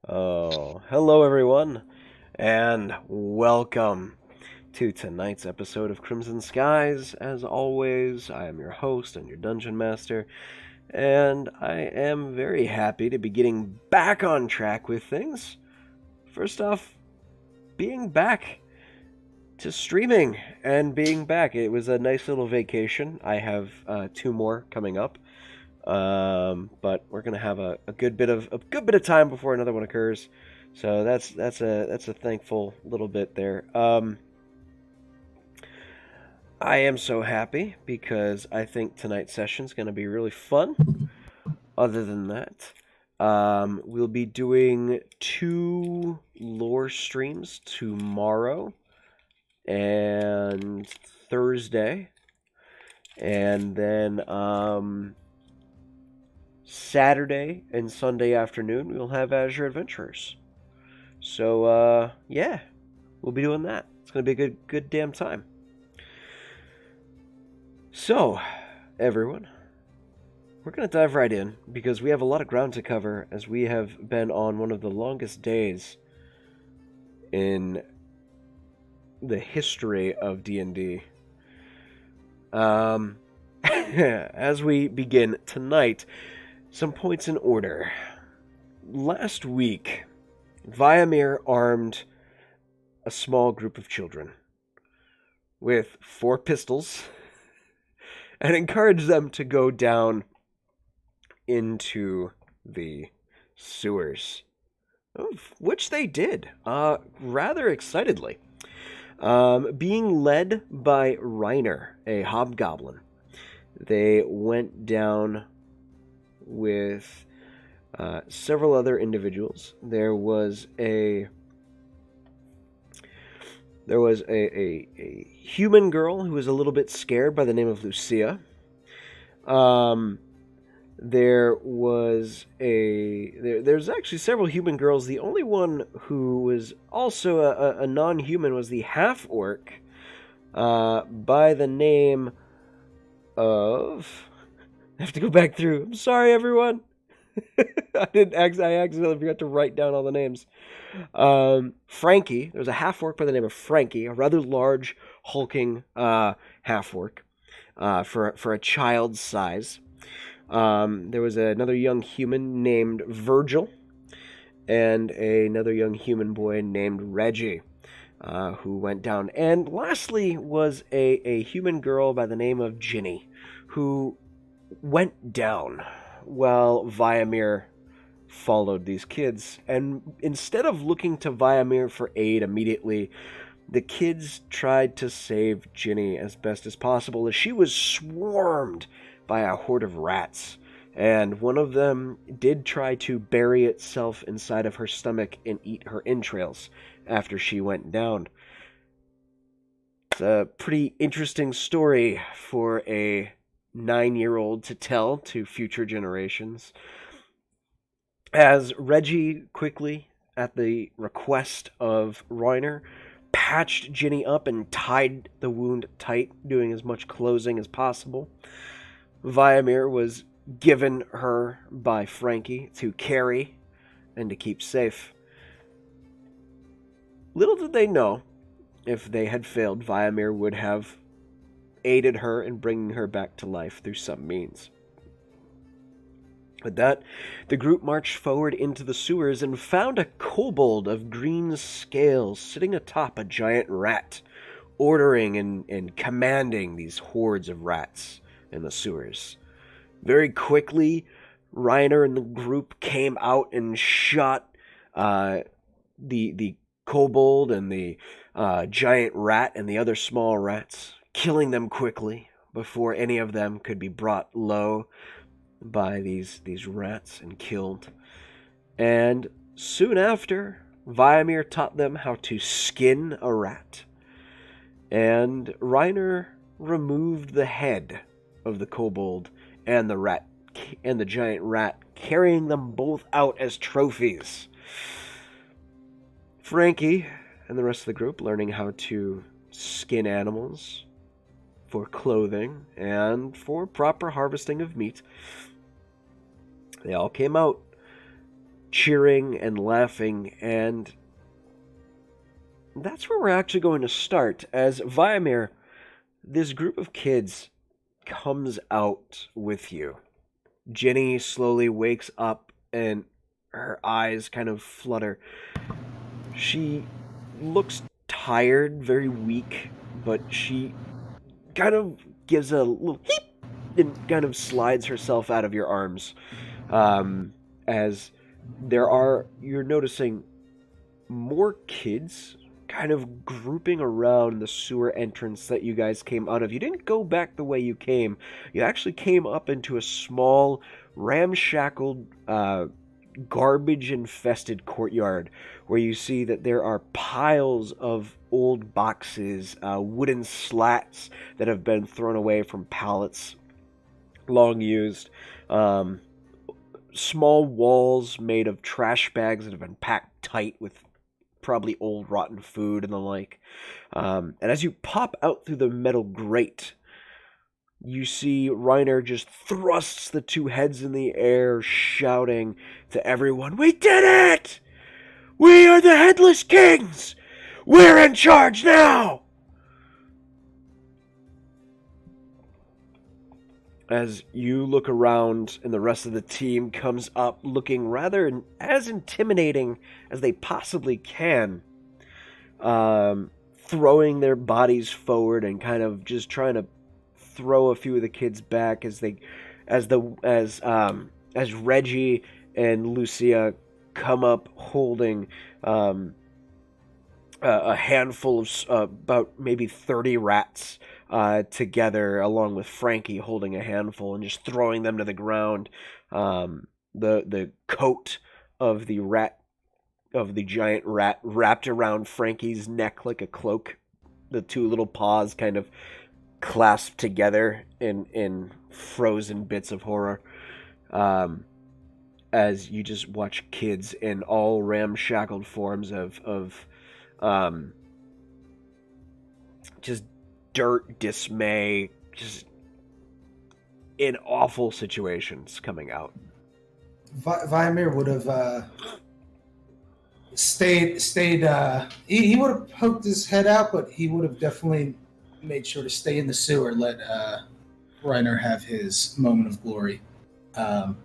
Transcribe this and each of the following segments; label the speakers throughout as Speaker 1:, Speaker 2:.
Speaker 1: Oh, hello everyone, and welcome to tonight's episode of Crimson Skies. As always, I am your host and your dungeon master, and I am very happy to be getting back on track with things. First off, being back to streaming and being back. It was a nice little vacation. I have two more coming up. But we're gonna have a good bit of time before another one occurs. So that's a thankful little bit there. I am so happy because I think tonight's session is going to be really fun. Other than that, we'll be doing 2 lore streams tomorrow and Thursday. And then Saturday and Sunday afternoon, we'll have Azure Adventurers. So, yeah, we'll be doing that. It's going to be a good damn time. So, everyone, we're going to dive right in because we have a lot of ground to cover as we have been on one of the longest days in the history of D&D. As we begin tonight, some points in order. Last week, Viamir armed a small group of children with 4 pistols and encouraged them to go down into the sewers, which they did, rather excitedly. Being led by Reiner, a hobgoblin, they went down with several other individuals. There was a human girl who was a little bit scared by the name of Lucia. There's actually several human girls. The only one who was also a non-human was the half-orc by the name of... I have to go back through. I'm sorry, everyone. I accidentally forgot to write down all the names. Frankie. There was a half-orc by the name of Frankie, a rather large, hulking half-orc for a child's size. There was another young human named Virgil, and another young human boy named Reggie, who went down. And lastly was a human girl by the name of Ginny, who went down while Viamir followed these kids. And instead of looking to Viamir for aid immediately, the kids tried to save Ginny as best as possible, as she was swarmed by a horde of rats, and one of them did try to bury itself inside of her stomach and eat her entrails after she went down. It's a pretty interesting story for a 9-year-old to tell to future generations. As Reggie quickly, at the request of Reiner, patched Ginny up and tied the wound tight, doing as much closing as possible, Viamir was given her by Frankie to carry and to keep safe. Little did they know, if they had failed, Viamir would have aided her in bringing her back to life through some means. With that, the group marched forward into the sewers and found a kobold of green scales sitting atop a giant rat, ordering and commanding these hordes of rats in the sewers. Very quickly, Reiner and the group came out and shot the kobold and the giant rat and the other small rats, killing them quickly before any of them could be brought low by these rats and killed. And soon after, Viamir taught them how to skin a rat, and Reiner removed the head of the kobold and the rat and the giant rat, carrying them both out as trophies. Frankie and the rest of the group learning how to skin animals for clothing and for proper harvesting of meat. They all came out cheering and laughing, and that's where we're actually going to start. As Viamir, this group of kids comes out with you. Ginny slowly wakes up and her eyes kind of flutter. She looks tired, very weak, but she kind of gives a little heep and kind of slides herself out of your arms. As you're noticing more kids kind of grouping around the sewer entrance that you guys came out of. You didn't go back the way you came. You actually came up into a small, ramshackled, garbage-infested courtyard where you see that there are piles of old boxes, wooden slats that have been thrown away from pallets, long used. Small walls made of trash bags that have been packed tight with probably old rotten food and the like. And as you pop out through the metal grate, you see Reiner just thrusts the two heads in the air, shouting to everyone, "We did it! We are the Headless Kings! We're in charge now!" As you look around and the rest of the team comes up looking rather as intimidating as they possibly can, throwing their bodies forward and kind of just trying to throw a few of the kids back as Reggie and Lucia come up holding a handful of about maybe 30 rats together, along with Frankie holding a handful and just throwing them to the ground. The coat of the giant rat wrapped around Frankie's neck like a cloak. The two little paws kind of clasped together in frozen bits of horror. As you just watch kids in all ramshackled forms of just dirt, dismay, just in awful situations coming out.
Speaker 2: Vimir would have stayed. He would have poked his head out, but he would have definitely made sure to stay in the sewer. Let Reiner have his moment of glory to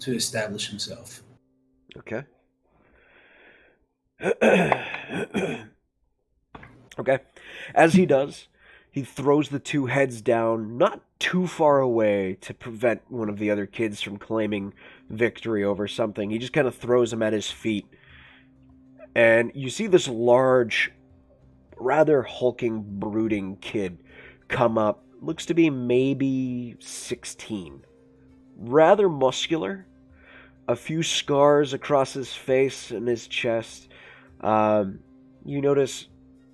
Speaker 2: establish himself.
Speaker 1: Okay. Okay. As he does, he throws the two heads down, not too far away to prevent one of the other kids from claiming victory over something. He just kind of throws them at his feet. And you see this large, rather hulking, brooding kid come up. Looks to be maybe 16. Rather muscular. A few scars across his face and his chest. You notice,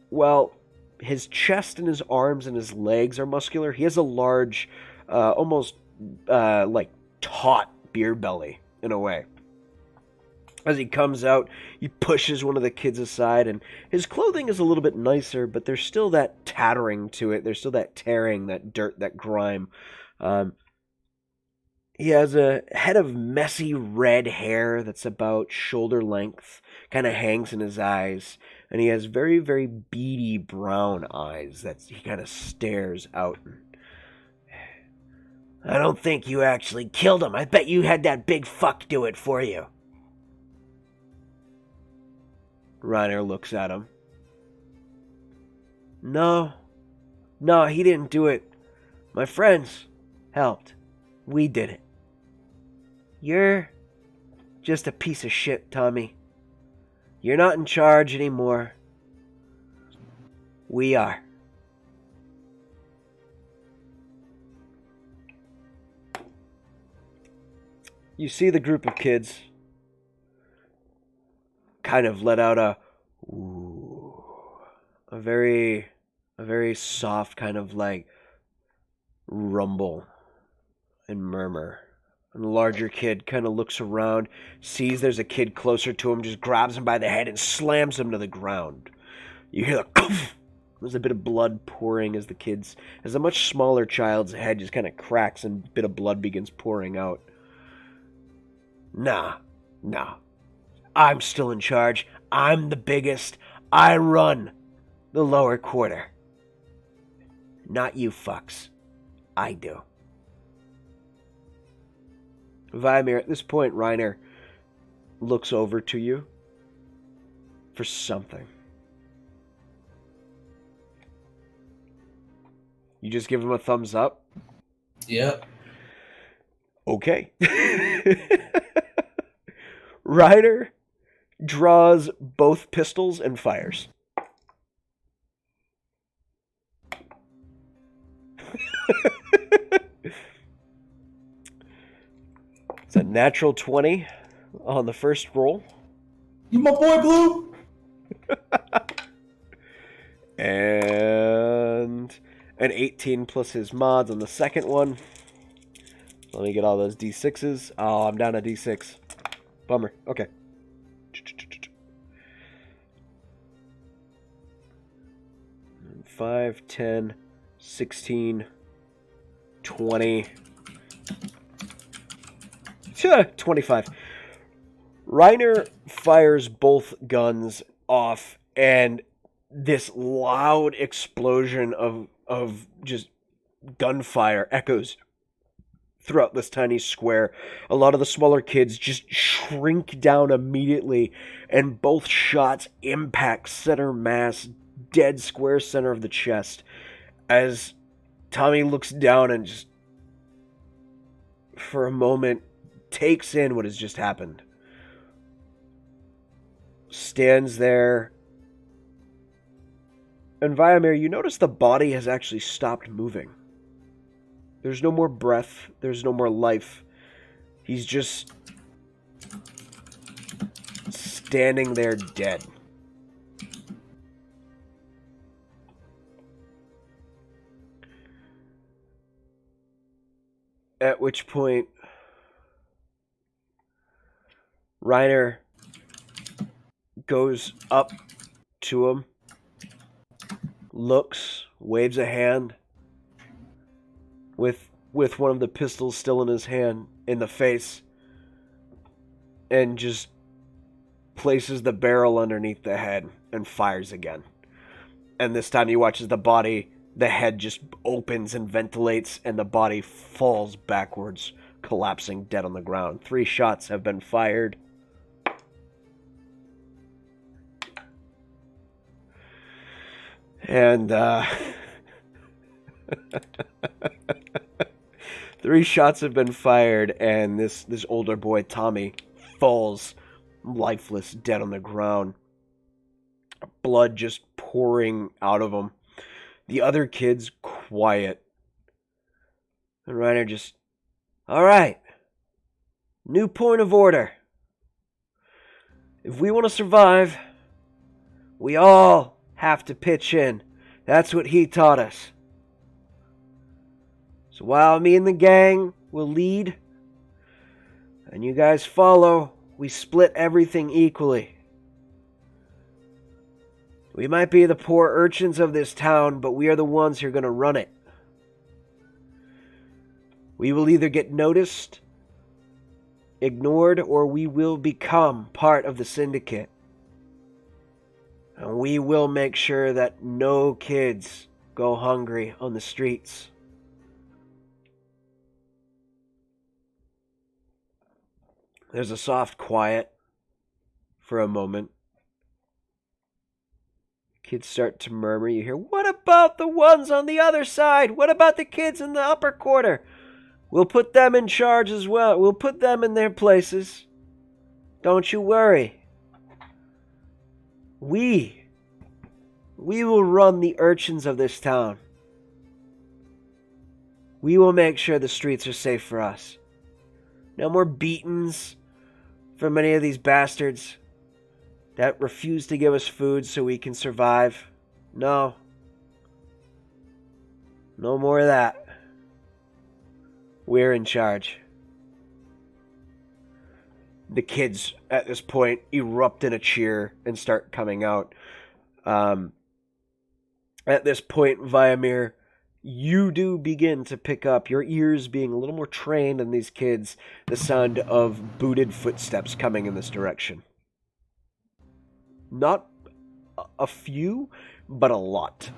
Speaker 1: well, his chest and his arms and his legs are muscular. He has a large, almost like taut beer belly in a way. As he comes out, he pushes one of the kids aside, and his clothing is a little bit nicer, but there's still that tattering to it. There's still that tearing, that dirt, that grime. He has a head of messy red hair that's about shoulder length, kind of hangs in his eyes, and he has very, very beady brown eyes that he kind of stares out. "I don't think you actually killed him. I bet you had that big fuck do it for you." Reiner looks at him. No, he didn't do it. My friends helped. We did it. You're just a piece of shit, Tommy. You're not in charge anymore. We are. You see the group of kids kind of let out a very soft kind of like rumble and murmur. And the larger kid kind of looks around, sees there's a kid closer to him, just grabs him by the head and slams him to the ground. You hear the poof. There's a bit of blood pouring as a much smaller child's head just kind of cracks and a bit of blood begins pouring out. Nah. I'm still in charge. I'm the biggest. I run the lower quarter. Not you fucks. I do. Vimir, at this point, Reiner looks over to you for something. You just give him a thumbs up?
Speaker 2: Yep.
Speaker 1: Okay. Reiner draws both pistols and fires. It's a natural 20 on the first roll.
Speaker 2: You my boy, Blue?
Speaker 1: And an 18 plus his mods on the second one. Let me get all those D6s. Oh, I'm down a D6. Bummer. Okay. 5, 10, 16, 20, 25. Reiner fires both guns off, and this loud explosion of just gunfire echoes throughout this tiny square. A lot of the smaller kids just shrink down immediately, and both shots impact center mass, dead square center of the chest, as Tommy looks down and just, for a moment, takes in what has just happened. Stands there. And Viamir, you notice the body has actually stopped moving. There's no more breath. There's no more life. He's just standing there dead. At which point, Reiner goes up to him, looks, waves a hand, with one of the pistols still in his hand, in the face, and just places the barrel underneath the head and fires again. And this time he watches the body, the head just opens and ventilates, and the body falls backwards, collapsing dead on the ground. 3 shots have been fired. And 3 shots have been fired, and this older boy, Tommy, falls lifeless, dead on the ground. Blood just pouring out of him. The other kids quiet. And Reiner just, all right, new point of order. If we want to survive, we all have to pitch in. That's what he taught us. So while me and the gang will lead, and you guys follow, we split everything equally. We might be the poor urchins of this town, but we are the ones who are going to run it. We will either get noticed, ignored, or we will become part of the syndicate. And we will make sure that no kids go hungry on the streets. There's a soft quiet for a moment. Kids start to murmur. You hear, what about the ones on the other side? What about the kids in the upper quarter? We'll put them in charge as well. We'll put them in their places. Don't you worry. We will run the urchins of this town. We will make sure the streets are safe for us. No more beatings from any of these bastards that refuse to give us food so we can survive. No. No more of that. We're in charge. The kids, at this point, erupt in a cheer and start coming out. At this point, Viamir, you do begin to pick up, your ears being a little more trained than these kids, the sound of booted footsteps coming in this direction. Not a few, but a lot.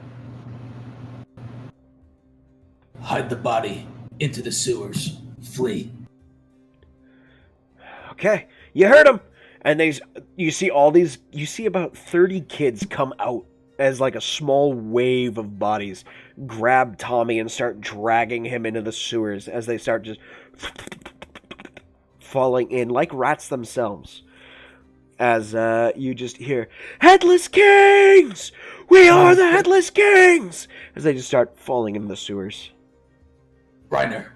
Speaker 2: Hide the body into the sewers. Flee.
Speaker 1: Okay, you heard him. And you see about 30 kids come out as like a small wave of bodies grab Tommy and start dragging him into the sewers as they start just falling in like rats themselves. as you just hear, "Headless Kings! We are the Headless Kings!" As they just start falling into the sewers.
Speaker 2: Reiner,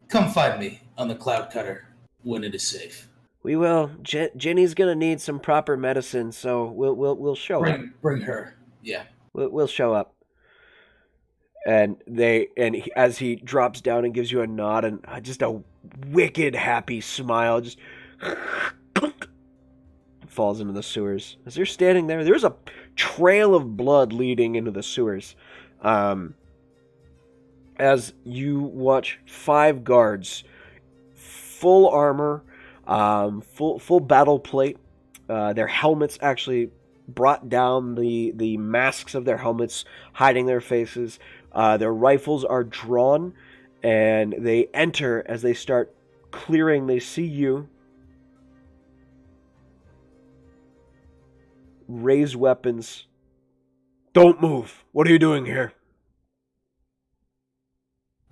Speaker 2: come find me on the Cloud Cutter when it is safe.
Speaker 1: We will. Jenny's gonna need some proper medicine, so we'll show up.
Speaker 2: Bring her. Yeah.
Speaker 1: We'll show up. And as he drops down and gives you a nod and just a wicked happy smile, just falls into the sewers. As you're standing there, there's a trail of blood leading into the sewers. As you watch 5 guards, full armor, full battle plate, their helmets actually brought down, the masks of their helmets hiding their faces. Their rifles are drawn, and they enter. As they start clearing, they see you. Raise weapons. Don't move. What are you doing here?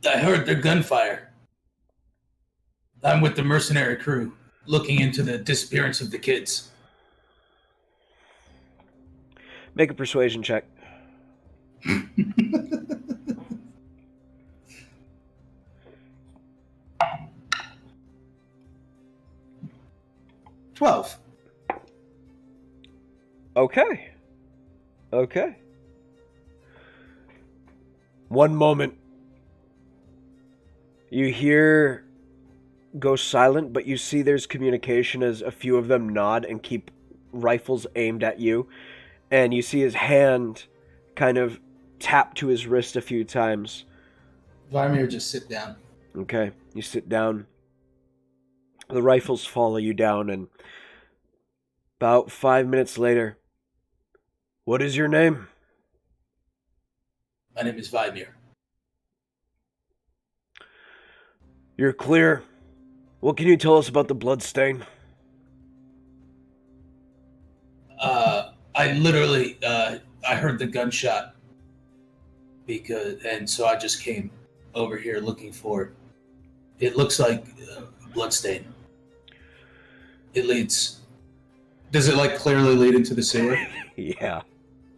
Speaker 2: I heard the gunfire. I'm with the mercenary crew, looking into the disappearance of the kids.
Speaker 1: Make a persuasion check.
Speaker 2: 12.
Speaker 1: Okay. One moment. You hear go silent, but you see there's communication as a few of them nod and keep rifles aimed at you. And you see his hand kind of tap to his wrist a few times.
Speaker 2: Vladimir, just sit down.
Speaker 1: Okay, you sit down. The rifles follow you down, and about 5 minutes later, what is your name?
Speaker 2: My name is Vladimir.
Speaker 1: You're clear. What can you tell us about the bloodstain?
Speaker 2: I literally, I heard the gunshot and so I just came over here looking for it. It looks like a bloodstain. It leads. Does it clearly lead into the sewer?
Speaker 1: Yeah.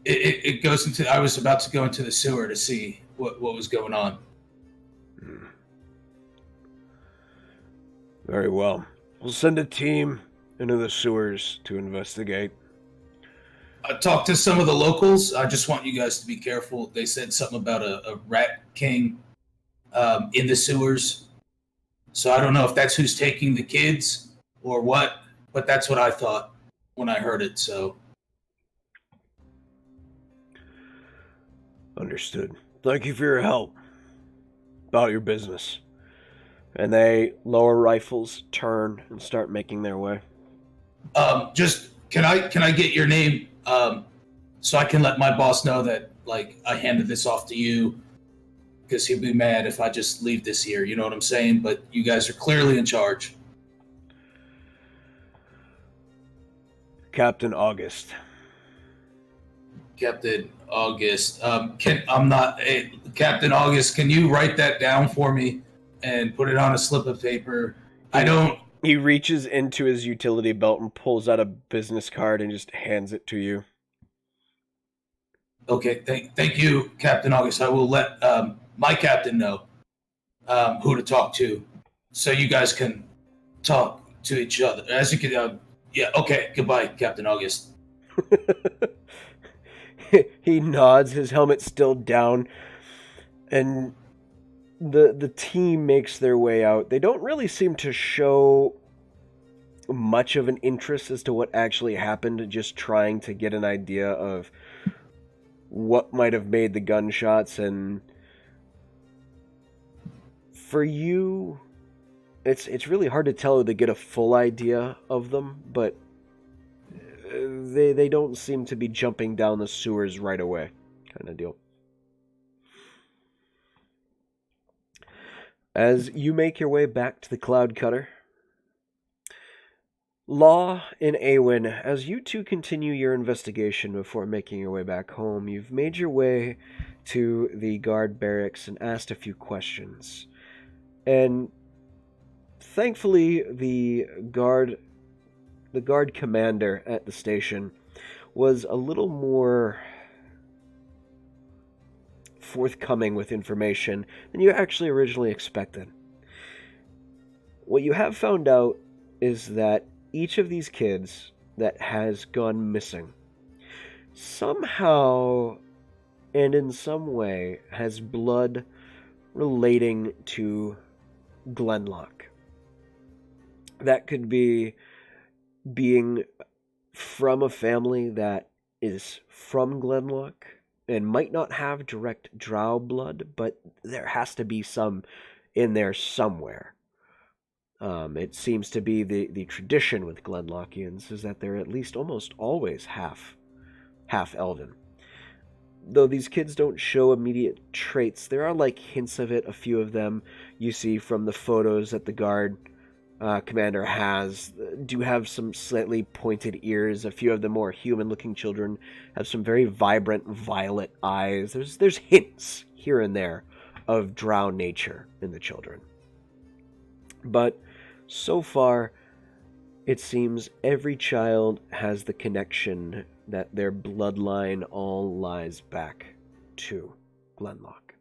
Speaker 2: It goes into. I was about to go into the sewer to see what was going on.
Speaker 1: Very well. We'll send a team into the sewers to investigate.
Speaker 2: I talked to some of the locals. I just want you guys to be careful. They said something about a rat king in the sewers. So I don't know if that's who's taking the kids or what, but that's what I thought when I heard it. So
Speaker 1: Understood. Thank you for your help. About your business. And they lower rifles, turn, and start making their way.
Speaker 2: Just can I get your name so I can let my boss know that I handed this off to you, because he'd be mad if I just leave this here. You know what I'm saying? But you guys are clearly in charge.
Speaker 1: Captain August.
Speaker 2: Captain August. Captain August, can you write that down for me and put it on a slip of paper?
Speaker 1: He reaches into his utility belt and pulls out a business card and just hands it to you.
Speaker 2: Okay, thank you, Captain August. I will let my captain know who to talk to, so you guys can talk to each other. As you can, yeah. Okay, goodbye, Captain August.
Speaker 1: He nods, his helmet still down, and the team makes their way out. They don't really seem to show much of an interest as to what actually happened, just trying to get an idea of what might have made the gunshots. And for you, it's really hard to tell to get a full idea of them, but they don't seem to be jumping down the sewers right away, kind of deal. As you make your way back to the Cloud Cutter, Law and Awen, as you two continue your investigation before making your way back home, you've made your way to the guard barracks and asked a few questions. And thankfully, the guard the guard commander at the station was a little more forthcoming with information than you actually originally expected. What you have found out is that each of these kids that has gone missing somehow and in some way has blood relating to Glenlock. That could be being from a family that is from Glenlock and might not have direct drow blood, but there has to be some in there somewhere. It seems to be the tradition with Glenlockians is that they're at least almost always half elven. Though these kids don't show immediate traits, there are like hints of it. A few of them you see from the photos that the guard commander do have some slightly pointed ears. A few of the more human-looking children have some very vibrant violet eyes. There's hints here and there of drow nature in the children. But so far, it seems every child has the connection that their bloodline all lies back to Glenlock.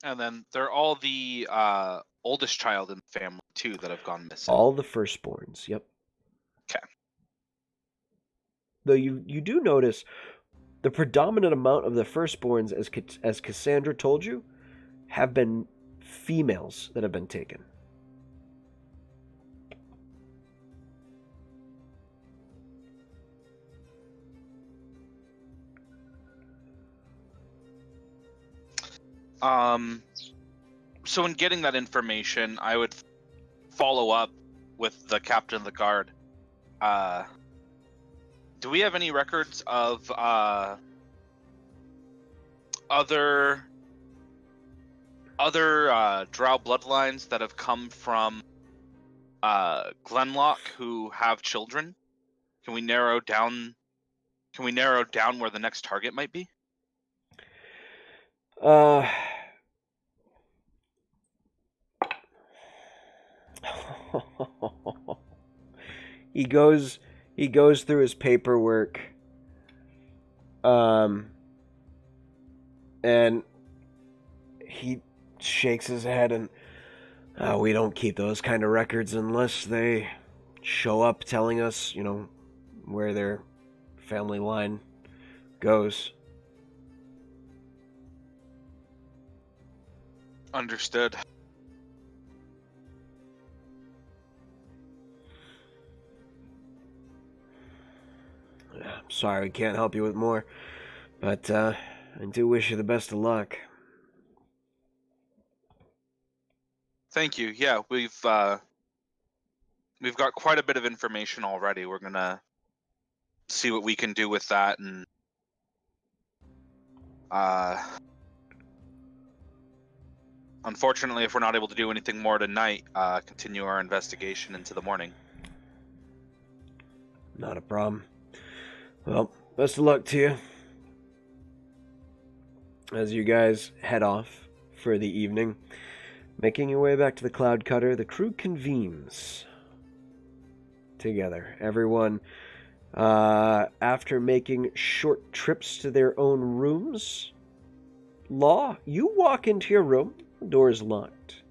Speaker 3: And then they're all the oldest child in the family, too, that have gone missing.
Speaker 1: All the firstborns, yep.
Speaker 3: Okay.
Speaker 1: Though you do notice the predominant amount of the firstborns, as Cassandra told you, have been females that have been taken.
Speaker 3: So in getting that information, I would follow up with the captain of the guard. Do we have any records of other drow bloodlines that have come from Glenlock who have children? Can we narrow down where the next target might be?
Speaker 1: He goes through his paperwork, and he shakes his head and, we don't keep those kind of records unless they show up telling us, where their family line goes.
Speaker 3: Understood.
Speaker 1: Sorry we can't help you with more, but I do wish you the best of luck.
Speaker 3: Thank you. Yeah, we've got quite a bit of information already. We're gonna see what we can do with that, and unfortunately, if we're not able to do anything more tonight, continue our investigation into the morning.
Speaker 1: Not a problem. Well, best of luck to you. As you guys head off for the evening, making your way back to the Cloud Cutter, the crew convenes together. Everyone, after making short trips to their own rooms. Law, you walk into your room. The door is locked.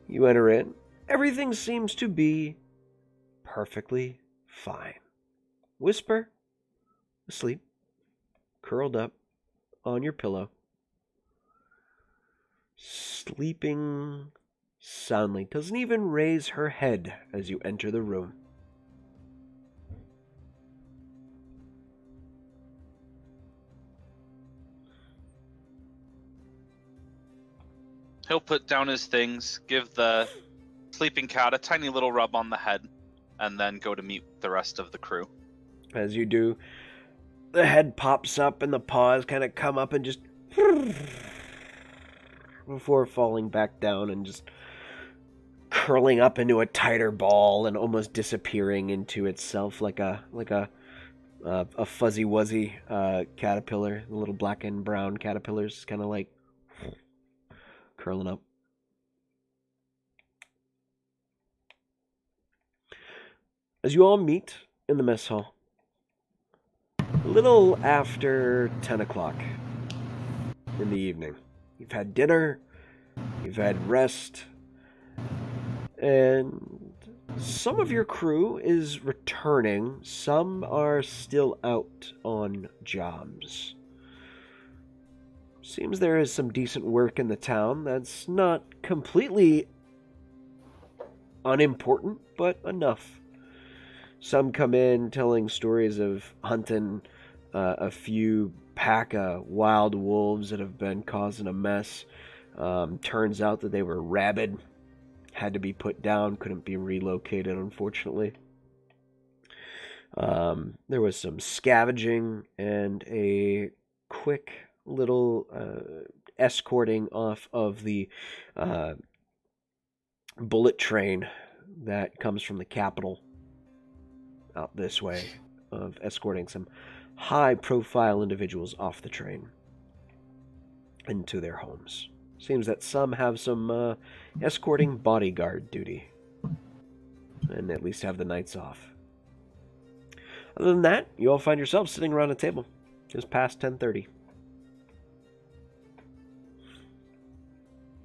Speaker 1: You enter in. Everything seems to be perfectly fine. Whisper, asleep, curled up on your pillow, sleeping soundly. Doesn't even raise her head as you enter the room.
Speaker 3: He'll put down his things, give the sleeping cat a tiny little rub on the head, and then go to meet the rest of the crew.
Speaker 1: As you do, the head pops up and the paws kind of come up and just before falling back down and just curling up into a tighter ball and almost disappearing into itself like a fuzzy wuzzy caterpillar. The little black and brown caterpillars kind of like curling up. as you all meet in the mess hall, a little after 10 o'clock in the evening. You've had dinner, you've had rest, and some of your crew is returning. Some are still out on jobs. Seems there is some decent work in the town that's not completely unimportant, but enough. Some come in telling stories of hunting a few pack of wild wolves that have been causing a mess. Turns out that they were rabid, had to be put down, couldn't be relocated, unfortunately. There was some scavenging and a quick little escorting off of the bullet train that comes from the capital out this way, of escorting some high-profile individuals off the train into their homes. Seems that some have some escorting bodyguard duty, and at least have the nights off. Other than that, you all find yourselves sitting around a table, just past 10:30.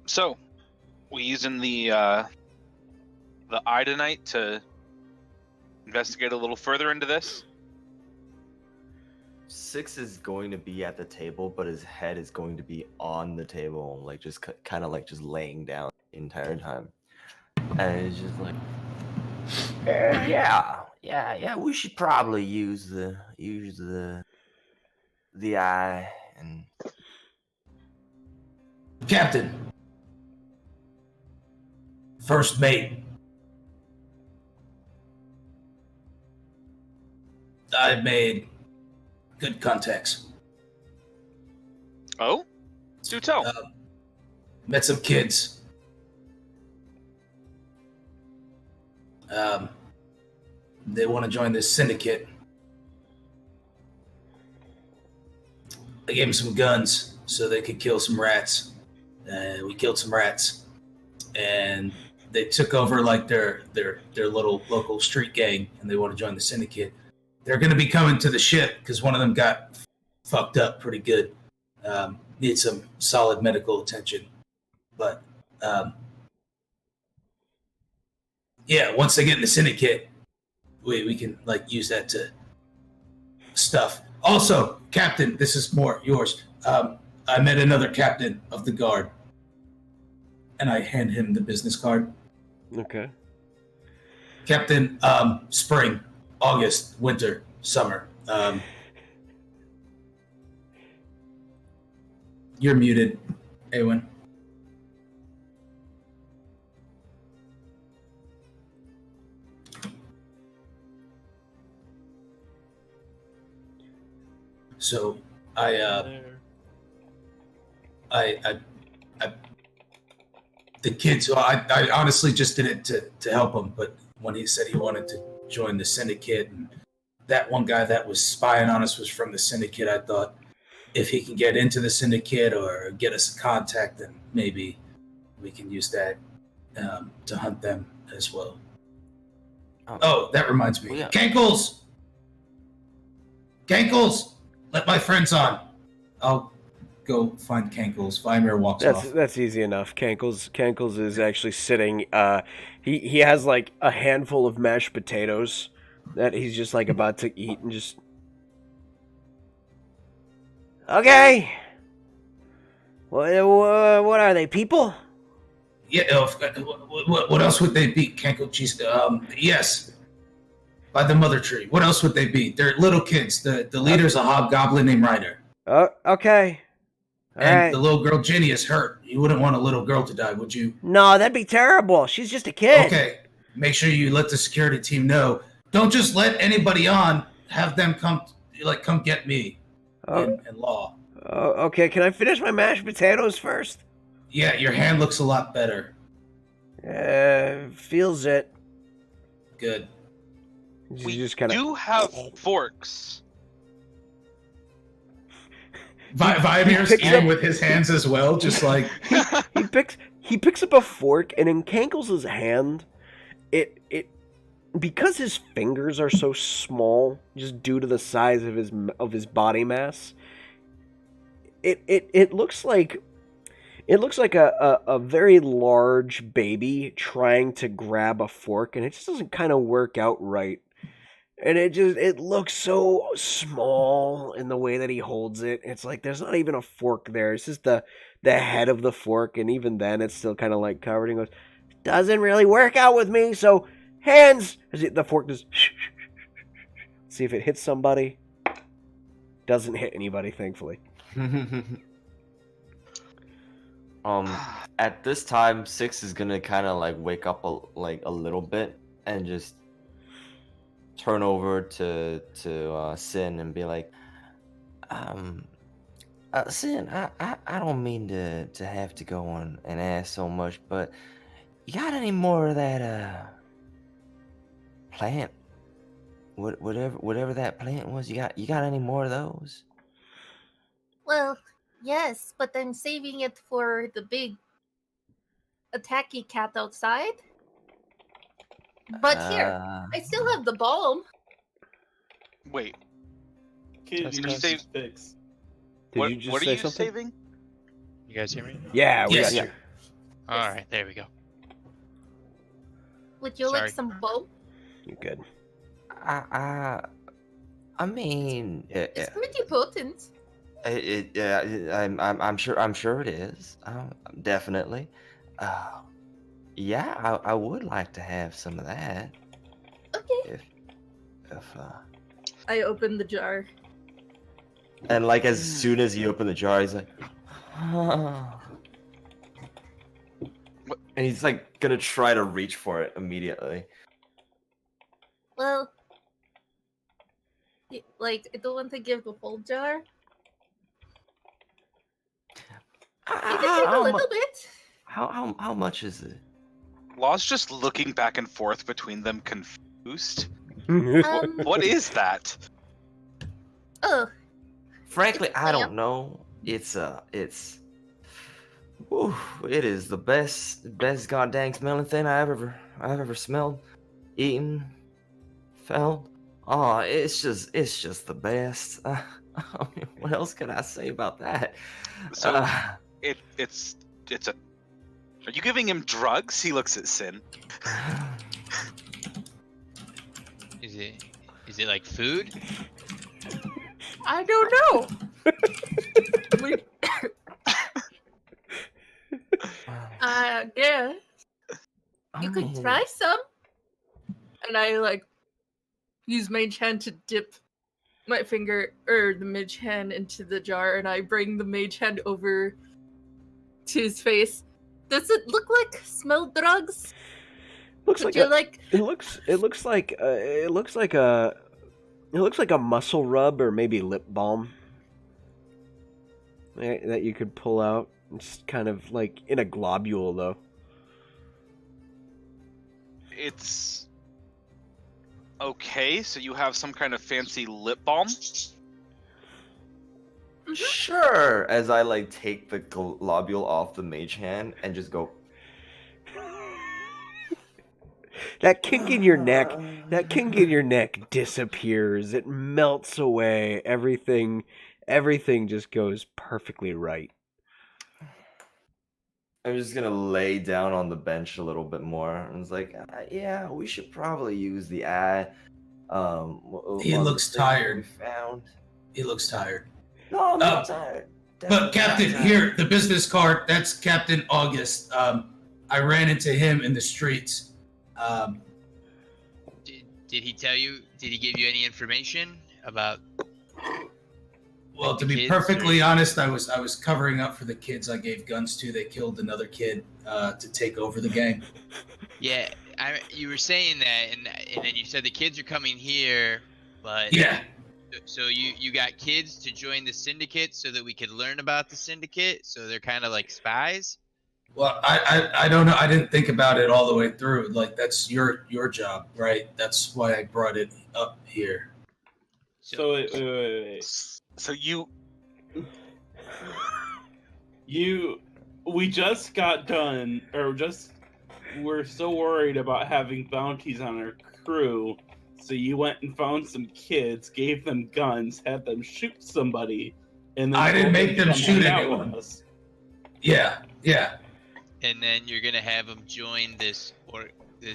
Speaker 3: So, we using the Idenite to investigate a little further into this?
Speaker 4: Six is going to be at the table, but his head is going to be on the table, like just kind of like just laying down the entire time. And it's just like, yeah. We should probably use the eye and
Speaker 2: Captain, first mate. I made good contacts.
Speaker 3: Oh? Do tell.
Speaker 2: Met some kids. They want to join this syndicate. I gave them some guns so they could kill some rats. We killed some rats, and they took over like their little local street gang, and they want to join the syndicate. They're going to be coming to the ship because one of them got fucked up pretty good. Need some solid medical attention, but yeah, once they get in the syndicate, we can like use that to stuff. Also, Captain, this is more yours. I met another captain of the guard, and I hand him the business card.
Speaker 1: Okay.
Speaker 2: Captain, spring, August, winter, summer. You're muted, Awen. So the kids. Well, I honestly just did it to help him. But when he said he wanted to join the syndicate, and that one guy that was spying on us was from the syndicate, I thought if he can get into the syndicate or get us a contact, then maybe we can use that to hunt them as well. Oh, that reminds me.
Speaker 4: Yeah.
Speaker 2: Cankles, let my friends on. I'll go find Cankles. Vimir walks off.
Speaker 1: That's easy enough. Cankles is actually sitting. He has like a handful of mashed potatoes that he's just like about to eat, and just okay. What are they, people?
Speaker 2: Yeah. What else would they be? Cankle cheese. Yes. By the mother tree. What else would they be? They're little kids. The leader's a hobgoblin named Ryder.
Speaker 1: Oh, okay. All
Speaker 2: And
Speaker 1: right.
Speaker 2: the little girl Ginny is hurt. You wouldn't want a little girl to die, would you?
Speaker 1: No, that'd be terrible. She's just a kid.
Speaker 2: Okay. Make sure you let the security team know. Don't just let anybody on. Have them come get me in law.
Speaker 1: Okay, can I finish my mashed potatoes first?
Speaker 2: Yeah, your hand looks a lot better.
Speaker 1: Feels it.
Speaker 2: Good.
Speaker 3: We
Speaker 1: just kinda...
Speaker 3: do have forks.
Speaker 2: Vimir's
Speaker 1: picks
Speaker 2: eating
Speaker 1: up-
Speaker 2: with his hands as well, just like
Speaker 1: He picks up a fork, and in Cankles' hand, it because his fingers are so small, just due to the size of his body mass, it looks like a very large baby trying to grab a fork, and it just doesn't kind of work out right. And it looks so small in the way that he holds it. It's like there's not even a fork there. It's just the head of the fork, and even then it's still kind of like covered. And goes, doesn't really work out with me. So hands. The fork just see if it hits somebody. Doesn't hit anybody, thankfully.
Speaker 4: At this time, Six is gonna kind of like wake up a little bit and just turn over to Sin and be like, Sin, I don't mean to have to go on and ask so much, but you got any more of that plant? Whatever that plant was, you got any more of those?
Speaker 5: Well, yes, but I'm saving it for the big attacky cat outside. But here, I still have the balm.
Speaker 3: Wait,
Speaker 6: Kid,
Speaker 3: Did
Speaker 6: you
Speaker 3: you
Speaker 6: just
Speaker 3: save-
Speaker 6: fix.
Speaker 1: Did you just
Speaker 3: what
Speaker 1: say
Speaker 3: are you
Speaker 1: something?
Speaker 3: saving?
Speaker 7: You guys hear me?
Speaker 1: Yeah, we
Speaker 2: Yes.
Speaker 1: got you.
Speaker 7: All right, there we go.
Speaker 5: Would you
Speaker 7: Sorry.
Speaker 5: like some balm?
Speaker 1: You're good.
Speaker 4: I mean,
Speaker 5: It's pretty potent.
Speaker 4: I'm sure it is. Definitely. Yeah, I would like to have some of that.
Speaker 5: Okay.
Speaker 4: If
Speaker 5: I opened the jar.
Speaker 4: and like as soon as you open the jar, he's like, and he's like gonna try to reach for it immediately.
Speaker 5: Well, like, I don't want to give the full jar. You can take a little bit.
Speaker 4: How much is it?
Speaker 3: Law's just looking back and forth between them, confused.
Speaker 5: Um,
Speaker 3: What is that?
Speaker 5: oh,
Speaker 4: Frankly,
Speaker 5: It's
Speaker 4: I
Speaker 5: lamp.
Speaker 4: don't know. Whew, it is the best goddamn smelling thing I've ever smelled, eaten, felt. Oh, it's just the best. I mean, what else can I say about that?
Speaker 3: So it's a. Are you giving him drugs? He looks at Sin.
Speaker 7: Is it like food?
Speaker 5: I don't know. I guess you could try some. And I like use mage hand to dip my finger or the mage hand into the jar, and I bring the mage hand over to his face. Does it look like smelled drugs?
Speaker 1: Looks
Speaker 5: Would
Speaker 1: like
Speaker 5: you
Speaker 1: a,
Speaker 5: like?
Speaker 1: it looks like a muscle rub or maybe lip balm that you could pull out. It's kind of like in a globule though.
Speaker 3: It's okay. So you have some kind of fancy lip balm.
Speaker 4: Sure. As I like take the globule off the mage hand and just go.
Speaker 1: That kink in your neck disappears. It melts away. Everything just goes perfectly right.
Speaker 4: I'm just gonna lay down on the bench a little bit more. And it's like, yeah, we should probably use the eye.
Speaker 2: He
Speaker 4: on
Speaker 2: looks
Speaker 4: the thing that
Speaker 2: tired.
Speaker 4: we found.
Speaker 2: He looks tired.
Speaker 4: No, I'm not tired.
Speaker 2: But
Speaker 4: Definitely
Speaker 2: Captain,
Speaker 4: not tired.
Speaker 2: here, the business card, that's Captain August. I ran into him in the streets.
Speaker 7: Did he tell you? Did he give you any information about?
Speaker 2: Well, to
Speaker 7: the
Speaker 2: be
Speaker 7: kids,
Speaker 2: perfectly
Speaker 7: or-
Speaker 2: honest, I was covering up for the kids I gave guns to. They killed another kid to take over the gang.
Speaker 7: Yeah, you were saying that, and then you said the kids are coming here, but
Speaker 2: Yeah.
Speaker 7: So you got kids to join the syndicate so that we could learn about the syndicate. So they're kind of like spies.
Speaker 2: Well, I don't know. I didn't think about it all the way through. Like, that's your job, right? That's why I brought it up here.
Speaker 6: So wait.
Speaker 3: So you.
Speaker 6: We just got done, we're so worried about having bounties on our crew. So you went and found some kids, gave them guns, had them shoot somebody, and then
Speaker 2: I didn't
Speaker 6: told
Speaker 2: make
Speaker 6: to
Speaker 2: them
Speaker 6: come
Speaker 2: shoot
Speaker 6: hang out with
Speaker 2: anyone.
Speaker 6: us.
Speaker 2: Yeah.
Speaker 7: And then you're gonna have them join this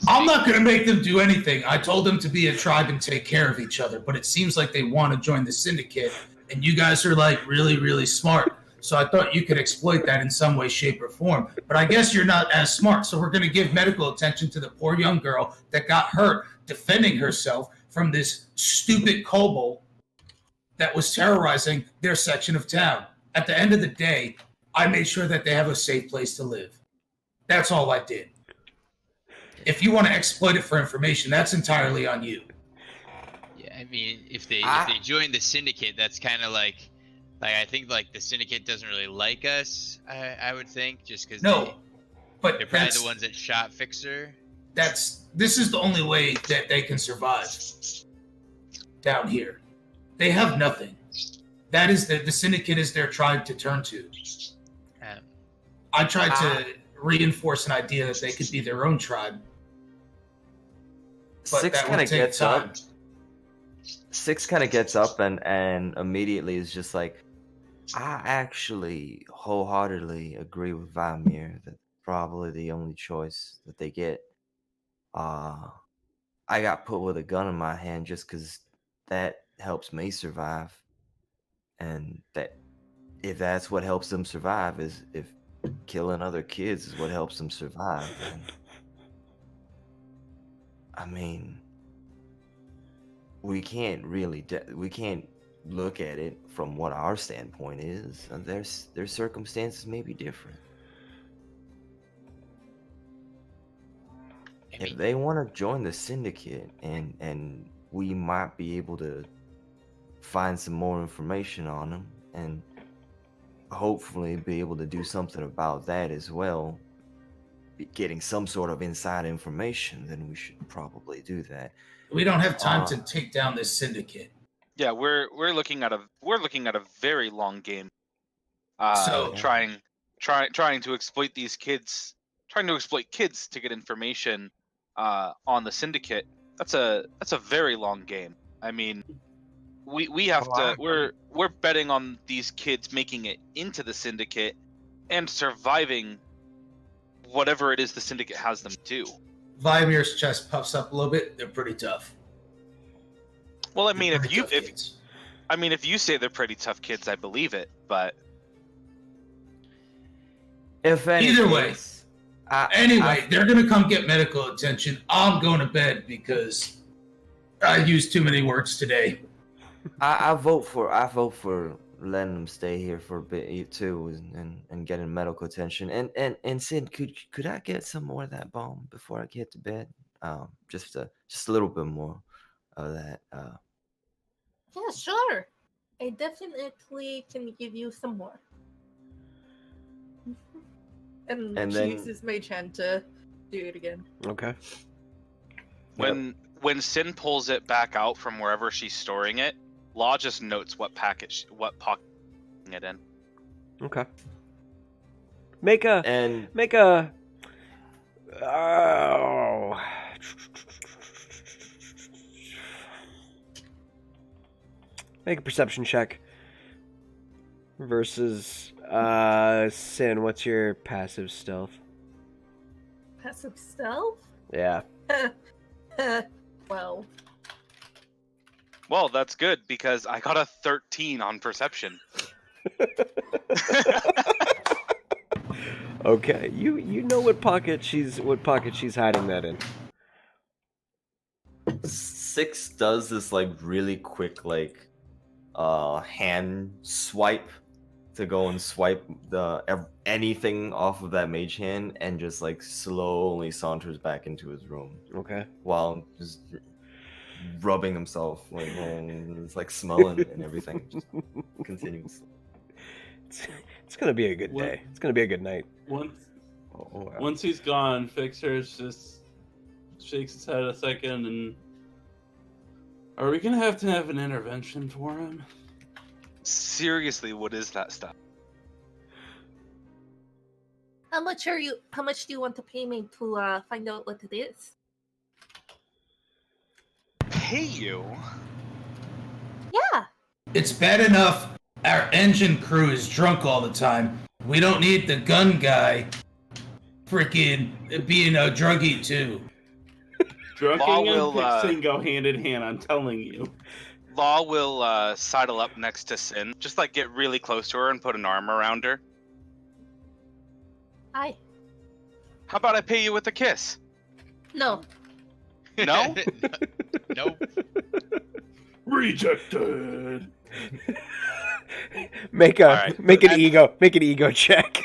Speaker 2: I'm not going to make them do anything. I told them to be a tribe and take care of each other, but it seems like they want to join the syndicate, and you guys are like really, really smart. So I thought you could exploit that in some way, shape, or form. But I guess you're not as smart. So we're going to give medical attention to the poor young girl that got hurt defending herself from this stupid kobold that was terrorizing their section of town. At the end of the day, I made sure that they have a safe place to live. That's all I did. If you want to exploit it for information, that's entirely on you.
Speaker 7: Yeah, I mean, if they join the syndicate, that's kind of like I think like the syndicate doesn't really like us. I would think just because
Speaker 2: No, but
Speaker 7: they're probably the ones that shot Fixer.
Speaker 2: This is the only way that they can survive down here. They have nothing. That is the syndicate is their tribe to turn to. I tried to reinforce an idea that they could be their own tribe. But
Speaker 4: Six kind of gets up. Six kind of gets up and immediately is just like, I actually wholeheartedly agree with Vamir that probably the only choice that they get. I got put with a gun in my hand just because that helps me survive, and that if that's what helps them survive is if killing other kids is what helps them survive. And, I mean, we can't really we can't look at it from what our standpoint is. Their circumstances may be different. If they want to join the syndicate, and we might be able to find some more information on them, and hopefully be able to do something about that as well, getting some sort of inside information, then we should probably do that.
Speaker 2: We don't have time to take down this syndicate.
Speaker 3: Yeah, we're looking at a very long game.
Speaker 2: So
Speaker 3: trying to exploit these kids, trying to exploit kids to get information on the syndicate. That's a very long game. I mean, we have we're betting on these kids making it into the syndicate and surviving whatever it is the syndicate has them do.
Speaker 2: Vymir's chest puffs up a little bit. They're pretty tough.
Speaker 3: Well, I mean, if you say they're pretty tough kids, I believe it. But
Speaker 2: either way, they're gonna come get medical attention. I'm going to bed because I used too many words today.
Speaker 4: I vote for letting them stay here for a bit too, and getting medical attention. And Sid, could I get some more of that bomb before I get to bed? Just a little bit more of that.
Speaker 5: Yeah, sure. I definitely can give you some more. And she
Speaker 4: then
Speaker 5: uses Mage Hand to do it again.
Speaker 1: Okay.
Speaker 3: When Sin pulls it back out from wherever she's storing it, Law just notes what pocket it in.
Speaker 1: Okay. Make a perception check versus Sin. What's your passive stealth?
Speaker 5: Passive stealth?
Speaker 1: Yeah.
Speaker 5: Well.
Speaker 3: Well, that's good because I got a 13 on perception.
Speaker 1: Okay, you know what pocket she's hiding that in.
Speaker 4: Six does this like really quick hand swipe to go and swipe anything off of that mage hand, and just like slowly saunters back into his room.
Speaker 1: Okay.
Speaker 4: While just rubbing himself, it's like smelling and everything, just continuously.
Speaker 1: It's gonna be a good day. It's gonna be a good night.
Speaker 6: Once he's gone, Fixer's just shakes his head a second, and are we gonna have to have an intervention for him?
Speaker 3: Seriously, what is that stuff?
Speaker 5: How much do you want to pay me to find out what it is?
Speaker 3: pay you?
Speaker 5: Yeah.
Speaker 2: It's bad enough our engine crew is drunk all the time. We don't need the gun guy freaking being a druggie too.
Speaker 6: Drunking
Speaker 3: Law
Speaker 6: and fixing go hand in hand, I'm telling you.
Speaker 3: Law will sidle up next to Sin, just like get really close to her and put an arm around her.
Speaker 5: Hi.
Speaker 3: How about I pay you with a kiss?
Speaker 5: No.
Speaker 3: No?
Speaker 7: Nope.
Speaker 6: Rejected.
Speaker 1: Make an ego check.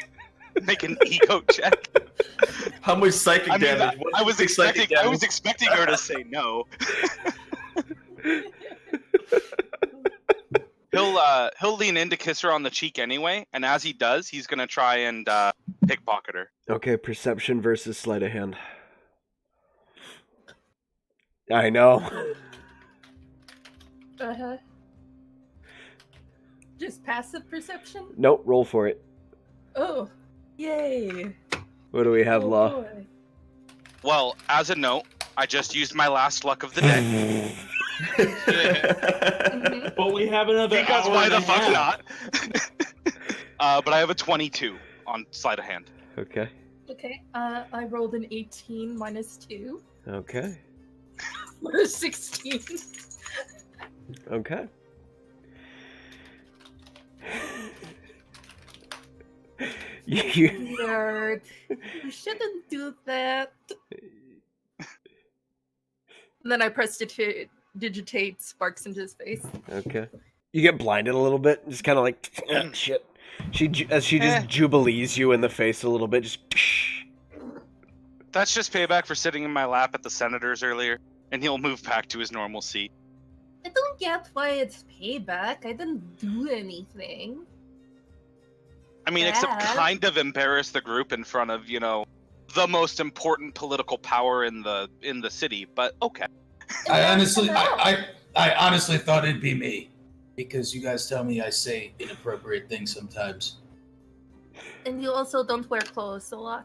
Speaker 3: Make an ego check.
Speaker 8: How much psychic damage?
Speaker 3: I was expecting her to say no. He'll lean in to kiss her on the cheek anyway, and as he does, he's gonna try and pickpocket her.
Speaker 1: Okay, perception versus sleight of hand. I know.
Speaker 5: Uh-huh. Just passive perception?
Speaker 1: Nope, roll for it.
Speaker 5: Oh. Yay.
Speaker 1: What do we have, Law?
Speaker 5: Boy.
Speaker 3: Well, as a note, I just used my last luck of the day.
Speaker 5: Mhm.
Speaker 6: But we have another
Speaker 3: Because
Speaker 6: hour
Speaker 3: why
Speaker 6: and
Speaker 3: the
Speaker 6: a
Speaker 3: fuck
Speaker 6: half.
Speaker 3: not? But I have a 22 on sleight of hand.
Speaker 1: Okay.
Speaker 5: Okay, I rolled an 18 minus 2.
Speaker 1: Okay.
Speaker 5: What a 16.
Speaker 1: Okay. You
Speaker 5: Nerd. You shouldn't do that. And then I pressed it to digitate sparks into his face.
Speaker 1: okay? You get blinded a little bit, just kind of like shit. She just jubilees you in the face a little bit, just.
Speaker 3: That's just payback for sitting in my lap at the Senators earlier, and he'll move back to his normal seat.
Speaker 5: I don't get why it's payback. I didn't do anything.
Speaker 3: I mean, except
Speaker 5: Dad?
Speaker 3: kind of embarrass the group in front of, the most important political power in the city, but okay.
Speaker 2: I honestly thought it'd be me because you guys tell me I say inappropriate things sometimes.
Speaker 5: And you also don't wear clothes a lot.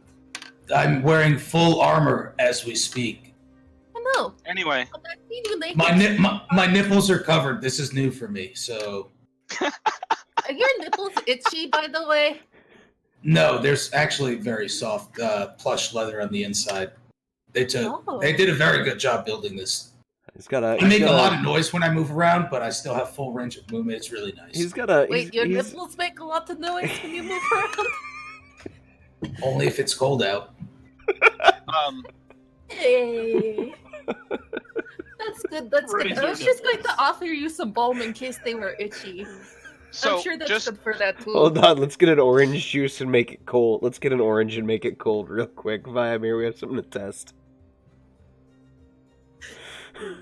Speaker 2: I'm wearing full armor as we speak.
Speaker 5: I know.
Speaker 3: Anyway,
Speaker 5: But I've seen you naked.
Speaker 2: My nipples are covered. This is new for me, so
Speaker 5: Are your nipples itchy, by the way?
Speaker 2: no. There's actually very soft plush leather on the inside. They did a very good job building this. I make a lot of noise when I move around, but I still have full range of movement. It's really nice.
Speaker 5: Wait, your nipples make a lot of noise when you move around?
Speaker 2: Only if it's cold out.
Speaker 5: Hey. That's good, that's good. I was just going to offer you some balm in case they were itchy.
Speaker 3: so
Speaker 5: I'm sure that's
Speaker 3: just
Speaker 5: good for that too.
Speaker 1: Hold on, let's get an orange juice and make it cold. Let's get an orange and make it cold real quick. Viamir, we have something to test.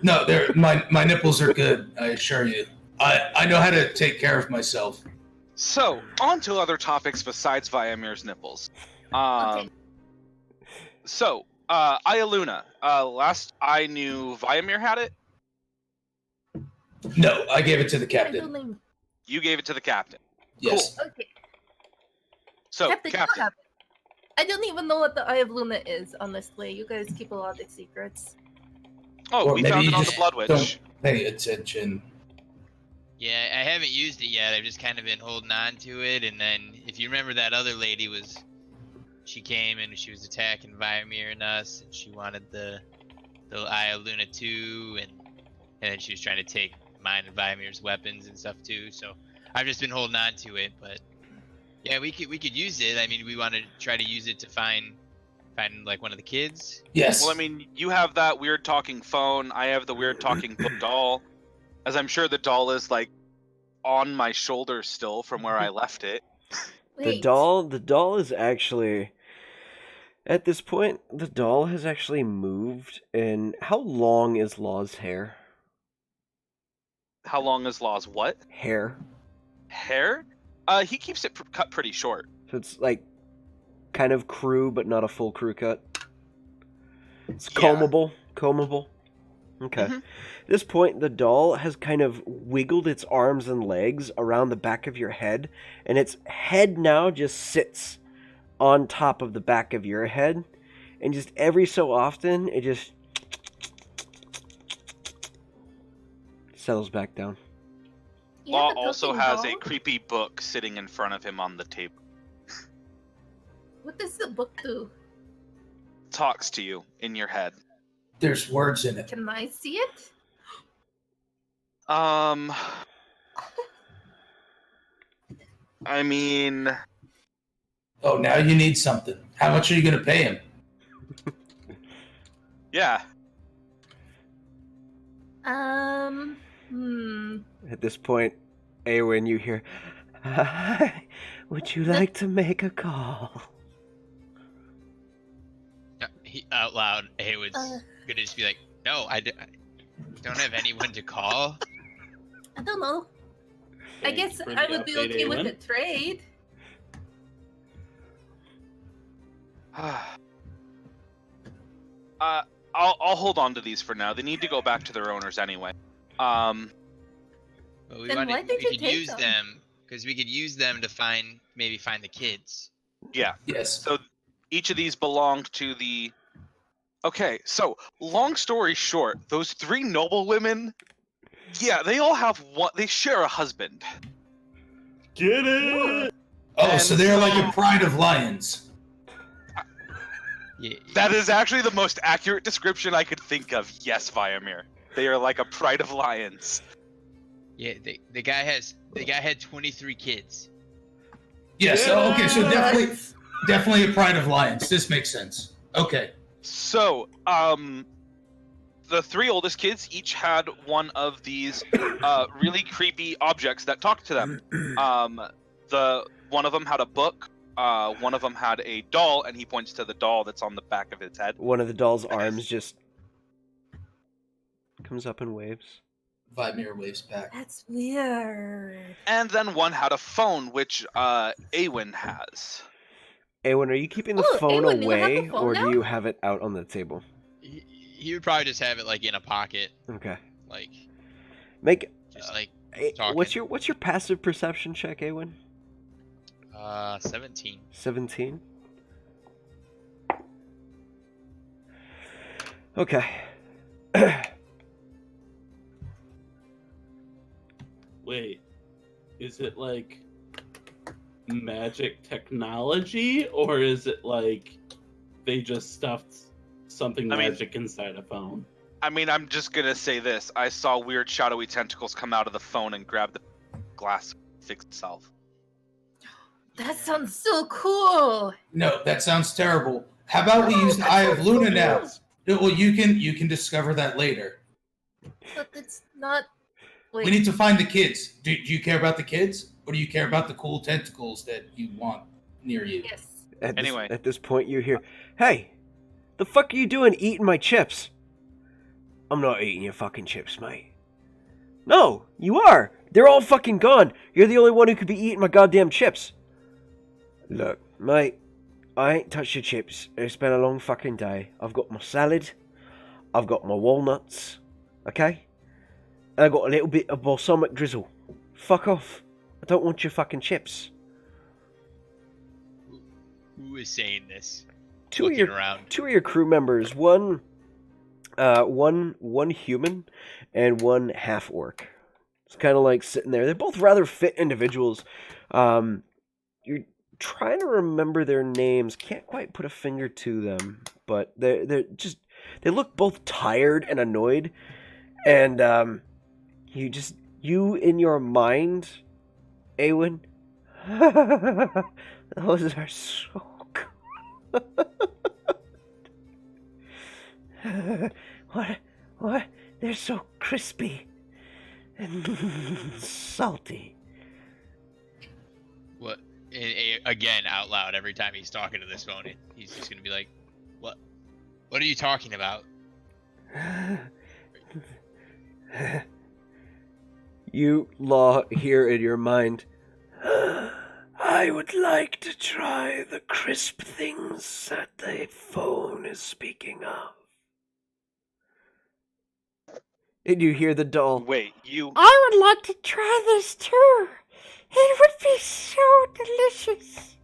Speaker 2: No, my nipples are good. I assure you. I know how to take care of myself.
Speaker 3: So, on to other topics besides Viamir's nipples.
Speaker 5: Okay.
Speaker 3: So, Ialuna, last I knew Viamir had it.
Speaker 2: No, I gave it to the
Speaker 5: I
Speaker 2: captain.
Speaker 5: don't know.
Speaker 3: You gave it to the captain.
Speaker 2: Yes.
Speaker 5: Okay.
Speaker 3: So,
Speaker 5: Captain, you
Speaker 3: Captain,
Speaker 5: have it. I don't even know what the Eye of Luna is, honestly. You guys keep a lot of secrets.
Speaker 3: oh,
Speaker 2: Or
Speaker 3: we
Speaker 2: maybe
Speaker 3: found
Speaker 2: you
Speaker 3: it on the
Speaker 2: just
Speaker 3: Blood Witch.
Speaker 2: don't pay attention.
Speaker 7: Yeah, I haven't used it yet. I've just kind of been holding on to it, and then if you remember, that other lady she came and she was attacking Viamir and us, and she wanted the Eye of Luna too, and then she was trying to take mine and Viamir's weapons and stuff too. So I've just been holding on to it, but yeah, we could use it. I mean, we want to try to use it to find like one of the kids.
Speaker 2: Yes.
Speaker 3: Well, I mean, you have that weird talking phone. I have the weird talking doll. As I'm sure the doll is like on my shoulder still from where I left it.
Speaker 1: The doll is actually, at this point, the doll has actually moved. And how long is Law's hair?
Speaker 3: How long is Law's what?
Speaker 1: Hair.
Speaker 3: Hair? He keeps it cut pretty short.
Speaker 1: So it's like kind of crew, but not a full crew cut. It's
Speaker 3: Yeah.
Speaker 1: combable. Okay.
Speaker 3: Mhm.
Speaker 1: At this point, the doll has kind of wiggled its arms and legs around the back of your head, and its head now just sits on top of the back of your head, and just every so often, it just settles back down.
Speaker 5: You
Speaker 3: Law
Speaker 5: have a
Speaker 3: also
Speaker 5: talking
Speaker 3: has
Speaker 5: doll?
Speaker 3: a creepy book sitting in front of him on the table.
Speaker 5: What does the book do?
Speaker 3: Talks to you in your head.
Speaker 2: There's words in it.
Speaker 5: Can I see it?
Speaker 3: I mean,
Speaker 2: Oh, now you need something. How much are you going to pay him?
Speaker 3: yeah.
Speaker 1: At this point, Awen, you hear, "Hi, would you like to make a call?"
Speaker 7: Out loud, Haywood's gonna just be like, "No, I don't have anyone to call."
Speaker 5: I don't know. I
Speaker 6: Thanks
Speaker 5: guess
Speaker 6: for
Speaker 5: I
Speaker 6: the
Speaker 5: would be
Speaker 6: update,
Speaker 5: okay with
Speaker 6: Awen.
Speaker 5: a trade.
Speaker 3: I'll hold on to these for now. They need to go back to their owners anyway.
Speaker 7: Well, we
Speaker 5: Then why did you
Speaker 7: could
Speaker 5: take
Speaker 7: use
Speaker 5: them?
Speaker 7: them because we could use them to maybe find the kids.
Speaker 3: Yeah.
Speaker 2: Yes.
Speaker 3: So each of these belonged to the. Okay, so long story short, those 3 noble women, yeah, they all have one. They share a husband.
Speaker 6: Get it?
Speaker 2: Oh,
Speaker 3: And
Speaker 2: so they're like
Speaker 3: so-
Speaker 2: a pride of lions.
Speaker 7: Yeah,
Speaker 3: That is actually the most accurate description I could think of. Yes, Viamir. They are like a pride of lions.
Speaker 7: yeah. The guy had 23 kids.
Speaker 2: Yes. Oh, okay. So definitely a pride of lions. This makes sense. Okay.
Speaker 3: So, the 3 oldest kids each had one of these really creepy objects that talked to them. One of them had a book. One of them had a doll, and he points to the doll that's on the back of his head.
Speaker 1: One of the doll's arms just comes up and waves.
Speaker 2: Vimir waves back.
Speaker 5: That's weird.
Speaker 3: And then one had a phone, which Awen has.
Speaker 1: Awen, are you keeping the
Speaker 5: Oh,
Speaker 1: phone
Speaker 5: Awen, you have
Speaker 1: away,
Speaker 5: a phone
Speaker 1: or
Speaker 5: now?
Speaker 1: do you have it out on the table?
Speaker 7: He would probably just have it like in a pocket,
Speaker 1: Okay.
Speaker 7: like
Speaker 1: Make.
Speaker 7: just like
Speaker 1: What's
Speaker 7: talking.
Speaker 1: your passive perception check, Awen?
Speaker 7: 17.
Speaker 1: 17. Okay.
Speaker 6: Wait, is it like magic technology, or is it like they just stuffed something magic inside a phone?
Speaker 3: I mean, I'm just gonna say this. I saw weird shadowy tentacles come out of the phone and grab the glass, fix itself.
Speaker 5: That sounds so cool.
Speaker 2: No, that sounds terrible. How about we use the Eye of Luna now? Well, you can discover that later.
Speaker 5: But it's not. Wait.
Speaker 2: We need to find the kids. Do you care about the kids, or do you care about the cool tentacles that you want near you?
Speaker 5: Yes.
Speaker 1: At this point, you hear, "Hey, the fuck are you doing eating my chips?" "I'm not eating your fucking chips, mate." "No, you are. They're all fucking gone. You're the only one who could be eating my goddamn chips." "Look, mate, I ain't touched your chips. It's been a long fucking day. I've got my salad. I've got my walnuts. Okay? And I got a little bit of balsamic drizzle. Fuck off. I don't want your fucking chips."
Speaker 7: Who is saying this?
Speaker 1: Two of
Speaker 7: Looking around.
Speaker 1: your crew members, one human and one half orc. It's kind of like sitting there. They're both rather fit individuals. You're trying to remember their names. Can't quite put a finger to them, but they look both tired and annoyed. And you in your mind, Awen, those are so good. What? They're so crispy and salty.
Speaker 7: What? Again, out loud, every time he's talking to this phone, he's just gonna be like, "What? What are you talking about?"
Speaker 1: You, Law, hear in your mind, "I would like to try the crisp things that the phone is speaking of." And you hear the doll,
Speaker 3: Wait, you.
Speaker 9: I would like to try this too. It would be so delicious.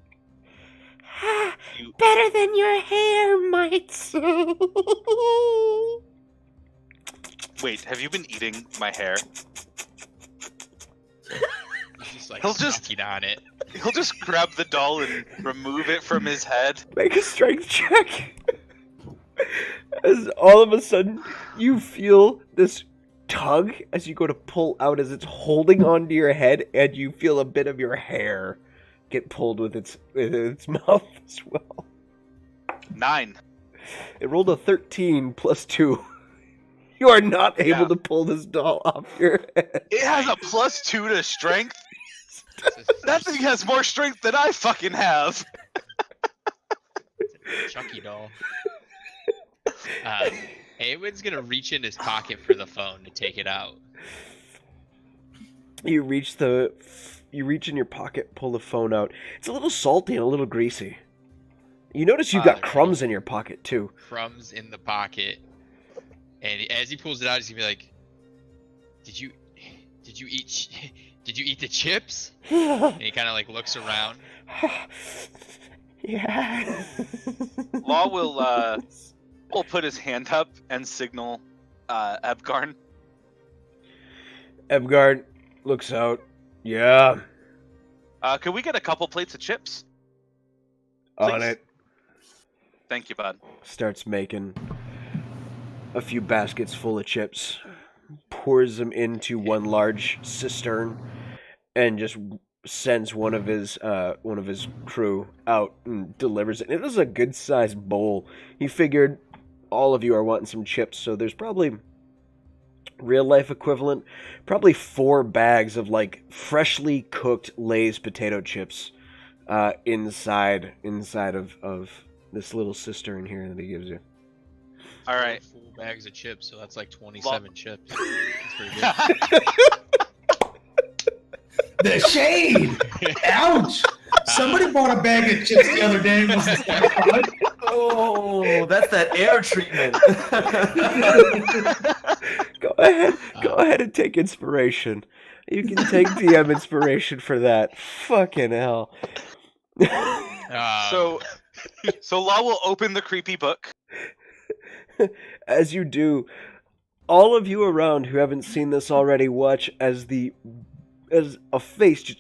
Speaker 3: You-
Speaker 9: Better than your hair, might say.
Speaker 3: Wait, have you been eating my hair?
Speaker 7: He's just like
Speaker 3: He'll just-
Speaker 7: sucking on it.
Speaker 3: He'll just grab the doll and remove it from his head.
Speaker 1: Make a strength check. As all of a sudden you feel this tug as you go to pull out as it's holding onto your head, and you feel a bit of your hair get pulled with its mouth as well.
Speaker 3: 9.
Speaker 1: It rolled a 13 plus 2. You are not able
Speaker 3: Yeah.
Speaker 1: to pull this doll off your head.
Speaker 3: It has a +2 to strength. That thing has more strength than I fucking have.
Speaker 7: Chucky doll. Awen's gonna reach in his pocket for the phone to take it out.
Speaker 1: You reach in your pocket, pull the phone out. It's a little salty and a little greasy. You notice you've got
Speaker 7: There we
Speaker 1: crumbs
Speaker 7: go.
Speaker 1: in your pocket too.
Speaker 7: Crumbs in the pocket, and as he pulls it out, he's gonna be like, "Did you eat the chips?" And he kind of like looks around.
Speaker 1: Yeah.
Speaker 3: Law will put his hand up and signal Ebgarn.
Speaker 1: Ebgard looks out. Yeah.
Speaker 3: Could we get a couple plates of chips?
Speaker 1: On
Speaker 3: Please.
Speaker 1: it.
Speaker 3: Thank you, bud.
Speaker 1: Starts making a few baskets full of chips. Pours them into one large cistern and just sends one of his crew out and delivers it. And it is a good sized bowl. He figured all of you are wanting some chips, so there's probably real life equivalent, probably 4 bags of like freshly cooked Lay's potato chips inside of this little cistern here that he gives you.
Speaker 3: All right.
Speaker 7: Full bags of chips, so that's like 27 chips. That's pretty good.
Speaker 2: The shade! Ouch! Somebody bought a bag of chips the other day and was terrified.
Speaker 8: Oh, that's that air treatment.
Speaker 1: Go ahead and take inspiration. You can take DM inspiration for that. Fucking hell.
Speaker 3: So Law will open the creepy book.
Speaker 1: As you do, all of you around who haven't seen this already watch as a face just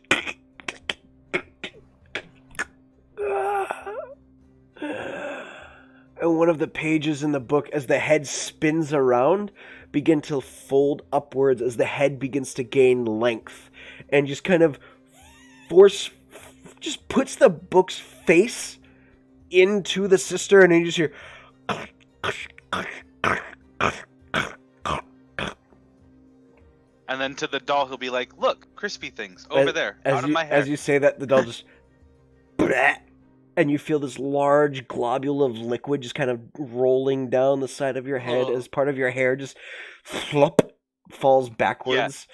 Speaker 1: and one of the pages in the book, as the head spins around, begin to fold upwards as the head begins to gain length, and just kind of just puts the book's face into the cistern, and you just hear
Speaker 3: And then to the doll, he'll be like, "Look, crispy things over there, out of my hair."
Speaker 1: As you say that, the doll just and you feel this large globule of liquid just kind of rolling down the side of your head as part of your hair just flop falls backwards.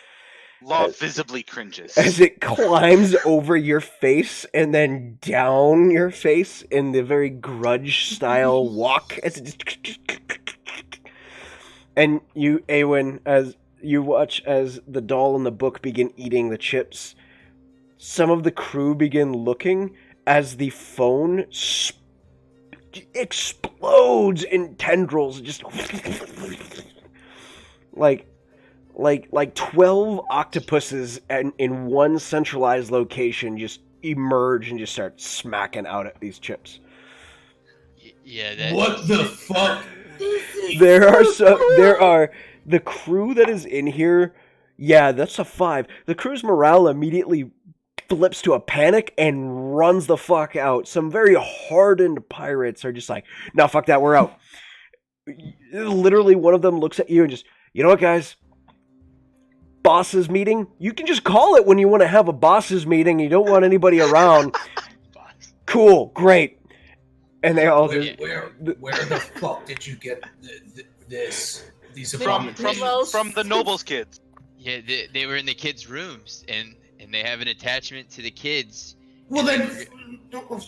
Speaker 3: Law visibly cringes.
Speaker 1: As it climbs over your face and then down your face in the very grudge style walk. As it just and you, Awen, as you watch as the doll in the book begin eating the chips, some of the crew begin looking as the phone explodes in tendrils, just like 12 octopuses in one centralized location just emerge and just start smacking out at these chips.
Speaker 7: Yeah.
Speaker 2: What the fuck?
Speaker 1: There are the crew that is in here. Yeah, that's a 5. The crew's morale immediately flips to a panic and runs the fuck out. Some very hardened pirates are just like, "No, fuck that, we're out." Literally, one of them looks at you and just, "You know what, guys? Bosses meeting? You can just call it when you want to have a bosses meeting. You don't want anybody around." Cool, great. And they all just...
Speaker 2: Where the fuck did you get this? These
Speaker 3: from the nobles' kids.
Speaker 7: Yeah, they were in the kids' rooms, and they have an attachment to the kids.
Speaker 2: Well then,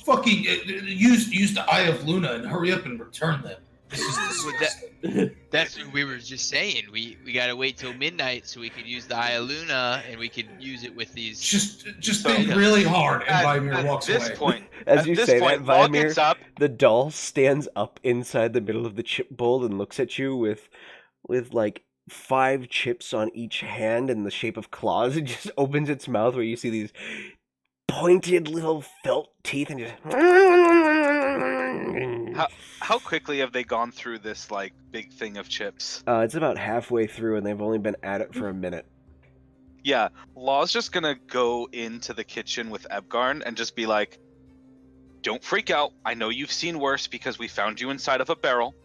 Speaker 2: fucking use the Eye of Luna and hurry up and return them. This is disgusting.
Speaker 7: That's what we were just saying. We gotta wait till midnight so we could use the Eye of Luna, and we could use it with these.
Speaker 2: Just think really hard, and Vimir walks away.
Speaker 1: As
Speaker 3: At
Speaker 1: you
Speaker 3: this
Speaker 1: say
Speaker 3: point,
Speaker 1: that,
Speaker 3: Law
Speaker 1: Vimir,
Speaker 3: gets up.
Speaker 1: the doll stands up inside the middle of the chip bowl and looks at you with like 5 chips on each hand in the shape of claws. It just opens its mouth where you see these pointed little felt teeth and just...
Speaker 3: How quickly have they gone through this like big thing of chips?
Speaker 1: It's about halfway through and they've only been at it for a minute.
Speaker 3: Yeah, Law's just gonna go into the kitchen with Ebgarn and just be like, "Don't freak out. I know you've seen worse because we found you inside of a barrel.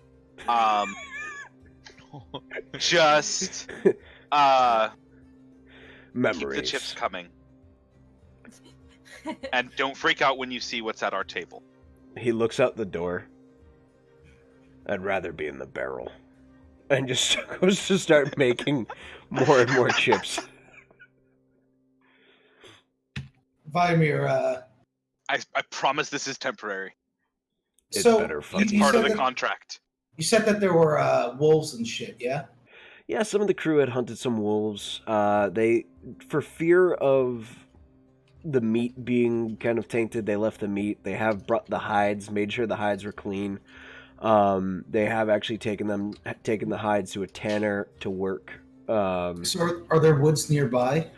Speaker 3: Just
Speaker 1: Memories.
Speaker 3: keep the chips coming, and don't freak out when you see what's at our table."
Speaker 1: He looks out the door. I'd rather be in the barrel. And just goes to start making more and more chips.
Speaker 2: Vimir,
Speaker 3: I promise this is temporary.
Speaker 1: It's
Speaker 2: so
Speaker 1: better
Speaker 2: you,
Speaker 1: fucking-
Speaker 2: you
Speaker 3: Part
Speaker 2: said
Speaker 3: of the
Speaker 2: that,
Speaker 3: contract.
Speaker 2: you said that there were wolves and shit, yeah?
Speaker 1: Yeah, some of the crew had hunted some wolves. They, for fear of the meat being kind of tainted, they left the meat. They have brought the hides, made sure the hides were clean. They have actually taken the hides to a tanner to work.
Speaker 2: So are there woods nearby?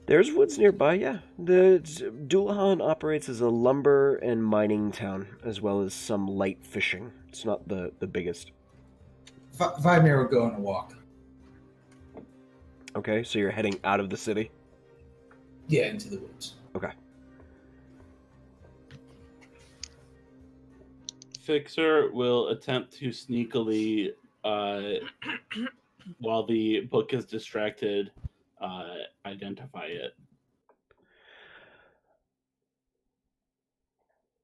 Speaker 1: There's woods nearby, yeah. The Dullahan operates as a lumber and mining town, as well as some light fishing. It's not the biggest.
Speaker 2: Vimir will go on a walk.
Speaker 1: Okay, so you're heading out of the city?
Speaker 2: Yeah, into the woods.
Speaker 1: Okay.
Speaker 6: Fixer will attempt to sneakily, while the book is distracted, identify it.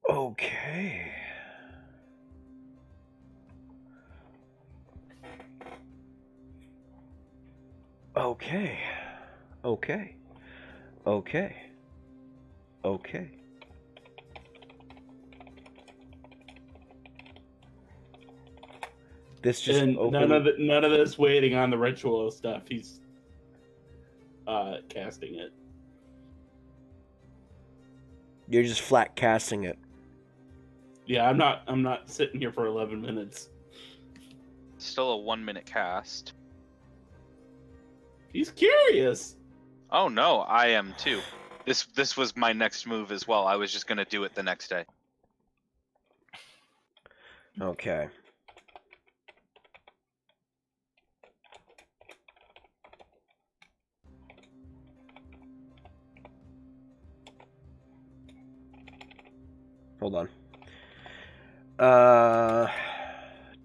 Speaker 1: Okay. Okay. Okay. Okay. Okay. This just
Speaker 6: And
Speaker 1: opened...
Speaker 6: none of this waiting on the ritual stuff. He's casting it.
Speaker 1: You're just flat casting it.
Speaker 6: Yeah, I'm not sitting here for 11 minutes.
Speaker 3: Still a 1-minute cast.
Speaker 6: He's curious.
Speaker 3: Oh no, I am too. This was my next move as well. I was just gonna do it the next day.
Speaker 1: Okay. Hold on.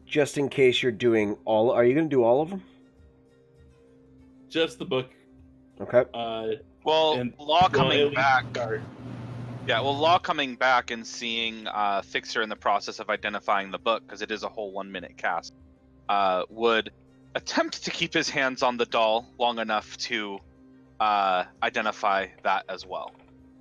Speaker 1: Just in case you're doing all... Are you going to do all of them?
Speaker 6: Just the book.
Speaker 1: Okay.
Speaker 3: Well,
Speaker 6: And
Speaker 3: Law
Speaker 6: we'll
Speaker 3: coming
Speaker 6: at least
Speaker 3: back.
Speaker 6: start.
Speaker 3: Yeah, well, Law coming back and seeing Fixer in the process of identifying the book, because it is a whole 1-minute cast, would attempt to keep his hands on the doll long enough to identify that as well.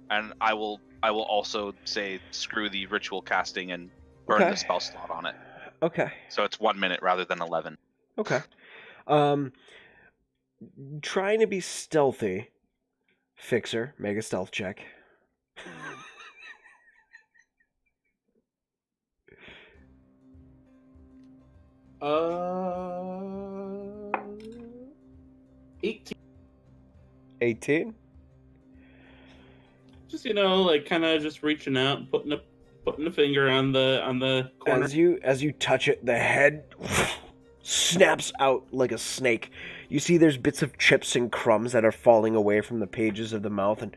Speaker 3: And I will also say screw the ritual casting and burn
Speaker 1: Okay.
Speaker 3: the spell slot on it.
Speaker 1: Okay.
Speaker 3: So it's 1 minute rather than 11.
Speaker 1: Okay. Trying to be stealthy. Fixer, make a stealth check.
Speaker 6: 18.
Speaker 1: 18?
Speaker 6: Just like kind of just reaching out, and putting a finger on the corner.
Speaker 1: As you touch it, the head snaps out like a snake. You see there's bits of chips and crumbs that are falling away from the pages of the mouth, and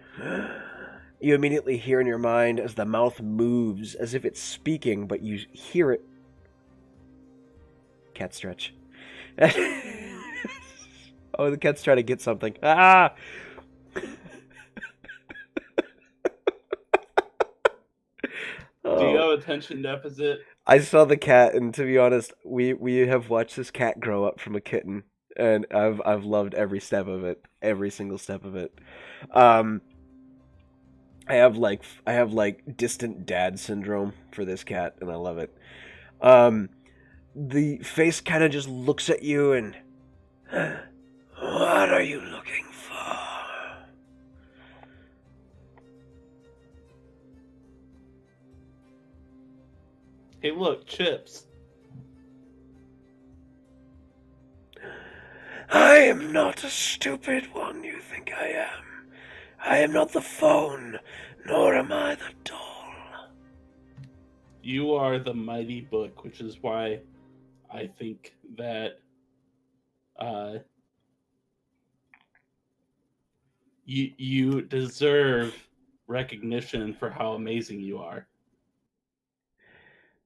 Speaker 1: you immediately hear in your mind as the mouth moves as if it's speaking, but you hear it. Cat stretch. Oh, the cat's trying to get something. Ah!
Speaker 6: Do you have attention deficit?
Speaker 1: I saw the cat, and to be honest, we have watched this cat grow up from a kitten, and I've loved every step of it, every single step of it. I have like distant dad syndrome for this cat, and I love it. The face kind of just looks at you, and what are you looking for?
Speaker 6: Hey, look, chips.
Speaker 1: I am not a stupid one you think I am. I am not the phone, nor am I the doll.
Speaker 6: You are the mighty book, which is why I think that you deserve recognition for how amazing you are.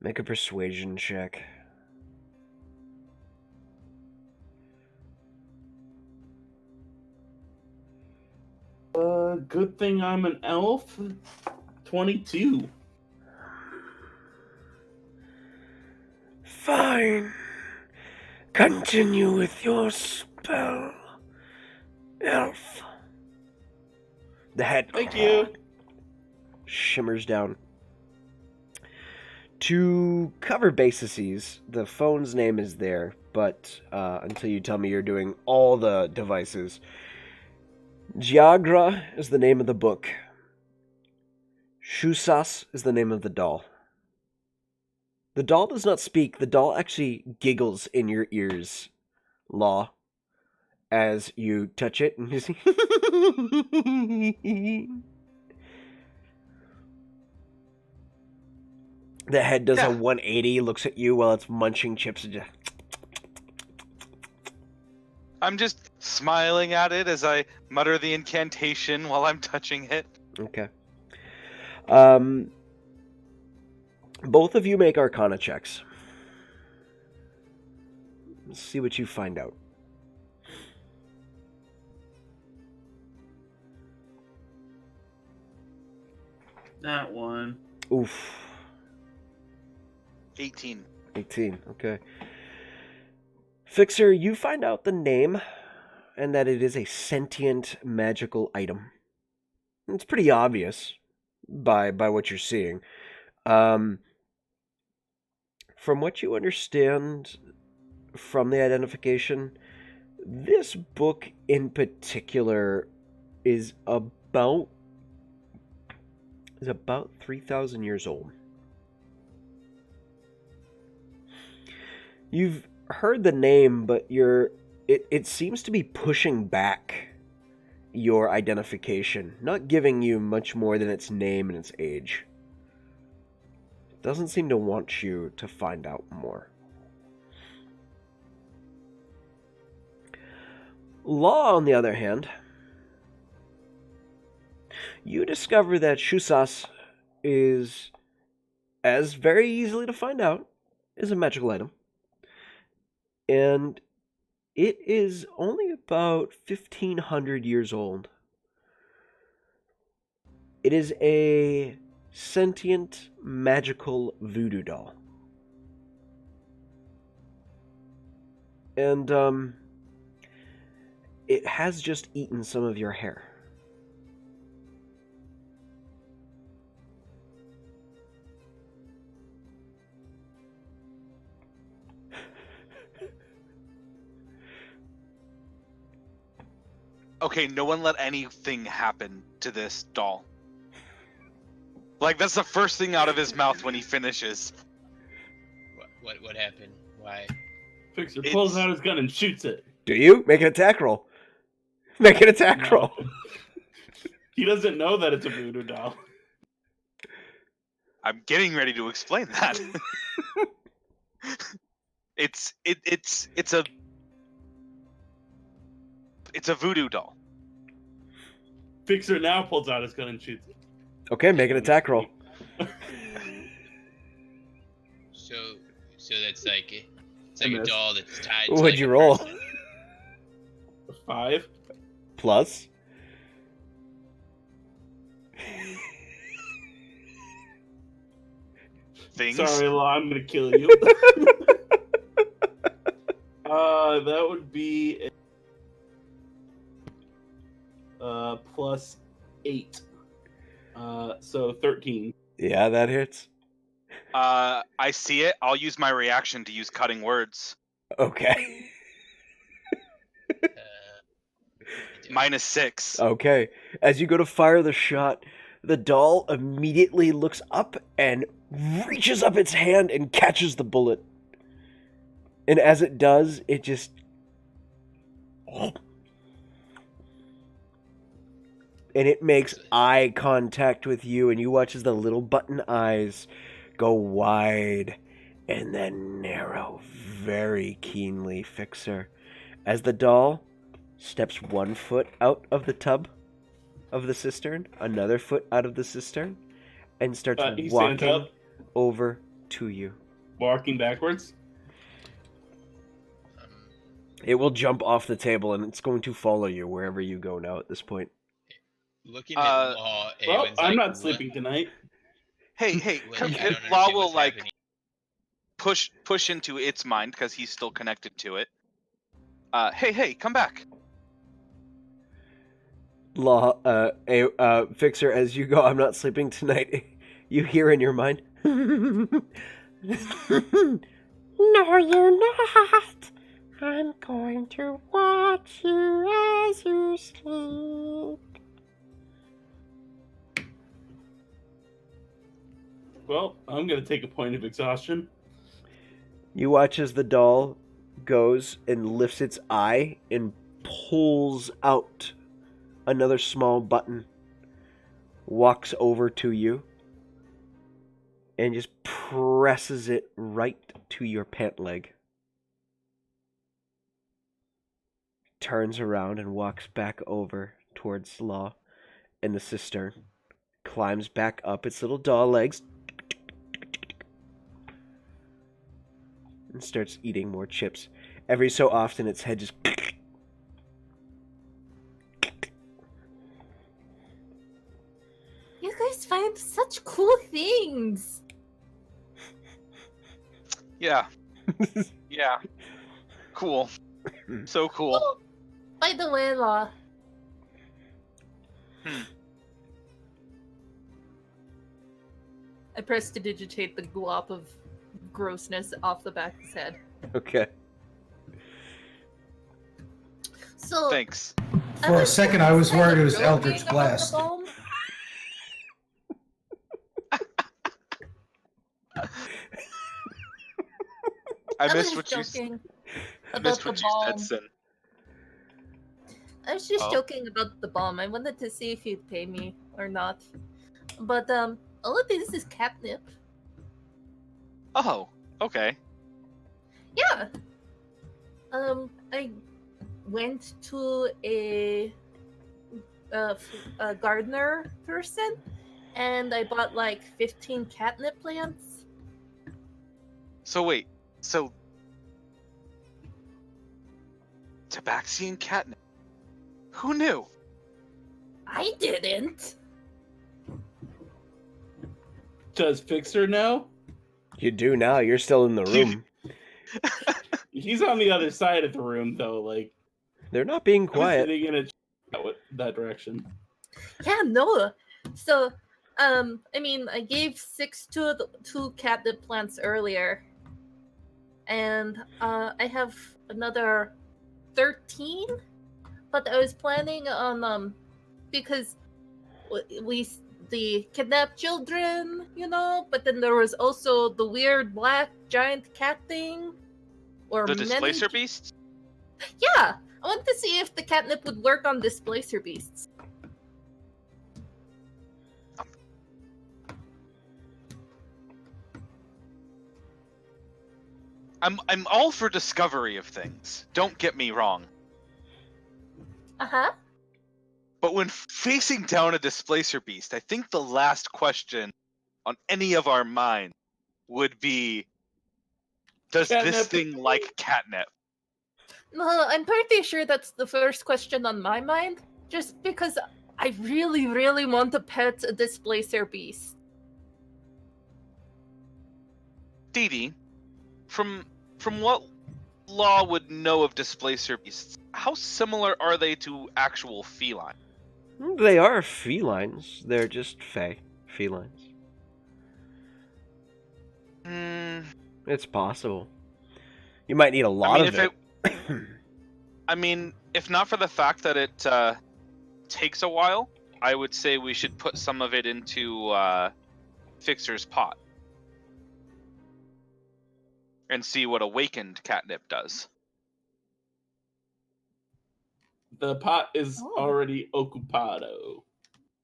Speaker 1: Make a persuasion check.
Speaker 6: Good thing I'm an elf. 22.
Speaker 1: Fine. Continue with your spell, elf. The head
Speaker 6: Thank you.
Speaker 1: shimmers down. To cover bases, the phone's name is there, but until you tell me you're doing all the devices. Giagra is the name of the book. Shusas is the name of the doll. The doll does not speak. The doll actually giggles in your ears, Law, as you touch it. And you see the head does a 180, looks at you while it's munching chips. And just...
Speaker 3: I'm just smiling at it as I mutter the incantation while I'm touching it.
Speaker 1: Okay. Both of you make Arcana checks. Let's see what you find out.
Speaker 6: That one.
Speaker 1: Oof.
Speaker 3: 18.
Speaker 1: 18, okay. Fixer, you find out the name and that it is a sentient magical item. It's pretty obvious by what you're seeing. From what you understand from the identification, this book in particular is about 3,000 years old. You've heard the name, but it seems to be pushing back your identification, not giving you much more than its name and its age. It doesn't seem to want you to find out more. Law, on the other hand, you discover that Shusas is, as very easily to find out, is a magical item. And it is only about 1,500 years old. It is a sentient, magical voodoo doll. And, it has just eaten some of your hair.
Speaker 3: Okay, no one let anything happen to this doll. Like, that's the first thing out of his mouth when he finishes.
Speaker 7: What happened? Why?
Speaker 6: Fixer pulls out his gun and shoots it.
Speaker 1: Do you? Make an attack roll. Make an attack roll.
Speaker 6: He doesn't know that it's a voodoo doll.
Speaker 3: I'm getting ready to explain that. It's a voodoo doll.
Speaker 6: Fixer now pulls out his gun and shoots it.
Speaker 1: Okay, make an attack roll.
Speaker 7: So that's like it's like a doll that's tied.
Speaker 1: What'd
Speaker 7: to
Speaker 1: you
Speaker 7: a
Speaker 1: roll?
Speaker 7: person.
Speaker 6: 5
Speaker 1: Plus.
Speaker 3: Things.
Speaker 6: Sorry, Law, I'm gonna kill you. That would be plus 8. So 13.
Speaker 1: Yeah, that hits.
Speaker 3: I see it. I'll use my reaction to use cutting words.
Speaker 1: Okay.
Speaker 3: -6.
Speaker 1: Okay. As you go to fire the shot, the doll immediately looks up and reaches up its hand and catches the bullet. And as it does, it just And it makes eye contact with you, and you watch as the little button eyes go wide and then narrow very keenly, Fixer, as the doll steps 1 foot out of the tub of the cistern, another foot out of the cistern, and starts
Speaker 6: He stands
Speaker 1: walking
Speaker 6: up,
Speaker 1: over to you.
Speaker 6: walking backwards.
Speaker 1: It will jump off the table, and it's going to follow you wherever you go now at this point.
Speaker 7: Looking at Law,
Speaker 6: Well,
Speaker 7: Awen's
Speaker 6: I'm
Speaker 7: like,
Speaker 6: not
Speaker 7: "What-
Speaker 6: sleeping tonight.
Speaker 3: Hey,
Speaker 7: what-
Speaker 3: come,
Speaker 7: I don't
Speaker 3: Law
Speaker 7: understand
Speaker 3: will
Speaker 7: what's
Speaker 3: like
Speaker 7: happening."
Speaker 3: push into its mind because he's still connected to it. Hey, come back.
Speaker 1: Law, Fixer, as you go, I'm not sleeping tonight. You hear in your mind,
Speaker 9: No, you're not. I'm going to watch you as you sleep.
Speaker 6: Well, I'm gonna take a point of exhaustion.
Speaker 1: you watch as the doll goes and lifts its eye and pulls out another small button, walks over to you, and just presses it right to your pant leg. Turns around and walks back over towards Law and the cistern. Climbs back up its little doll legs and starts eating more chips. Every so often, its head just...
Speaker 5: You guys find such cool things.
Speaker 3: Yeah. Yeah. Cool. So cool.
Speaker 5: Oh, by the way, Law. I press to digitate the glop of grossness off the back of his head.
Speaker 1: Okay.
Speaker 5: So,
Speaker 3: Thanks.
Speaker 2: For a second, I was worried it was
Speaker 5: joking
Speaker 2: Eldritch
Speaker 5: about the
Speaker 2: Blast.
Speaker 5: bomb.
Speaker 3: I
Speaker 5: was
Speaker 3: missed what you
Speaker 5: joking about
Speaker 3: missed
Speaker 5: the
Speaker 3: what you said,
Speaker 5: bomb.
Speaker 3: Sin.
Speaker 5: I was just
Speaker 3: Oh.
Speaker 5: joking about the bomb. I wanted to see if you'd pay me or not. But all of this is catnip.
Speaker 3: Oh, okay.
Speaker 5: Yeah. I went to a gardener person, and I bought like 15 catnip plants.
Speaker 3: So wait, so Tabaxian catnip? Who knew?
Speaker 5: I didn't.
Speaker 6: Does Fixer know?
Speaker 1: You do now. You're still in the room.
Speaker 6: He's on the other side of the room, though. Like,
Speaker 1: They're not being
Speaker 6: I'm
Speaker 1: quiet.
Speaker 6: sitting in that direction.
Speaker 5: Yeah, no. So, I mean, I gave 6 to the 2 catnip plants earlier, and I have another 13. But I was planning on because the kidnapped children, you know. But then there was also the weird black giant cat thing, or
Speaker 3: The
Speaker 5: many-
Speaker 3: displacer beasts?
Speaker 5: Yeah, I want to see if the catnip would work on displacer beasts.
Speaker 3: I'm all for discovery of things. Don't get me wrong.
Speaker 5: Uh-huh.
Speaker 3: But when facing down a displacer beast, I think the last question on any of our minds would be, does this
Speaker 6: Catnip.
Speaker 3: thing like catnip?
Speaker 5: No, I'm pretty sure that's the first question on my mind, just because I really, really want to pet a displacer beast.
Speaker 3: Dee Dee, from what Law would know of displacer beasts, how similar are they to actual feline?
Speaker 1: They are felines. They're just fey felines. It's possible. You might need a lot of it.
Speaker 3: I mean, if not for the fact that it takes a while, I would say we should put some of it into Fixer's pot and see what awakened catnip does.
Speaker 6: The pot is
Speaker 5: Oh.
Speaker 6: already ocupado.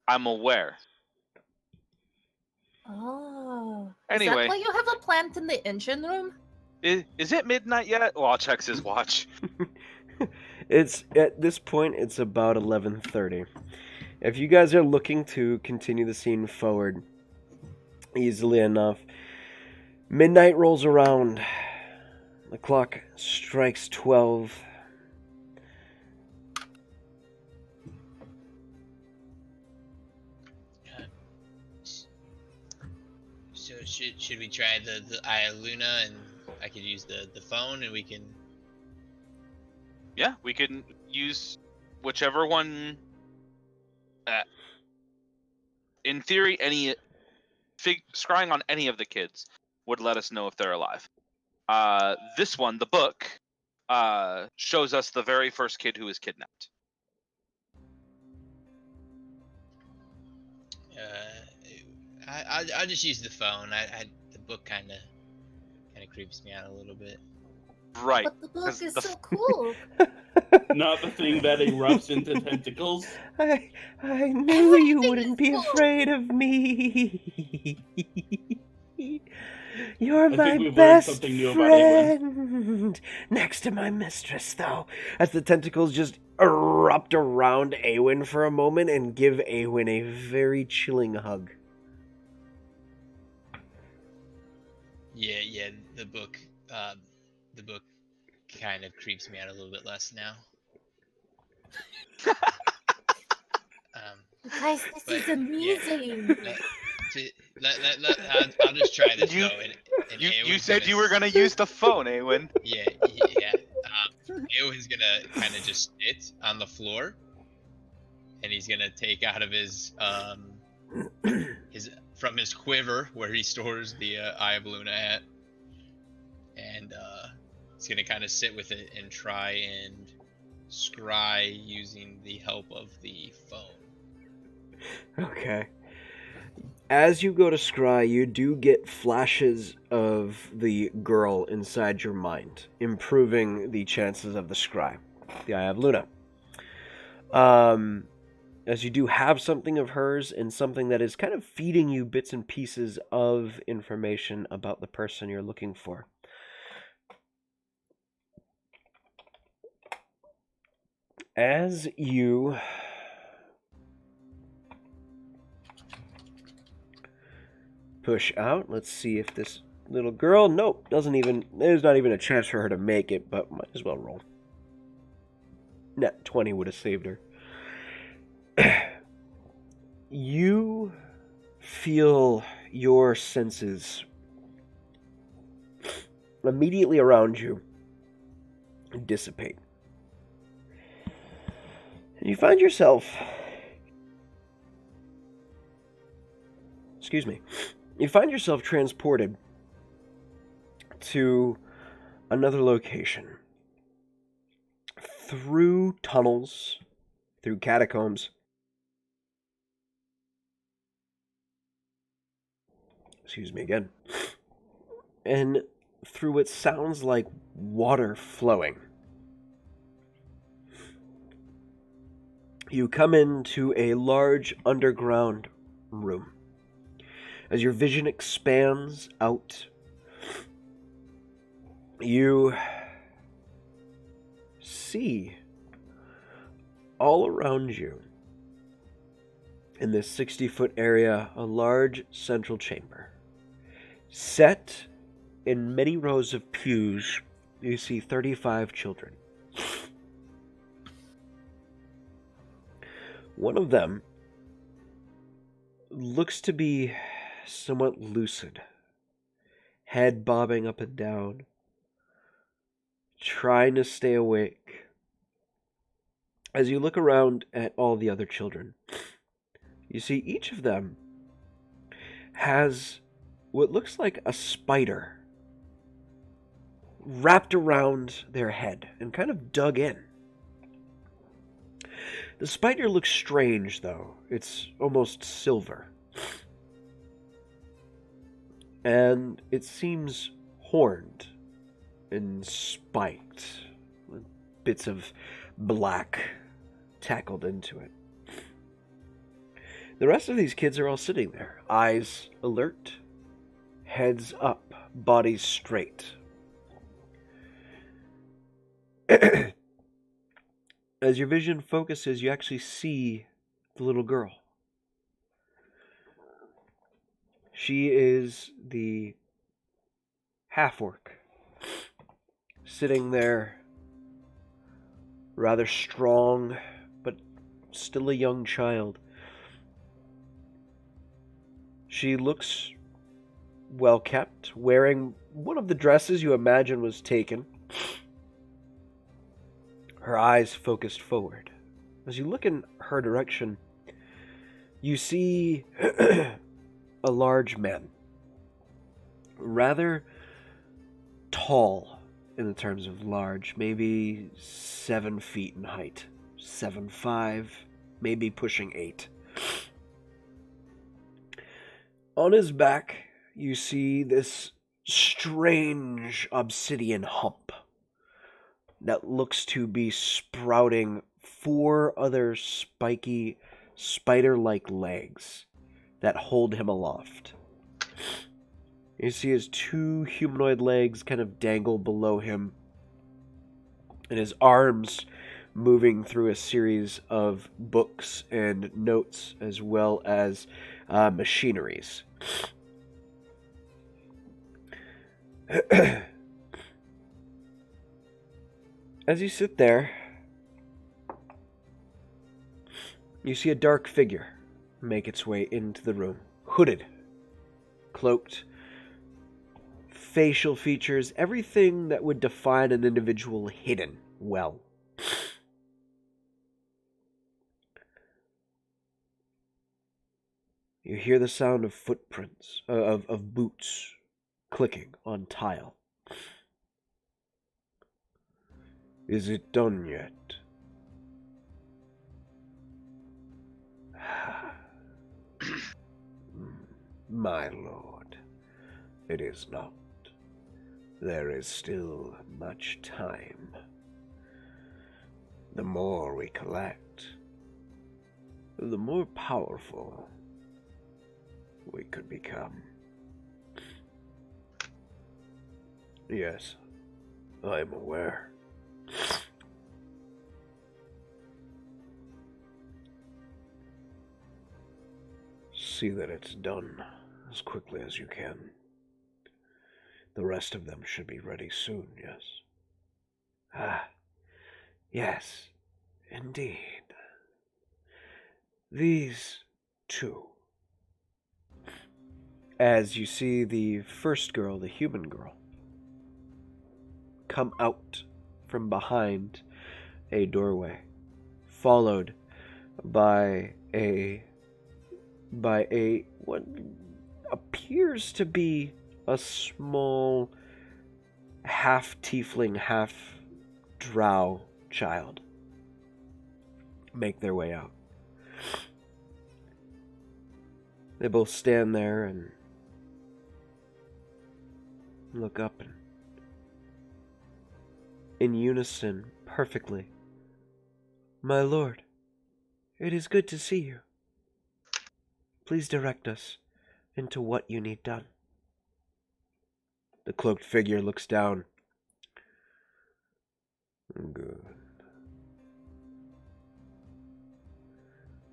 Speaker 3: I'm aware.
Speaker 5: Oh.
Speaker 3: Anyway.
Speaker 5: Is that why you have a plant in the engine room?
Speaker 3: Is it midnight yet? Well, I'll check his watch.
Speaker 1: It's at this point it's about 11:30. If you guys are looking to continue the scene forward easily enough, midnight rolls around. The clock strikes 12.
Speaker 7: So should we try the Eye of Luna, and I could use the phone, and we can.
Speaker 3: Yeah, we can use whichever one. In theory, scrying on any of the kids would let us know if they're alive. This one, the book, shows us the very first kid who was kidnapped.
Speaker 7: I'll just use the phone. The book kind of creeps me out a little bit.
Speaker 3: Right.
Speaker 5: But the book is so cool.
Speaker 6: Not the thing that erupts into tentacles.
Speaker 1: I knew you wouldn't be afraid of me. You're my best friend. Next to my mistress, though. As the tentacles just erupt around Awen for a moment and give Awen a very chilling hug.
Speaker 7: Yeah. The book kind of creeps me out a little bit less now.
Speaker 5: Guys, this is amazing.
Speaker 7: Yeah, I'll just try this though. And
Speaker 3: you said you were gonna use the phone, Awen.
Speaker 7: Yeah. Eowyn's gonna kind of just sit on the floor, and he's gonna take out of his from his quiver where he stores the Eye of Luna at, and he's gonna kind of sit with it and try and scry using the help of the phone.
Speaker 1: Okay. As you go to scry, you do get flashes of the girl inside your mind, improving the chances of the scry, the Eye of Luna. As you do have something of hers and something that is kind of feeding you bits and pieces of information about the person you're looking for. As you push out, let's see if this little girl, nope, there's not even a chance for her to make it, but might as well roll. Net 20 would have saved her. You feel your senses immediately around you dissipate. And you find yourself... You find yourself transported to another location. Through tunnels, through catacombs. Excuse me again. And through what sounds like water flowing. You come into a large underground room. As your vision expands out, you see all around you, in this 60-foot area, a large central chamber. Set in many rows of pews, you see 35 children. One of them looks to be somewhat lucid, head bobbing up and down, trying to stay awake. As you look around at all the other children, you see each of them has what looks like a spider wrapped around their head and kind of dug in. The spider looks strange, though. It's almost silver. And it seems horned and spiked, with bits of black tackled into it. The rest of these kids are all sitting there, eyes alert, heads up, bodies straight. As your vision focuses, you actually see the little girl. She is the half-orc, sitting there, rather strong, but still a young child. She looks well kept, wearing one of the dresses you imagine was taken. Her eyes focused forward. As you look in her direction, you see a large man, rather tall in the terms of large, maybe 7 feet in height, 7'5", maybe pushing 8. On his back, you see this strange obsidian hump that looks to be sprouting 4 other spiky, spider-like legs that hold him aloft. You see his 2 humanoid legs kind of dangle below him, and his arms moving through a series of books and notes, as well as machineries. As you sit there, you see a dark figure make its way into the room. Hooded, cloaked, facial features, everything that would define an individual hidden well. You hear the sound of footprints, of boots clicking on tile. Is it done yet? My lord, it is not. There is still much time. The more we collect, the more powerful we could become. Yes, I am aware. See that it's done as quickly as you can. The rest of them should be ready soon, yes? Ah, yes, indeed. These 2. As you see the first girl, the human girl, come out from behind a doorway, followed by what appears to be a small half tiefling, half drow child, make their way out. They both stand there and look up, and in unison, perfectly. My lord, it is good to see you. Please direct us into what you need done. The cloaked figure looks down. Good.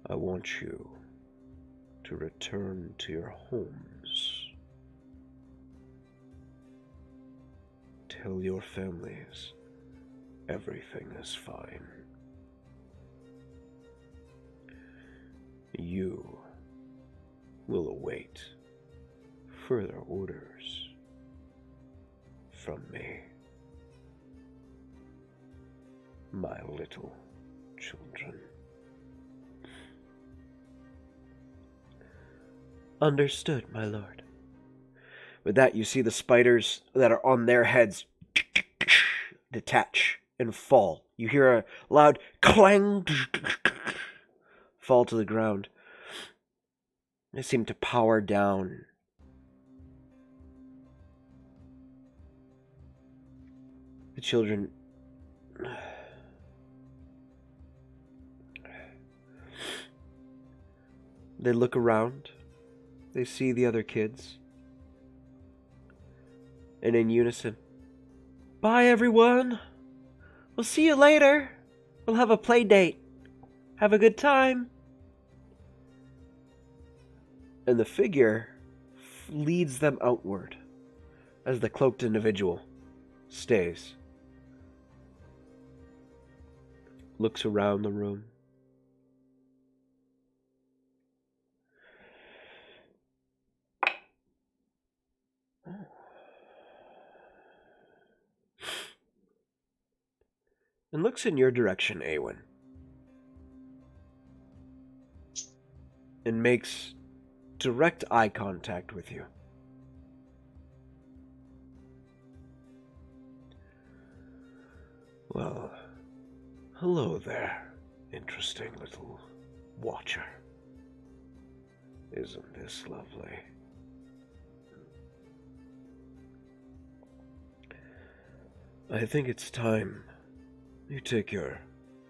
Speaker 1: I want you to return to your homes. Tell your families everything is fine. You will await further orders from me, my little children. Understood, my lord. With that, you see the spiders that are on their heads detach and fall. You hear a loud clang, fall to the ground. They seem to power down. The children They look around. They see the other kids. And in unison, "Bye, everyone. We'll see you later. We'll have a play date. Have a good time." And the figure leads them outward as the cloaked individual stays. Looks around the room. And looks in your direction, Awen. And makes direct eye contact with you. "Well, hello there, interesting little watcher. Isn't this lovely? I think it's time you take your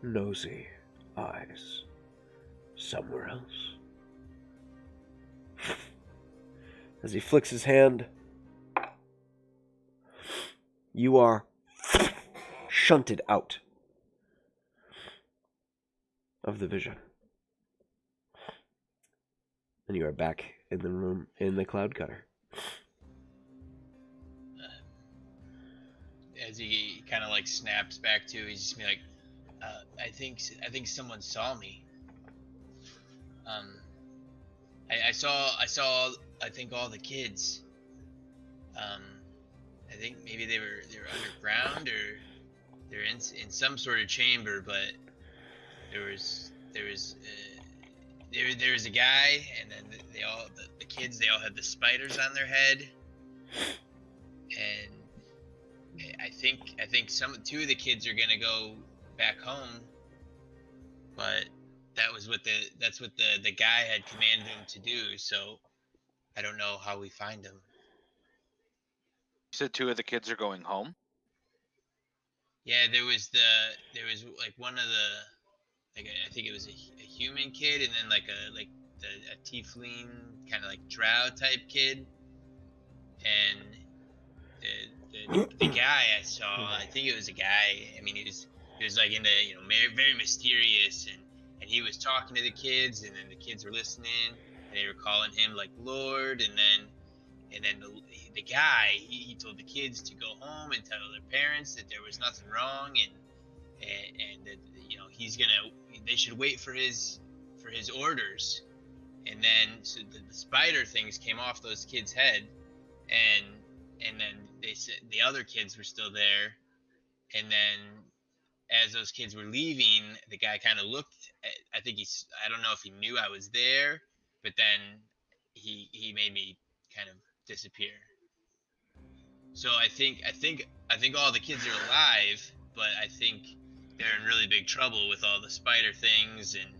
Speaker 1: nosy eyes somewhere else." As he flicks his hand, you are shunted out of the vision. And you are back in the room in the cloud cutter.
Speaker 7: As he kind of like snaps back to, he's just be like, I think someone saw me. I saw I think all the kids. I think maybe they were underground or they're in some sort of chamber, but there was a guy, and then the kids, they all had the spiders on their head, and I think two of the kids are gonna go back home, but that's what the guy had commanded them to do. So I don't know how we find them.
Speaker 3: You said two of the kids are going home?
Speaker 7: Yeah, there was like one of the, like I think it was a human kid, and then like a tiefling kind of like drow type kid, and the guy I saw, I think it was a guy. I mean, he was like into very mysterious, and he was talking to the kids, and then the kids were listening, and they were calling him like Lord, and then the guy he told the kids to go home and tell their parents that there was nothing wrong, and that they should wait for his orders, and then so the spider things came off those kids' head, and then they said the other kids were still there, and then as those kids were leaving, the guy kind of looked I don't know if he knew I was there, but then he made me kind of disappear. So I think all the kids are alive, but I think they're in really big trouble with all the spider things, and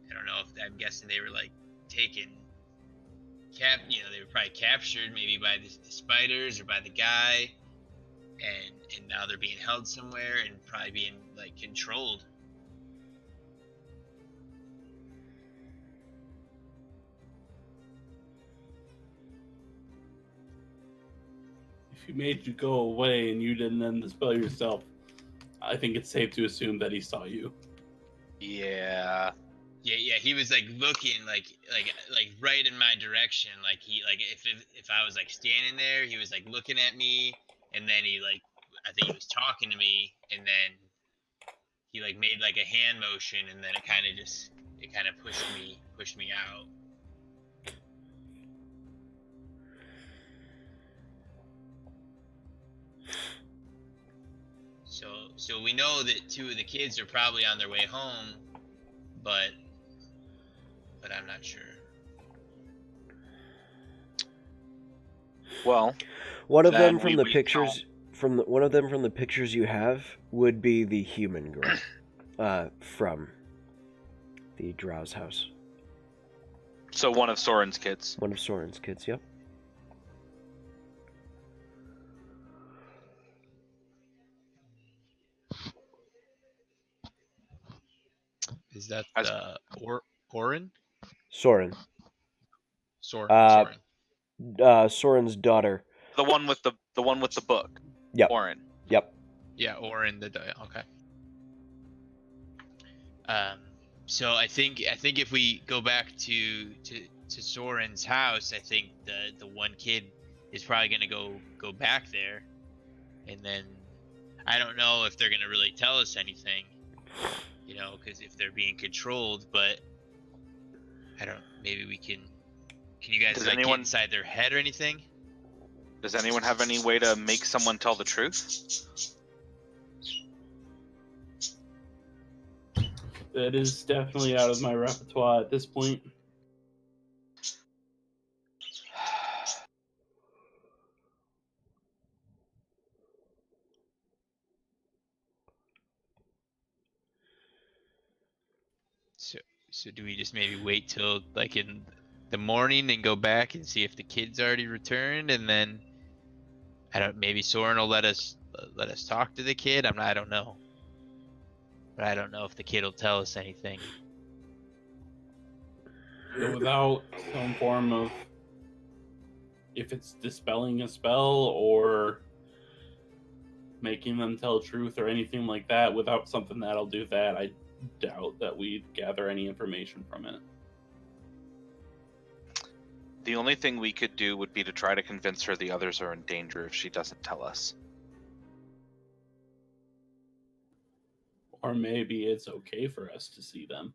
Speaker 7: I don't know if I'm guessing they were like taken they were probably captured maybe by the spiders or by the guy, and now they're being held somewhere and probably being like controlled.
Speaker 6: If he made you go away and you didn't end the spell yourself, I think it's safe to assume that he saw you.
Speaker 3: Yeah.
Speaker 7: Yeah, he was like looking like right in my direction. Like he like if I was like standing there, he was like looking at me, and then he like I think he was talking to me, and then he like made like a hand motion, and then it kind of pushed me out. So we know that two of the kids are probably on their way home, but I'm not sure.
Speaker 3: Well,
Speaker 1: one of
Speaker 3: then
Speaker 1: them from
Speaker 3: we
Speaker 1: the
Speaker 3: wait
Speaker 1: pictures one of them from the pictures you have would be the human girl from the Drow's house.
Speaker 3: So one of Soren's kids.
Speaker 1: One of Soren's kids, yep.
Speaker 7: Is that Orin?
Speaker 1: Soren.
Speaker 7: Soren.
Speaker 1: Soren's daughter.
Speaker 3: The one with the book.
Speaker 1: Yep.
Speaker 3: Orin.
Speaker 1: Yep.
Speaker 7: Yeah, Orin okay. So I think if we go back to Soren's house, I think the one kid is probably gonna go back there, and then I don't know if they're gonna really tell us anything, because if they're being controlled, but I don't. Maybe we can. Can you guys get inside their head or anything?
Speaker 3: Does anyone have any way to make someone tell the truth?
Speaker 6: That is definitely out of my repertoire at this point.
Speaker 7: So do we just maybe wait till like in the morning and go back and see if the kid's already returned, and then maybe Soren will let us talk to the kid. I don't know. But I don't know if the kid will tell us anything.
Speaker 6: Without some form of, if it's dispelling a spell or making them tell truth or anything like that, without something that'll do that, I doubt that we'd gather any information from it.
Speaker 3: The only thing we could do would be to try to convince her the others are in danger if she doesn't tell us.
Speaker 6: Or maybe it's okay for us to see them.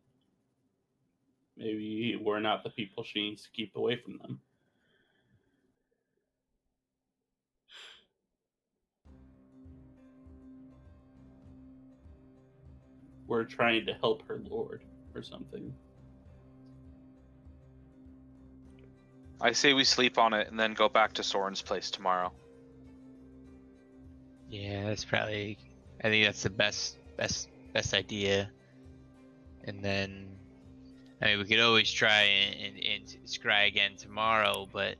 Speaker 6: Maybe we're not the people she needs to keep away from them. We're trying to help her lord or something.
Speaker 3: I say we sleep on it and then go back to Soren's place tomorrow.
Speaker 7: Yeah, that's probably. I think that's the best idea. And then, we could always try and scry again tomorrow, but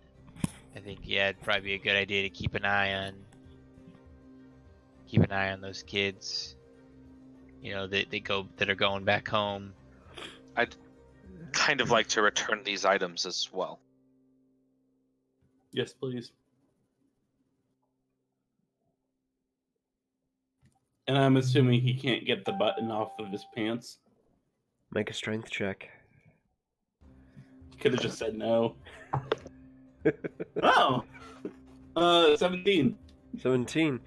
Speaker 7: I think it'd probably be a good idea to keep an eye on those kids. that are going back home.
Speaker 3: I'd kind of like to return these items as well.
Speaker 6: Yes, please. And I'm assuming he can't get the button off of his pants.
Speaker 1: Make a strength check.
Speaker 6: Could have just said no. Oh! 17.
Speaker 1: 17.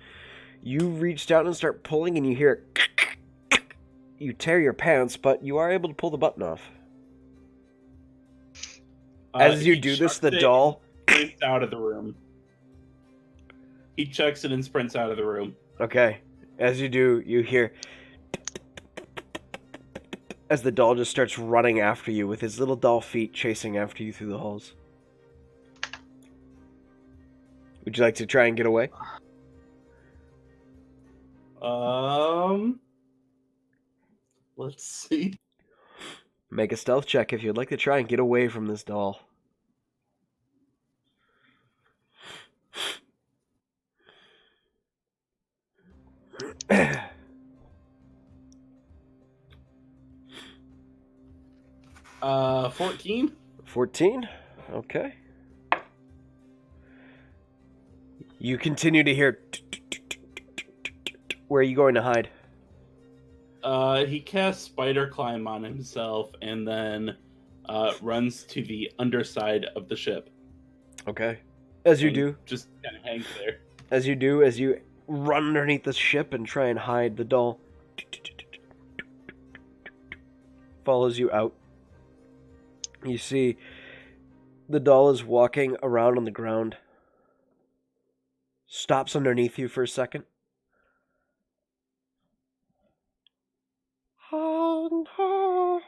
Speaker 1: You reached out and start pulling, and you hear you tear your pants, but you are able to pull the button off. As you do this, the doll
Speaker 6: sprints out of the room. He checks it and sprints out of the room.
Speaker 1: Okay. As you do, you hear as the doll just starts running after you with his little doll feet chasing after you through the halls. Would you like to try and get away?
Speaker 6: Let's see.
Speaker 1: Make a stealth check if you'd like to try and get away from this doll.
Speaker 6: Uh, 14.
Speaker 1: 14? Okay. You continue to hear... Where are you going to hide?
Speaker 6: He casts Spider Climb on himself and then runs to the underside of the ship.
Speaker 1: Okay. As you do.
Speaker 6: Just kind of hangs there.
Speaker 1: As you run underneath the ship and try and hide, the doll follows you out. You see, the doll is walking around on the ground. Stops underneath you for a second. I know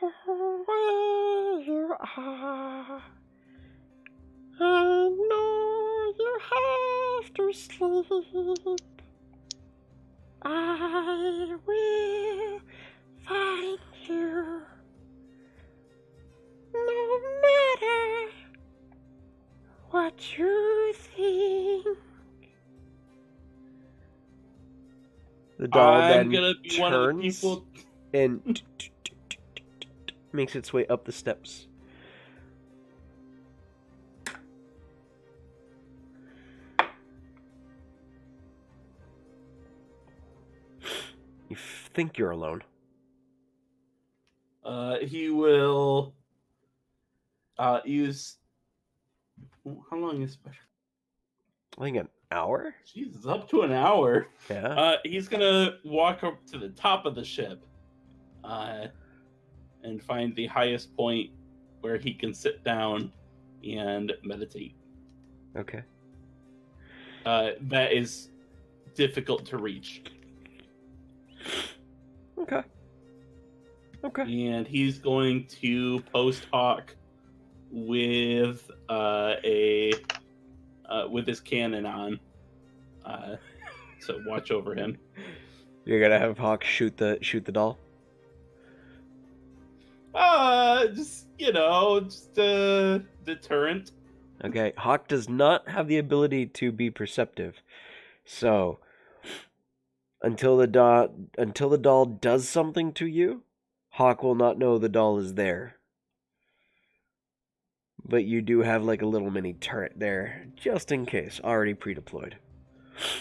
Speaker 1: where you are. I know you have to sleep. I will find you. No matter what you think. The doll then turns and makes its way up the steps. You think you're alone.
Speaker 6: He will use. How long is?
Speaker 1: I think an hour?
Speaker 6: Jesus, up to an hour.
Speaker 1: Yeah.
Speaker 6: He's gonna walk up to the top of the ship, and find the highest point where he can sit down and meditate.
Speaker 1: Okay.
Speaker 6: That is difficult to reach.
Speaker 1: Okay. Okay.
Speaker 6: And he's going to post hoc with with his cannon on. So watch over him.
Speaker 1: You're gonna have Hawk shoot the doll?
Speaker 6: Just a deterrent.
Speaker 1: Okay. Hawk does not have the ability to be perceptive. So until the doll does something to you, Hawk will not know the doll is there. But you do have like a little mini turret there, just in case, already pre-deployed.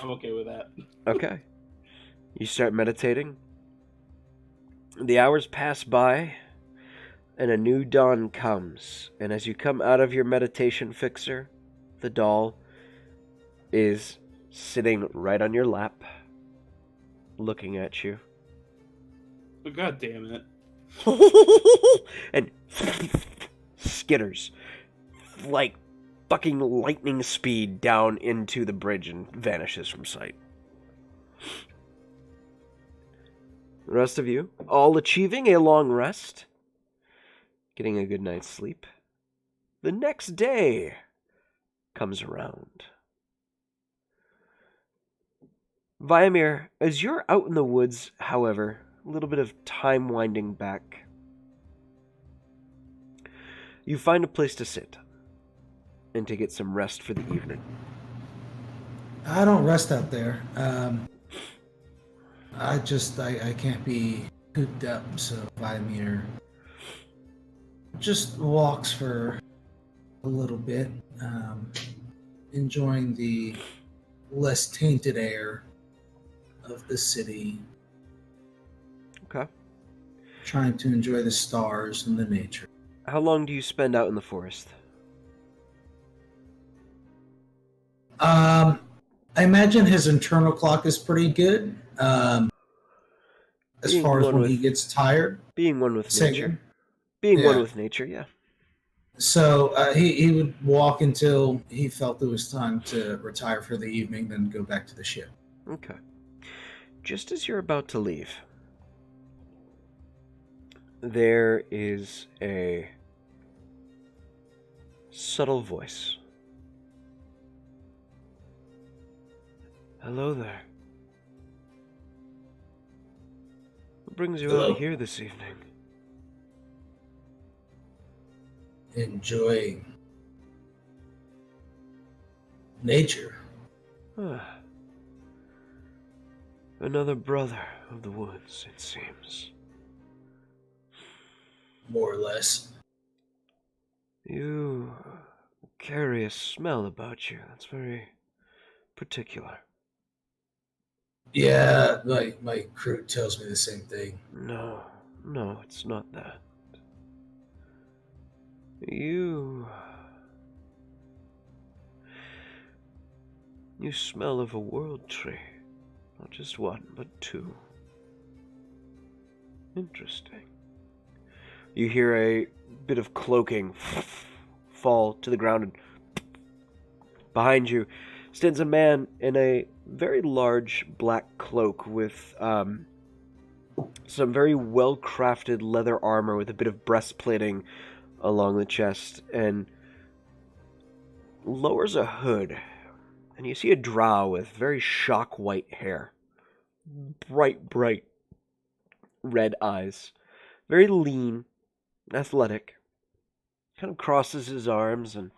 Speaker 6: I'm okay with that.
Speaker 1: Okay. You start meditating. The hours pass by, and a new dawn comes. And as you come out of your meditation fixer, the doll is sitting right on your lap, looking at you.
Speaker 6: Oh, God damn it.
Speaker 1: And skitters like fucking lightning speed down into the bridge and vanishes from sight. The rest of you, all achieving a long rest, getting a good night's sleep. The next day comes around. Viamir, as you're out in the woods, however, a little bit of time winding back, you find a place to sit and to get some rest for the evening.
Speaker 2: I don't rest out there. I can't be cooped up, so Vladimir just walks for a little bit, enjoying the less tainted air of the city.
Speaker 1: Okay.
Speaker 2: Trying to enjoy the stars and the nature.
Speaker 1: How long do you spend out in the forest?
Speaker 2: I imagine his internal clock is pretty good. As far as when he gets tired.
Speaker 1: Being one with
Speaker 2: Say
Speaker 1: nature.
Speaker 2: again?
Speaker 1: Being
Speaker 2: Yeah.
Speaker 1: one with nature, yeah.
Speaker 2: So he would walk until he felt it was time to retire for the evening, then go back to the ship.
Speaker 1: Okay. Just as you're about to leave, there is a subtle voice. Hello there. What brings you
Speaker 2: Hello.
Speaker 1: out here this evening?
Speaker 2: Enjoying nature.
Speaker 1: Ah. Another brother of the woods, it seems.
Speaker 2: More or less.
Speaker 1: You carry a smell about you that's very particular.
Speaker 2: Yeah, my crew tells me the same thing.
Speaker 1: No, it's not that. You smell of a world tree. Not just one, but two. Interesting. You hear a bit of cloaking fall to the ground, and behind you stands a man in a very large black cloak with some very well-crafted leather armor with a bit of breastplating along the chest, and lowers a hood, and you see a drow with very shock white hair, bright red eyes, very lean, athletic, kind of crosses his arms and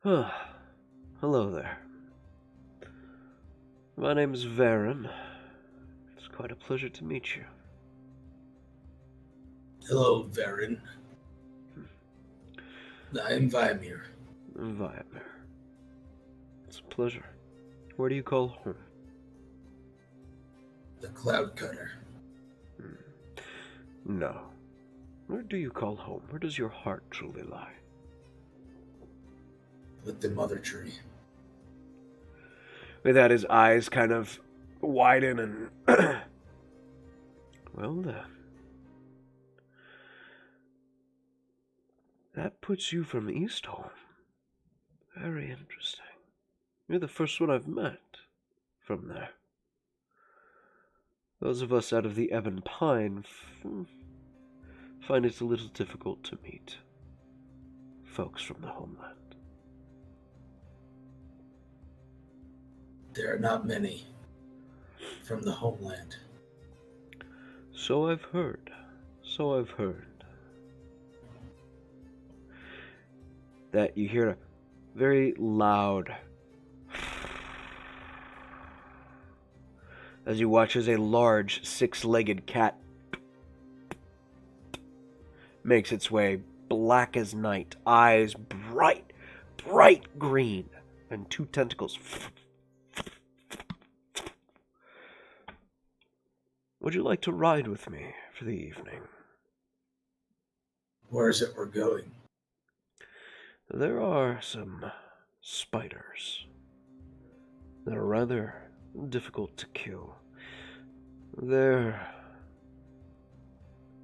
Speaker 1: hello there. My name is Varen. It's quite a pleasure to meet you.
Speaker 2: Hello, Varen. I am Vimir.
Speaker 1: Vimir. It's a pleasure. Where do you call home?
Speaker 2: The Cloud Cutter.
Speaker 1: No. Where do you call home? Where does your heart truly lie?
Speaker 2: With the Mother Tree.
Speaker 1: With that, his eyes kind of widen and... Well then. That puts you from Eastholm. Very interesting. You're the first one I've met from there. Those of us out of the Ebon Pine find it a little difficult to meet folks from the homeland.
Speaker 2: There are not many from the homeland.
Speaker 1: So I've heard. So I've heard. That you hear a very loud as you watch as a large six-legged cat makes its way, black as night, eyes bright green, and two tentacles. Would you like to ride with me for the evening?
Speaker 2: Where is it we're going?
Speaker 1: There are some spiders. They're rather difficult to kill. They're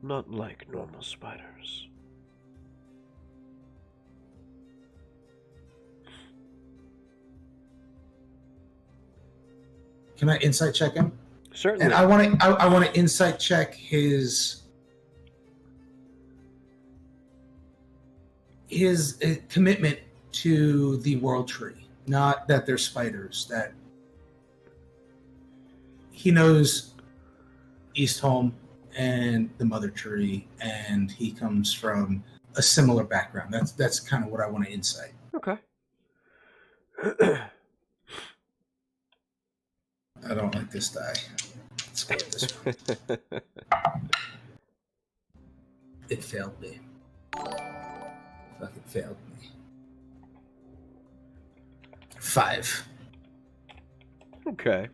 Speaker 1: not like normal spiders.
Speaker 2: Can I insight check him?
Speaker 1: Certainly.
Speaker 2: And I want to insight check his commitment to the World Tree. Not that they're spiders. That he knows Eastholm and the Mother Tree, and he comes from a similar background. That's kind of what I want to insight.
Speaker 1: Okay.
Speaker 2: I don't like this die. Let's go with this one. It failed me. Fucking failed me. 5.
Speaker 1: Okay.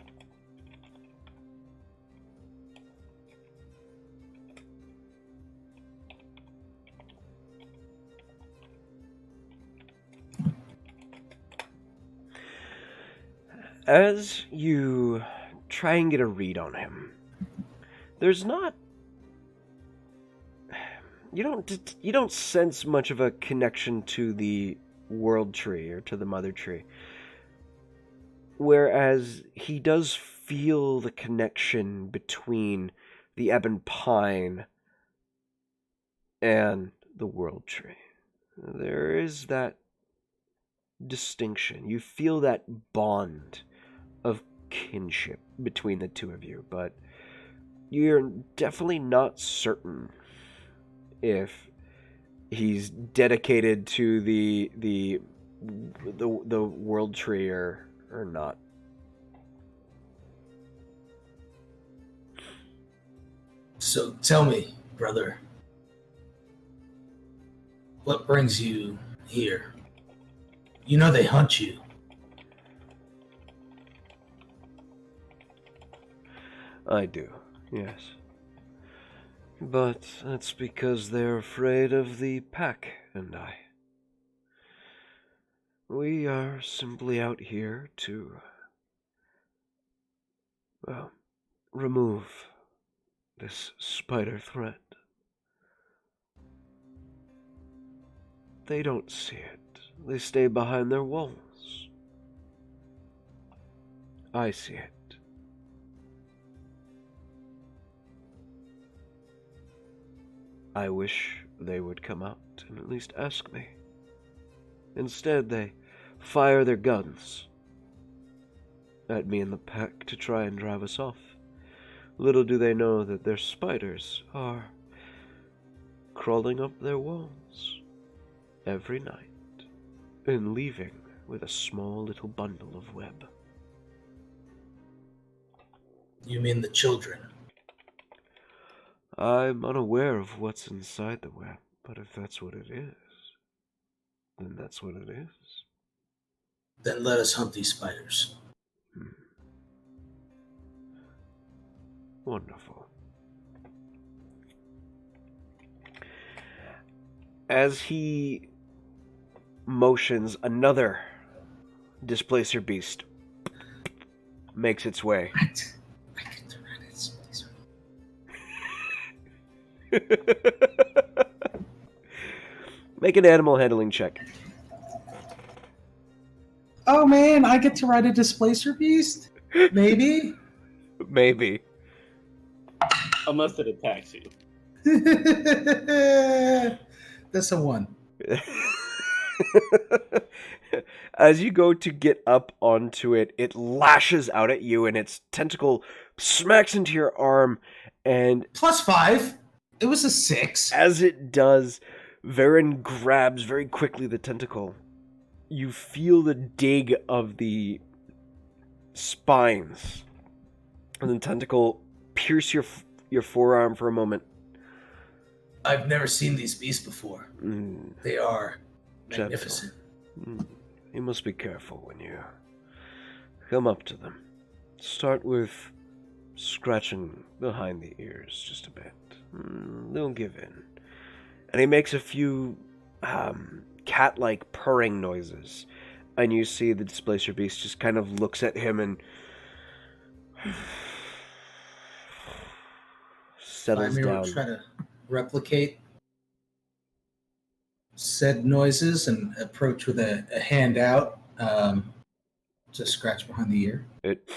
Speaker 1: As you try and get a read on him, there's not... You don't sense much of a connection to the World Tree or to the Mother Tree. Whereas he does feel the connection between the Ebon Pine and the World Tree. There is that distinction. You feel that bond of kinship between the two of you, but you're definitely not certain if he's dedicated to the World Tree or not.
Speaker 2: So tell me, brother, what brings you here? You know they hunt you.
Speaker 1: I do, yes. But that's because they're afraid of the pack and I. We are simply out here to, well, remove this spider threat. They don't see it. They stay behind their walls. I see it. I wish they would come out and at least ask me. Instead, they fire their guns at me and the pack to try and drive us off. Little do they know that their spiders are crawling up their walls every night and leaving with a small little bundle of web.
Speaker 2: You mean the children?
Speaker 1: I'm unaware of what's inside the web, but if that's what it is, then that's what it is.
Speaker 2: Then let us hunt these spiders.
Speaker 1: Wonderful. As he motions, another displacer beast makes its way.
Speaker 2: What? I get to run it.
Speaker 1: Make an animal handling check.
Speaker 2: Oh man, I get to ride a displacer beast? Maybe?
Speaker 1: Maybe.
Speaker 6: Unless it attacks you.
Speaker 2: That's a 1.
Speaker 1: As you go to get up onto it, it lashes out at you and its tentacle smacks into your arm, and
Speaker 2: +5. It was a 6.
Speaker 1: as it does, Varen grabs very quickly the tentacle. You feel the dig of the spines, and the tentacle pierce your forearm for a moment.
Speaker 2: I've never seen these beasts before. They are
Speaker 1: Gentle.
Speaker 2: magnificent.
Speaker 1: You must be careful when you come up to them. Start with scratching behind the ears just a bit. They'll give in. And he makes a few cat-like purring noises. And you see the displacer beast just kind of looks at him and settles down.
Speaker 2: Will try to replicate said noises and approach with a hand out to scratch behind the ear.
Speaker 1: It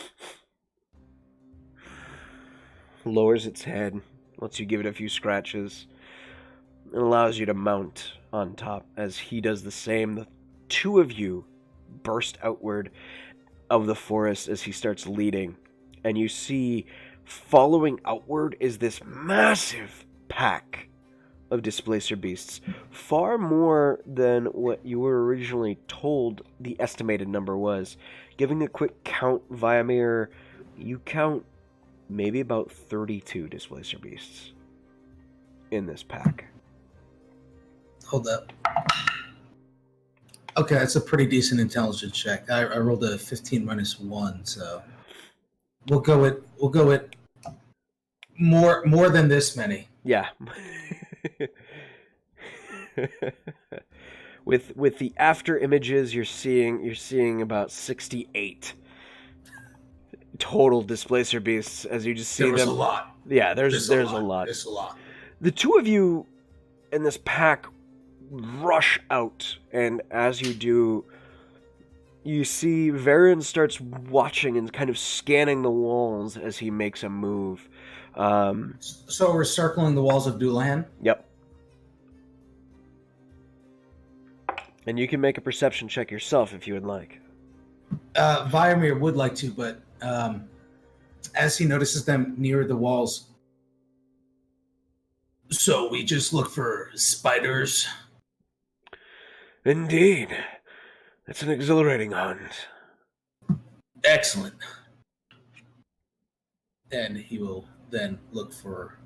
Speaker 1: lowers its head, lets you give it a few scratches, and allows you to mount on top as he does the same. The two of you burst outward of the forest as he starts leading, and you see following outward is this massive pack of displacer beasts, far more than what you were originally told the estimated number was. Giving a quick count, Viamir, you count maybe about 32 displacer beasts in this pack.
Speaker 2: Hold up. Okay, that's a pretty decent intelligence check. I rolled a 15 minus 1, so we'll go with more than this many.
Speaker 1: Yeah. with the after images, you're seeing about 68 total displacer beasts as you just see
Speaker 2: There was
Speaker 1: them.
Speaker 2: a lot.
Speaker 1: Yeah, there's a lot.
Speaker 2: There's a lot.
Speaker 1: The two of you in this pack rush out, and as you do, you see Varen starts watching and kind of scanning the walls as he makes a move.
Speaker 2: So we're circling the walls of Dulan?
Speaker 1: Yep. And you can make a perception check yourself if you would like.
Speaker 2: Viamir would like to, but as he notices them near the walls, so we just look for spiders.
Speaker 1: Indeed. That's an exhilarating hunt.
Speaker 2: Excellent. And he will then look for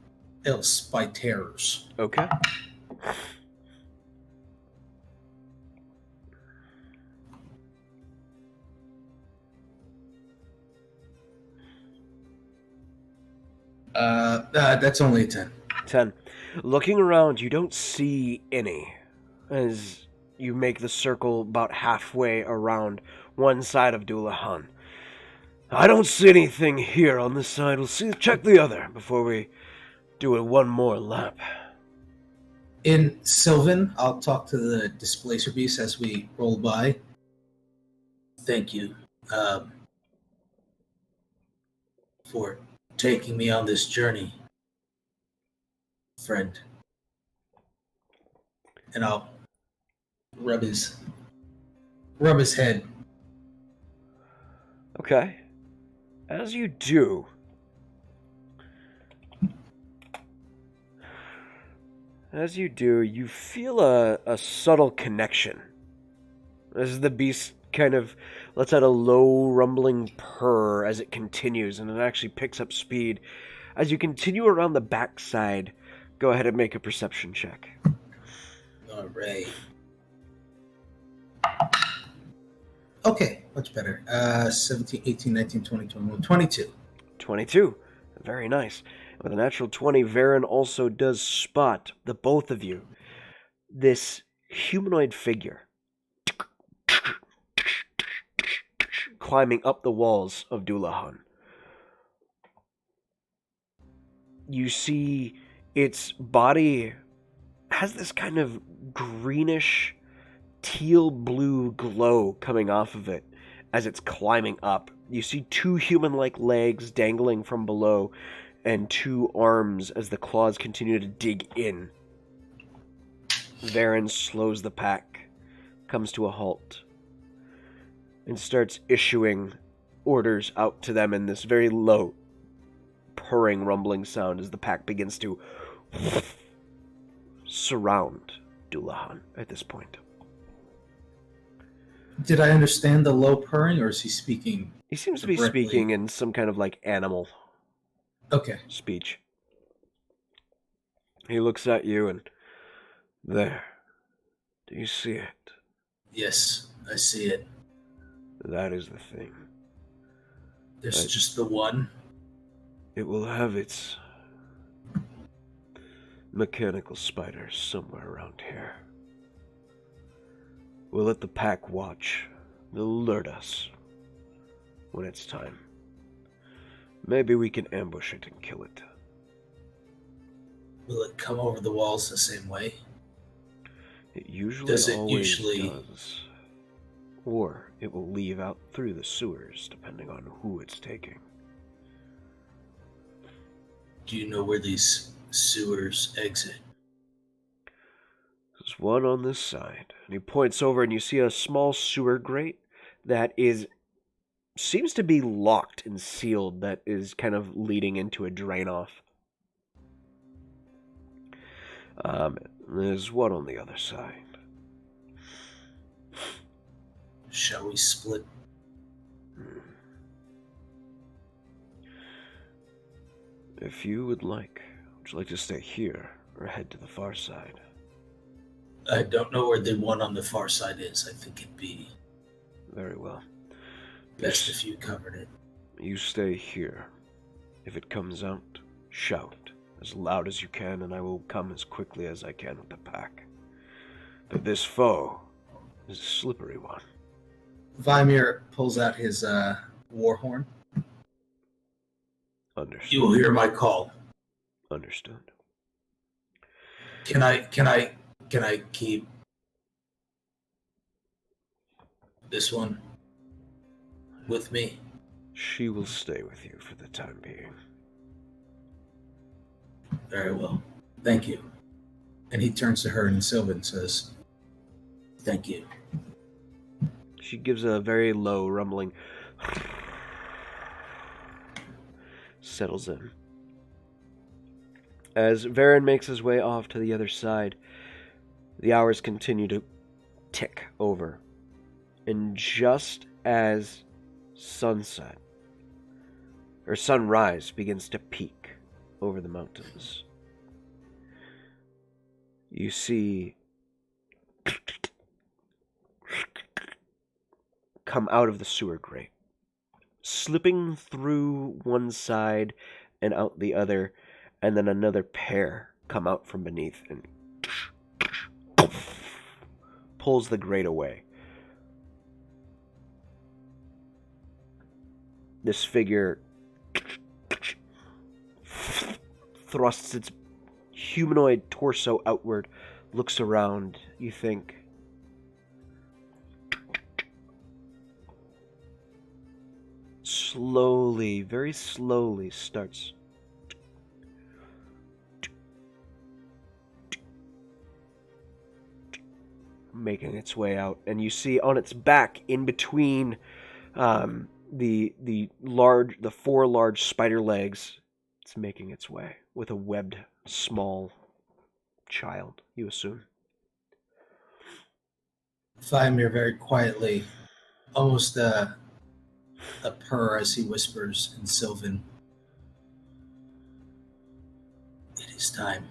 Speaker 2: spiders.
Speaker 1: Okay.
Speaker 2: That's only a 10.
Speaker 1: 10. Looking around, you don't see any as you make the circle about halfway around one side of Dullahan. I don't see anything here on this side. We'll check the other before we do one more lap.
Speaker 2: In Sylvan, I'll talk to the displacer beast as we roll by. Thank you for taking me on this journey, friend. And I'll rub his head.
Speaker 1: Okay. As you do, you feel a subtle connection. As the beast kind of lets out a low rumbling purr as it continues, and it actually picks up speed. As you continue around the backside, go ahead and make a perception check.
Speaker 2: All right. Okay, much better. 17, 18, 19, 20, 21, 22.
Speaker 1: 22. Very nice. With a natural 20, Varen also does spot the both of you. This humanoid figure climbing up the walls of Dullahan. You see its body has this kind of greenish teal blue glow coming off of it as it's climbing up. You see two human-like legs dangling from below and two arms as the claws continue to dig in. Varen slows the pack, comes to a halt, and starts issuing orders out to them in this very low, purring, rumbling sound as the pack begins to surround Dullahan at this point.
Speaker 2: Did I understand the low purring, or is he speaking?
Speaker 1: He seems to be
Speaker 2: directly?
Speaker 1: speaking in some kind of like animal
Speaker 2: Okay.
Speaker 1: speech. He looks at you and, there. Do you see it?
Speaker 2: Yes, I see it.
Speaker 1: That is the thing.
Speaker 2: There's just the one.
Speaker 1: It will have its mechanical spiders somewhere around here. We'll let the pack watch. They'll alert us when it's time. Maybe we can ambush it and kill it.
Speaker 2: Will it come over the walls the same way?
Speaker 1: It usually
Speaker 2: Does it
Speaker 1: always
Speaker 2: usually-
Speaker 1: does. Or it will leave out through the sewers, depending on who it's taking.
Speaker 2: Do you know where these sewers exit?
Speaker 1: There's one on this side. And he points over and you see a small sewer grate that seems to be locked and sealed, that is kind of leading into a drain-off. There's one on the other side.
Speaker 2: Shall we split?
Speaker 1: If you would you like to stay here or head to the far side?
Speaker 2: I don't know where the one on the far side is. I think it'd be
Speaker 1: Very well.
Speaker 2: best if you covered it.
Speaker 1: You stay here. If it comes out, shout as loud as you can, and I will come as quickly as I can with the pack. But this foe is a slippery one.
Speaker 2: Vimir pulls out his war horn.
Speaker 1: Understood.
Speaker 2: You will hear my call.
Speaker 1: Understood.
Speaker 2: Can I keep this one with me?
Speaker 1: She will stay with you for the time being.
Speaker 2: Very well. Thank you. And he turns to her and Sylvan says, thank you.
Speaker 1: She gives a very low rumbling, settles in. As Varen makes his way off to the other side, the hours continue to tick over. And just as sunrise begins to peak over the mountains, you see come out of the sewer grate, slipping through one side and out the other, and then another pair come out from beneath and pulls the grate away. This figure thrusts its humanoid torso outward, looks around, you think. Slowly, very slowly starts making its way out, and you see on its back, in between the four large spider legs, it's making its way with a webbed small child, you assume.
Speaker 2: Vimir very quietly, almost a purr as he whispers in Sylvan, it is time.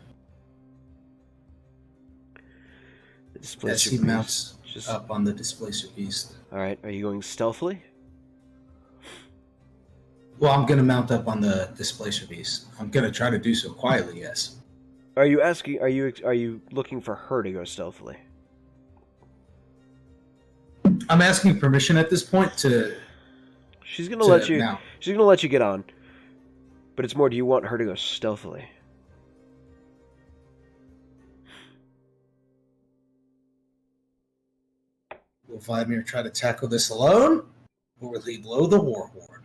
Speaker 2: As he mounts up on the displacer beast.
Speaker 1: Alright, are you going stealthily?
Speaker 2: Well, I'm going to mount up on the displacer beast. I'm going to try to do so quietly, yes.
Speaker 1: Are you asking? Are you looking for her to go stealthily?
Speaker 2: I'm asking permission at this point to.
Speaker 1: She's gonna let you.
Speaker 2: Now.
Speaker 1: She's gonna let you get on. But it's more. Do you want her to go stealthily?
Speaker 2: Will Vladimir try to tackle this alone, or will he blow the war horn?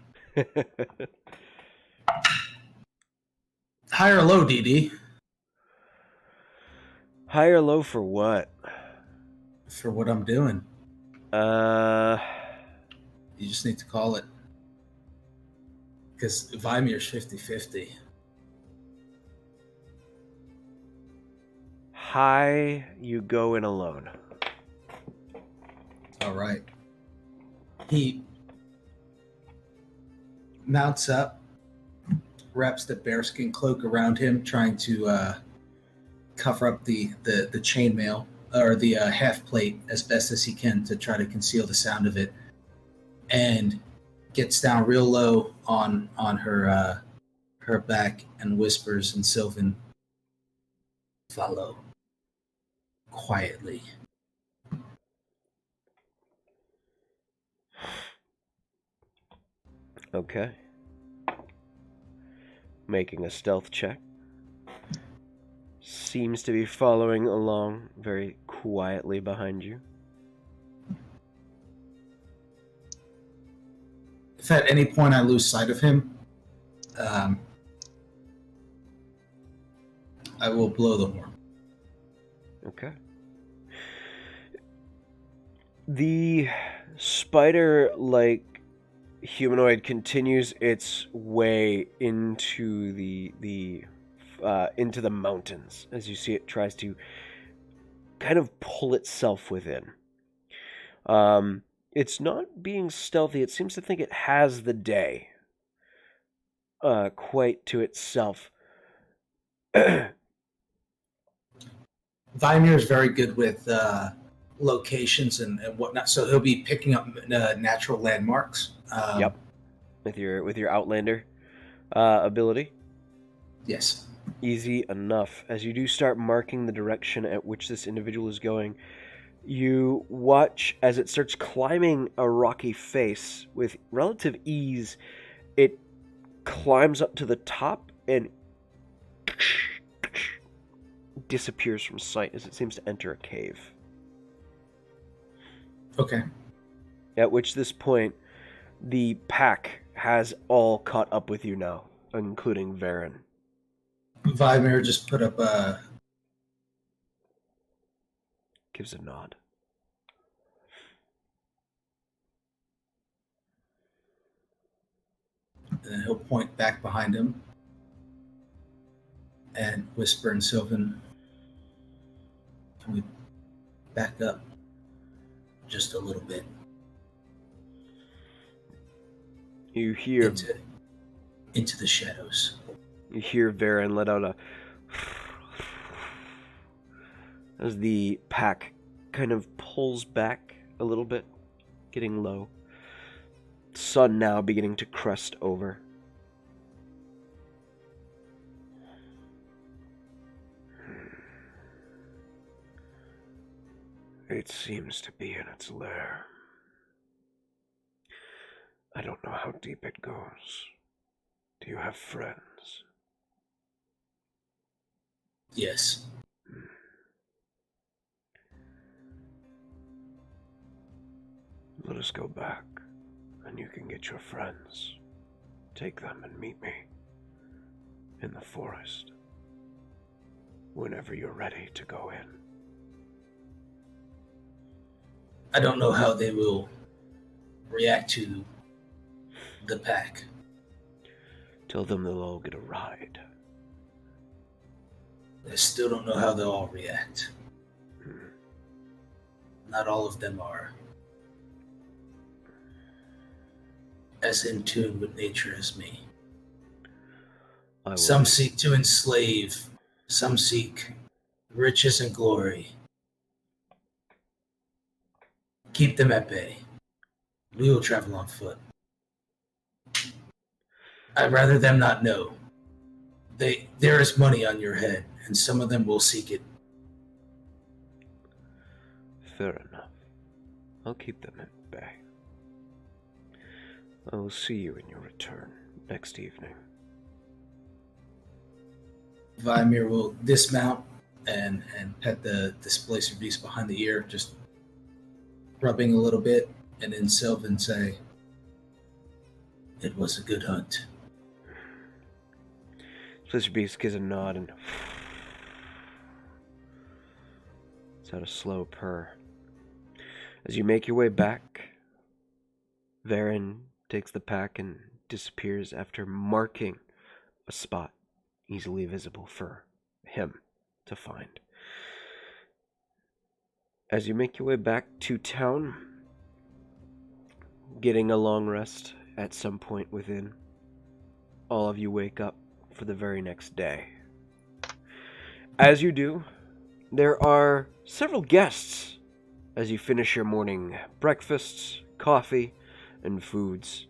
Speaker 2: High or low, DD?
Speaker 1: High or low for what?
Speaker 2: For what I'm doing. You just need to call it. Because Vymir's 50-50.
Speaker 1: High, you go in alone.
Speaker 2: All right. He mounts up, wraps the bearskin cloak around him, trying to cover up the chainmail or the half plate as best as he can to try to conceal the sound of it, and gets down real low on her back and whispers in Sylvan, "Follow quietly."
Speaker 1: Okay. Making a stealth check. Seems to be following along very quietly behind you.
Speaker 2: If at any point I lose sight of him, I will blow the horn.
Speaker 1: Okay. The spider-like humanoid continues its way into the mountains as you see it tries to kind of pull itself within. It's not being stealthy. It seems to think it has the day quite to itself.
Speaker 2: Vimir is very good with locations and whatnot, so he'll be picking up natural landmarks.
Speaker 1: Yep, with your Outlander ability.
Speaker 2: Yes.
Speaker 1: Easy enough. As you do start marking the direction at which this individual is going, you watch as it starts climbing a rocky face with relative ease. It climbs up to the top and disappears from sight as it seems to enter a cave.
Speaker 2: Okay.
Speaker 1: At which this point, the pack has all caught up with you now, including Varen.
Speaker 2: Vimir just put up a...
Speaker 1: Gives a nod.
Speaker 2: And then he'll point back behind him and whisper in Sylvan, "Can we back up just a little bit?"
Speaker 1: You hear
Speaker 2: into the shadows.
Speaker 1: You hear Varen let out a as the pack kind of pulls back a little bit, getting low. Sun now beginning to crest over. It seems to be in its lair. I don't know how deep it goes. Do you have friends?
Speaker 2: Yes.
Speaker 1: Let us go back, and you can get your friends. Take them and meet me in the forest whenever you're ready to go in.
Speaker 2: I don't know how they will react to the pack.
Speaker 1: Tell them they'll all get a ride.
Speaker 2: I still don't know how they'll all react. Not all of them are as in tune with nature as me. Some seek to enslave, some seek riches and glory. Keep them at bay. We will travel on foot. I'd rather them not know. There is money on your head, and some of them will seek it.
Speaker 1: Fair enough. I'll keep them at bay. I will see you in your return next evening.
Speaker 2: Vimir will dismount and pet the displacer beast behind the ear, just rubbing a little bit, and then Sylvan say, "It was a good hunt."
Speaker 1: Displacer beast gives a nod and it's out a slow purr. As you make your way back, Varen takes the pack and disappears after marking a spot easily visible for him to find. As you make your way back to town, getting a long rest at some point within, all of you wake up for the very next day. As you do, there are several guests as you finish your morning breakfasts, coffee, and foods.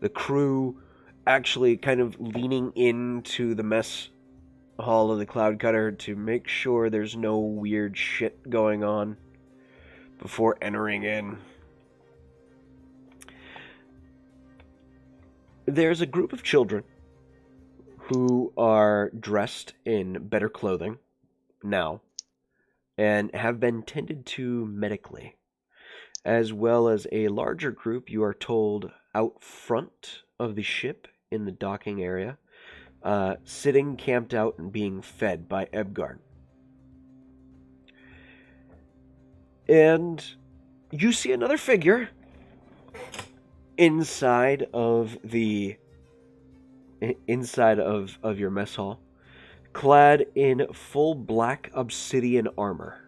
Speaker 1: The crew actually kind of leaning into the mess hall of the Cloud Cutter to make sure there's no weird shit going on before entering in. There's a group of children who are dressed in better clothing now and have been tended to medically, as well as a larger group, you are told, out front of the ship in the docking area, sitting camped out and being fed by Ebgard. And you see another figure inside of your mess hall, clad in full black obsidian armor.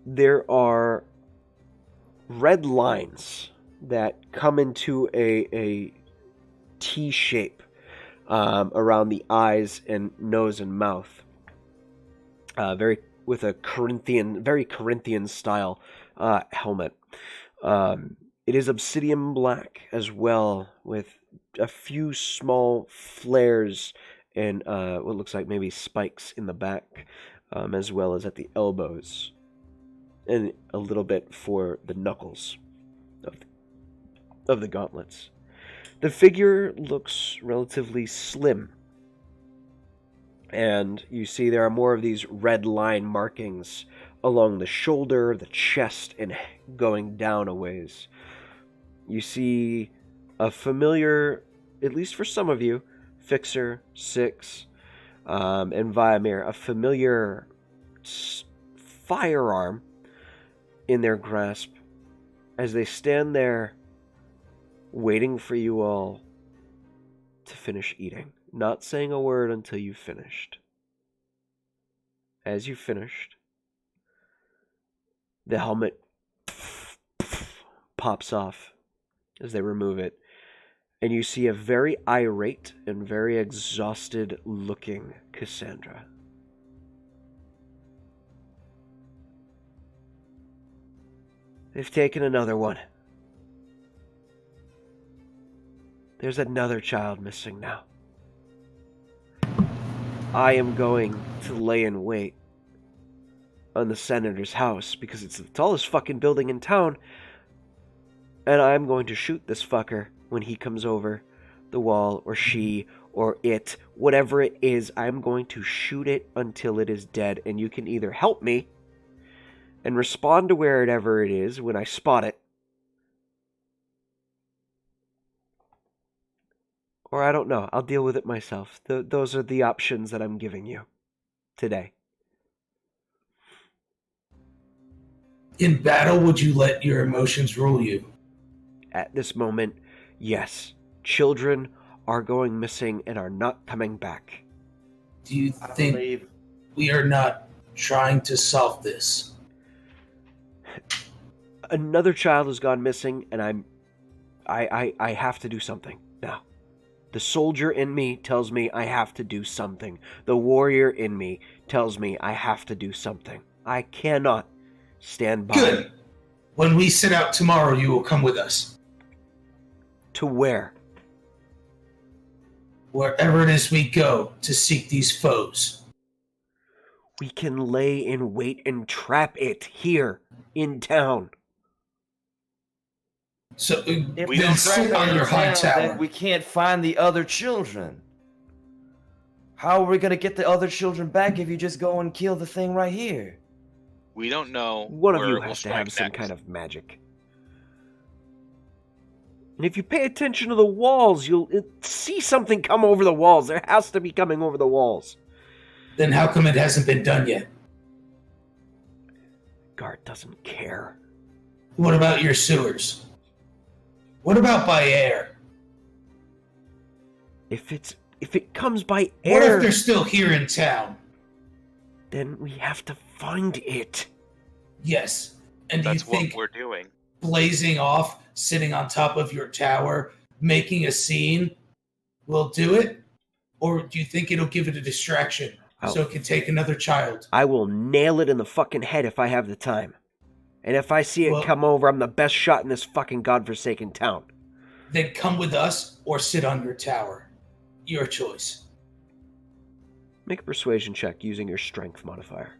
Speaker 1: There are red lines that come into a T shape around the eyes and nose and mouth, with a very Corinthian style helmet. It is obsidian black as well, with a few small flares and what looks like maybe spikes in the back, as well as at the elbows, and a little bit for the knuckles of the gauntlets. The figure looks relatively slim, and you see there are more of these red line markings along the shoulder, the chest, and going down a ways. You see a familiar, at least for some of you, Fixer, Six, and Vimir, a familiar firearm in their grasp as they stand there waiting for you all to finish eating, not saying a word until you've finished. As you finished, the helmet pops off as they remove it, and you see a very irate and very exhausted looking Cassandra. They've taken another one. There's another child missing now. I am going to lay in wait on the senator's house because it's the tallest fucking building in town, and I'm going to shoot this fucker when he comes over the wall, or she, or it, whatever it is. I'm going to shoot it until it is dead, and you can either help me and respond to wherever it is when I spot it, or I don't know, I'll deal with it myself. Those are the options that I'm giving you today.
Speaker 2: In battle, would you let your emotions rule you?
Speaker 1: At this moment, yes. Children are going missing and are not coming back.
Speaker 2: Do you think we are not trying to solve this?
Speaker 1: Another child has gone missing, and I have to do something now. The soldier in me tells me I have to do something. The warrior in me tells me I have to do something. I cannot stand by.
Speaker 2: Good. When we set out tomorrow, you will come with us.
Speaker 1: To where?
Speaker 2: Wherever it is we go to seek these foes.
Speaker 1: We can lay in wait and trap it here in town.
Speaker 2: So
Speaker 4: If
Speaker 3: We
Speaker 4: we
Speaker 3: don't
Speaker 4: trap
Speaker 2: sit
Speaker 4: it
Speaker 2: on
Speaker 4: in
Speaker 2: your high
Speaker 4: town,
Speaker 2: tower.
Speaker 4: then we can't find the other children. How are we gonna get the other children back if you just go and kill the thing right here?
Speaker 3: We don't know
Speaker 1: One of
Speaker 3: where
Speaker 1: you
Speaker 3: it will
Speaker 1: has to
Speaker 3: strike
Speaker 1: have some
Speaker 3: next.
Speaker 1: kind of magic. And if you pay attention to the walls, you'll see something come over the walls. There has to be coming over the walls.
Speaker 2: Then how come it hasn't been done yet?
Speaker 1: Guard doesn't care.
Speaker 2: What about your sewers? What about by air?
Speaker 1: If it comes by
Speaker 2: What
Speaker 1: air,
Speaker 2: if they're still here in town?
Speaker 1: then we have to find it.
Speaker 2: Yes. And do
Speaker 3: That's
Speaker 2: you think
Speaker 3: what we're doing.
Speaker 2: blazing off, sitting on top of your tower, making a scene will do it? Or do you think it'll give it a distraction so it can take another child?
Speaker 1: I will nail it in the fucking head if I have the time. And if I see it
Speaker 2: Well-
Speaker 1: come over, I'm the best shot in this fucking godforsaken town.
Speaker 2: Then come with us or sit on your tower. Your choice.
Speaker 1: Make a persuasion check using your strength modifier.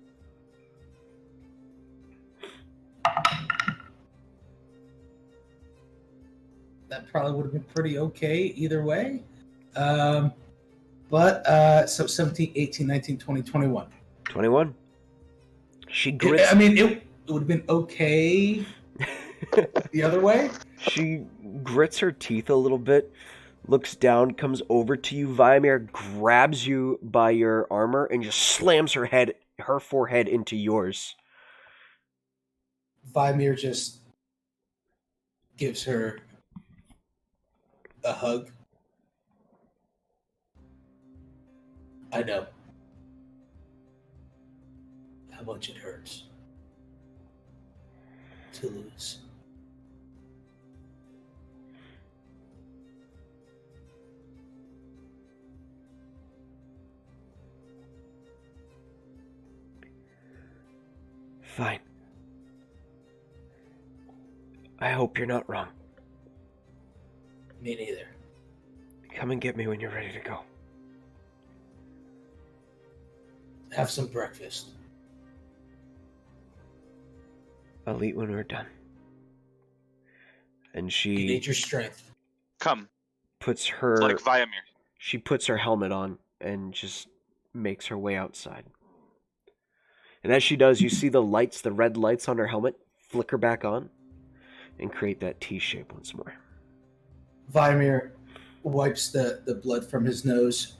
Speaker 2: That probably would have been pretty okay either way. So 17, 18, 19, 20, 21.
Speaker 1: 21. She grits.
Speaker 2: I mean, it would have been okay the other way.
Speaker 1: She grits her teeth a little bit, looks down, comes over to you, Vimir, grabs you by your armor, and just slams her forehead into yours.
Speaker 2: Vimir just gives her a hug. I know how much it hurts to lose.
Speaker 1: Fine. I hope you're not wrong.
Speaker 2: Me neither.
Speaker 1: Come and get me when you're ready to go.
Speaker 2: Have some breakfast.
Speaker 1: I'll eat when we're done. And
Speaker 2: You
Speaker 1: she
Speaker 2: need your strength.
Speaker 3: Come,
Speaker 1: puts her
Speaker 3: like Viamir.
Speaker 1: she puts her helmet on and just makes her way outside. And as she does, you see the lights, the red lights on her helmet, flicker back on and create that T shape once more.
Speaker 2: Vimir wipes the blood from his nose.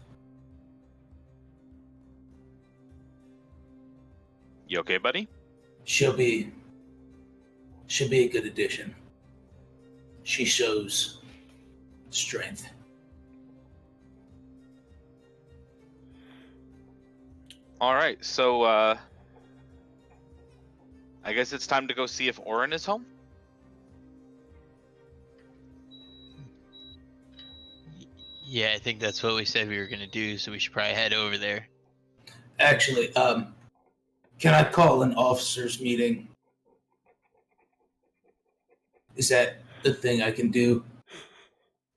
Speaker 3: You okay, buddy?
Speaker 2: She'll be a good addition. She shows strength.
Speaker 3: All right, so I guess it's time to go see if Orin is home.
Speaker 7: Yeah, I think that's what we said we were gonna do, so we should probably head over there.
Speaker 2: Actually, can I call an officers meeting? Is that the thing I can do?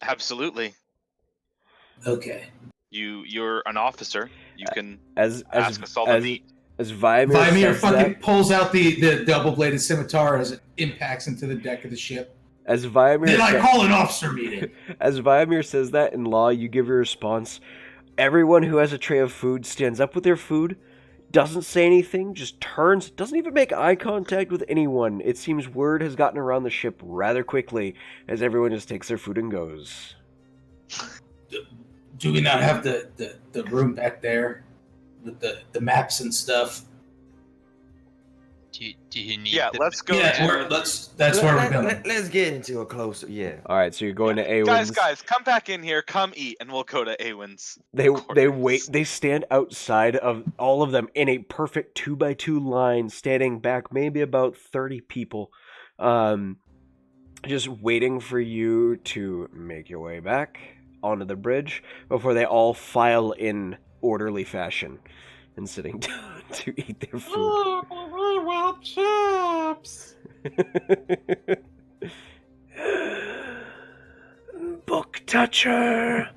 Speaker 3: Absolutely.
Speaker 2: Okay.
Speaker 3: You're an officer. You can
Speaker 1: As
Speaker 3: ask us all to meet.
Speaker 1: As Vimir
Speaker 2: Vimir
Speaker 1: says
Speaker 2: fucking
Speaker 1: that,
Speaker 2: pulls out the double-bladed scimitar as it impacts into the deck of the ship.
Speaker 1: as Vimir
Speaker 2: Then I
Speaker 1: sa-
Speaker 2: call an officer meeting.
Speaker 1: as Vimir says that in law, you give your response. Everyone who has a tray of food stands up with their food, doesn't say anything, just turns, doesn't even make eye contact with anyone. It seems word has gotten around the ship rather quickly as everyone just takes their food and goes.
Speaker 2: Do we not have the room back there with the maps and stuff?
Speaker 7: Do you need?
Speaker 3: Yeah,
Speaker 7: the-
Speaker 3: let's go.
Speaker 2: Yeah,
Speaker 3: to-
Speaker 2: that's where we're going.
Speaker 4: Let's get into a closer. Yeah.
Speaker 1: All right, so you're going to Awen's.
Speaker 3: Guys, come back in here. Come eat, and we'll go to Awen's.
Speaker 1: They
Speaker 3: quarters.
Speaker 1: wait. They stand outside of all of them in a perfect 2x2 line, standing back maybe about 30 people, just waiting for you to make your way back onto the bridge before they all file in orderly fashion and sitting down to eat their food.
Speaker 6: Oh, we want chips.
Speaker 1: touch her.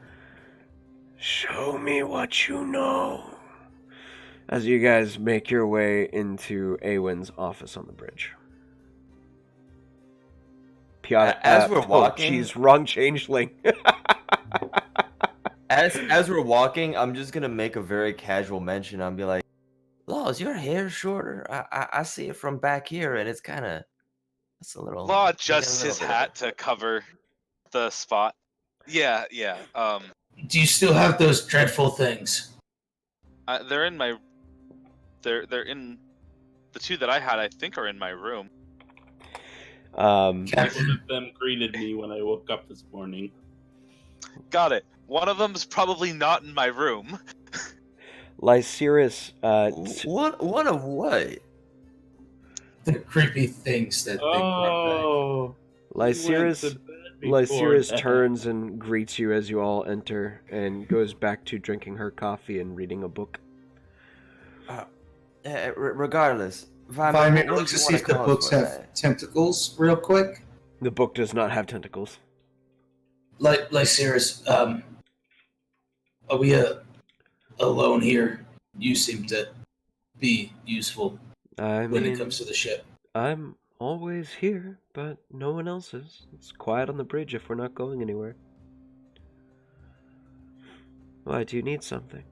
Speaker 1: Show me what you know. As you guys make your way into Awen's office on the bridge.
Speaker 8: As we're walking,
Speaker 1: geez, wrong changeling.
Speaker 8: as we're walking, I'm just gonna make a very casual mention. I'll be like, "Law, is your hair shorter? I see it from back here, and it's kind of, it's a little."
Speaker 3: Law
Speaker 8: getting a
Speaker 3: adjusts
Speaker 8: little
Speaker 3: his
Speaker 8: bit of
Speaker 3: hat to cover the spot. Yeah.
Speaker 2: Do you still have those dreadful things?
Speaker 3: They're in my. They're in the two that I had. I think are in my room.
Speaker 6: One of them greeted me when I woke up this morning.
Speaker 3: Got it. One of them's probably not in my room.
Speaker 1: Lycirus,
Speaker 8: One of what?
Speaker 2: The creepy things that they brought back.
Speaker 1: Lycirus turns and greets you as you all enter and goes back to drinking her coffee and reading a book.
Speaker 8: Regardless,
Speaker 2: Vimir looks to see if the books have tentacles real quick.
Speaker 1: The book does not have tentacles.
Speaker 2: Lycirus, are we alone here? You seem to be useful when it comes to the ship.
Speaker 1: I'm always here, but no one else is. It's quiet on the bridge if we're not going anywhere. Why, do you need something?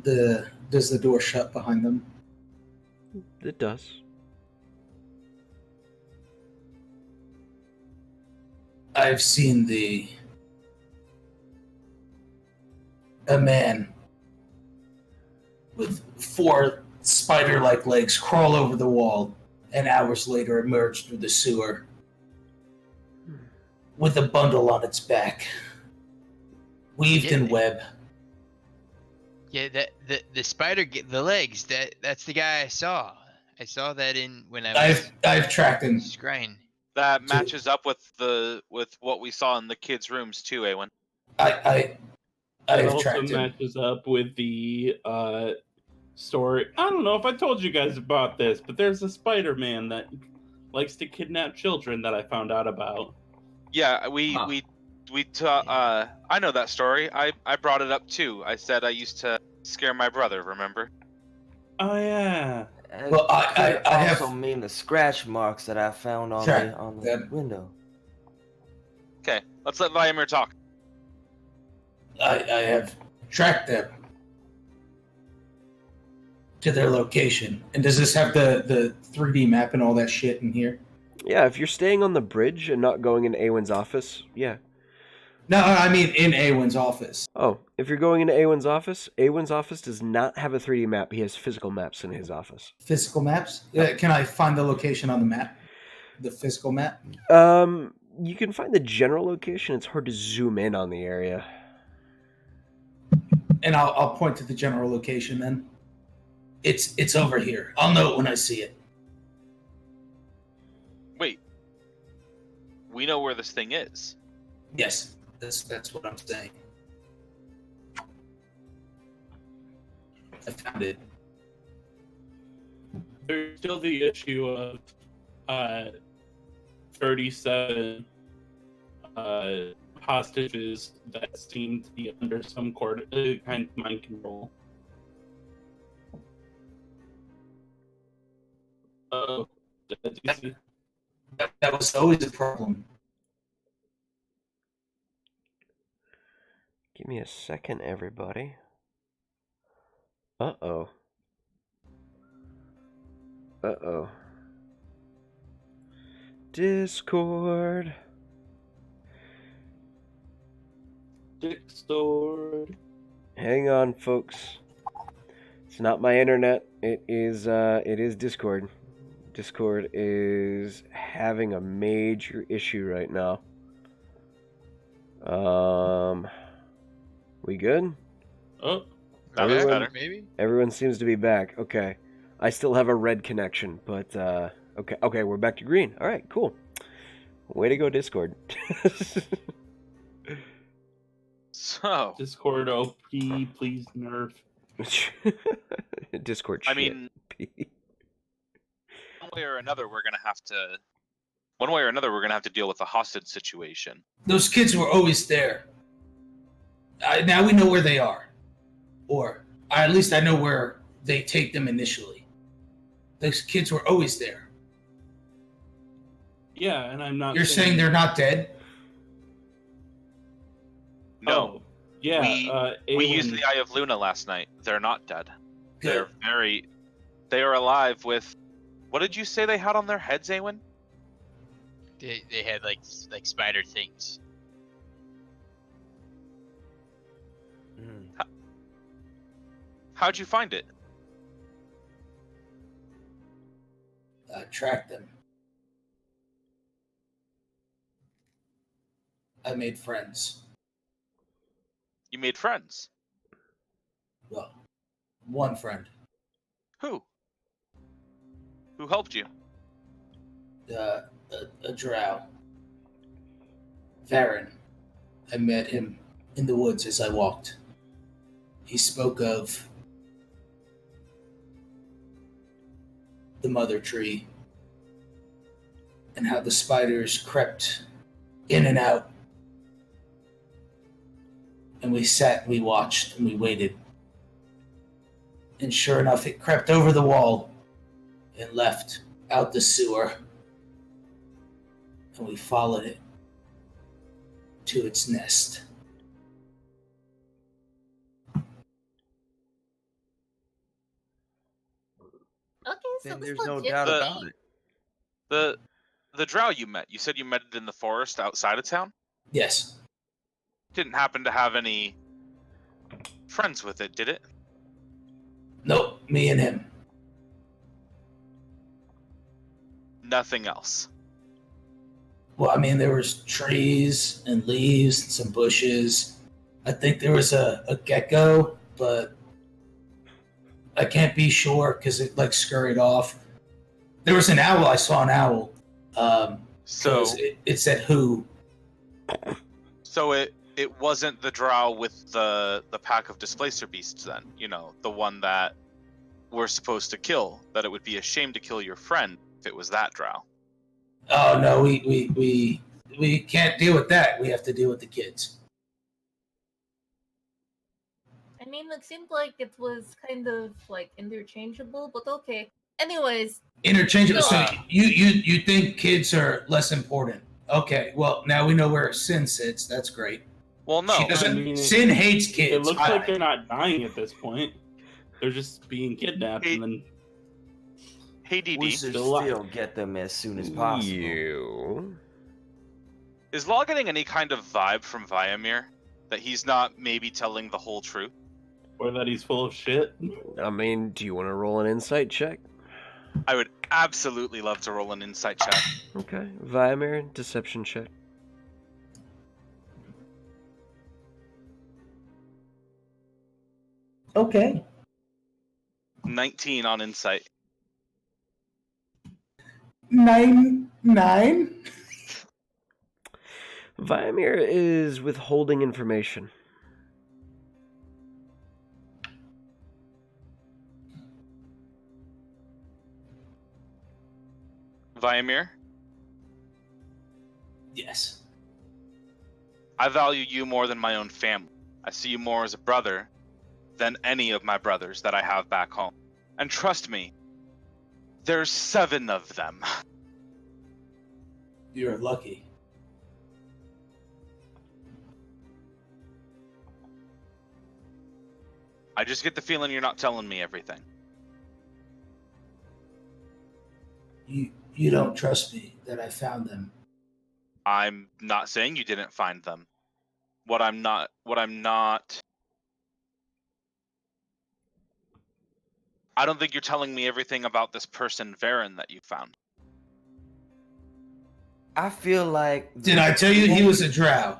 Speaker 2: Does the door shut behind them?
Speaker 1: It does.
Speaker 2: I've seen a man with 4 spider-like legs crawl over the wall and hours later emerge through the sewer with a bundle on its back, weaved in web.
Speaker 7: Yeah, the spider, the legs. That's the guy I saw. I saw that when I was.
Speaker 2: I've tracked him.
Speaker 7: Scrying.
Speaker 3: That matches up with what we saw in the kids' rooms too, Awen.
Speaker 2: I've
Speaker 6: also
Speaker 2: tracked him.
Speaker 6: matches up with the story. I don't know if I told you guys about this, but there's a Spider-Man that likes to kidnap children that I found out about.
Speaker 3: Yeah, I know that story. I brought it up too. I said I used to scare my brother. Remember?
Speaker 6: Oh yeah.
Speaker 2: Well, I
Speaker 8: also
Speaker 2: have
Speaker 8: mean the scratch marks that I found on the window.
Speaker 3: Okay, let's let Vimir talk.
Speaker 2: I have tracked them to their location. And does this have the 3D map and all that shit in here?
Speaker 1: Yeah, if you're staying on the bridge and not going in Awen's office, yeah.
Speaker 2: No, I mean in Awen's office.
Speaker 1: Oh, if you're going into Awen's office does not have a 3D map. He has physical maps in his office.
Speaker 2: Physical maps? Can I find the location on the map? The physical map?
Speaker 1: You can find the general location. It's hard to zoom in on the area.
Speaker 2: And I'll point to the general location then. It's over here. I'll know it when I see it.
Speaker 3: Wait. We know where this thing is.
Speaker 2: Yes, that's what I'm saying. I found it.
Speaker 6: There's still the issue of 37 hostages that seem to be under some kind of mind control. Oh, did you see?
Speaker 2: That was always a problem.
Speaker 1: Give me a second, everybody. Uh-oh. Uh-oh. Discord.
Speaker 6: Discord.
Speaker 1: Hang on, folks. It's not my internet. It is Discord. Discord is having a major issue right now. We good?
Speaker 6: Oh,
Speaker 3: That's better. Maybe.
Speaker 1: Everyone seems to be back. Okay. I still have a red connection, but okay, we're back to green. All right, cool. Way to go, Discord.
Speaker 3: So,
Speaker 6: Discord OP, please nerf.
Speaker 1: Discord
Speaker 3: I
Speaker 1: shit.
Speaker 3: mean, one way or another, we're gonna have to one way or another, we're gonna have to deal with the hostage situation.
Speaker 2: Those kids were always there. Now we know where they are. Or at least I know where they take them initially. Those kids were always there.
Speaker 6: Yeah, and I'm not.
Speaker 2: You're saying they're not dead?
Speaker 3: No.
Speaker 6: Oh, yeah.
Speaker 3: We used
Speaker 6: Aelin-
Speaker 3: the Eye of Luna last night. They're not dead.
Speaker 2: Good.
Speaker 3: They are alive with. What did you say they had on their heads, Awen?
Speaker 7: They had like spider things.
Speaker 3: How'd you find it?
Speaker 2: Track them. I made friends.
Speaker 3: You made friends.
Speaker 2: Well, one friend.
Speaker 3: Who? Who helped you?
Speaker 2: A drow. Varen. I met him in the woods as I walked. He spoke of the mother tree and how the spiders crept in and out. And we sat, we watched, and we waited. And sure enough, it crept over the wall and left out the sewer. And we followed it to its nest.
Speaker 5: Okay, so
Speaker 8: Then
Speaker 5: this
Speaker 8: there's no
Speaker 5: legit
Speaker 8: doubt
Speaker 5: me.
Speaker 8: about it.
Speaker 3: The drow you met. You said you met it in the forest outside of town?
Speaker 2: Yes.
Speaker 3: Didn't happen to have any friends with it, did it?
Speaker 2: Nope, me and him.
Speaker 3: Nothing else.
Speaker 2: Well, I mean, there was trees and leaves and some bushes. I think there was a gecko, but I can't be sure because it like scurried off. There was an owl. I saw an owl.
Speaker 3: So
Speaker 2: it said who.
Speaker 3: So it wasn't the drow with the pack of displacer beasts then, you know, the one that we're supposed to kill, that it would be a shame to kill your friend if it was that drow.
Speaker 2: Oh no, we can't deal with that. We have to deal with the kids.
Speaker 5: I mean, it seemed like it was kind of like interchangeable, but okay. Anyways,
Speaker 2: Interchangeable. So
Speaker 3: No.
Speaker 2: you think kids are less important? Okay. Well, now we know where Sin sits. That's great.
Speaker 3: Well, no.
Speaker 2: She doesn't.
Speaker 6: I mean,
Speaker 2: Sin hates kids.
Speaker 6: It looks like they're not dying at this point. They're just being kidnapped
Speaker 3: Hey,
Speaker 6: and then
Speaker 3: Hey, DD,
Speaker 8: We should
Speaker 6: Still alive.
Speaker 8: still get them as soon as possible.
Speaker 1: You.
Speaker 3: is Law getting any kind of vibe from Viamir that he's not maybe telling the whole truth?
Speaker 6: or that he's full of shit.
Speaker 1: I mean, do you want to roll an insight check?
Speaker 3: I would absolutely love to roll an insight check.
Speaker 1: Okay. Viamir, deception check.
Speaker 2: Okay.
Speaker 3: 19 on insight.
Speaker 2: 9.
Speaker 1: Viamir is withholding information.
Speaker 3: Viamir,
Speaker 2: Yes.
Speaker 3: I value you more than my own family. I see you more as a brother than any of my brothers that I have back home. And trust me, there's 7 of them.
Speaker 2: You're lucky.
Speaker 3: I just get the feeling you're not telling me everything.
Speaker 2: You don't trust me that I found them.
Speaker 3: I'm not saying you didn't find them. What I'm not I don't think you're telling me everything about this person Varen that you found.
Speaker 8: I feel like.
Speaker 2: Did I tell you he was a drow?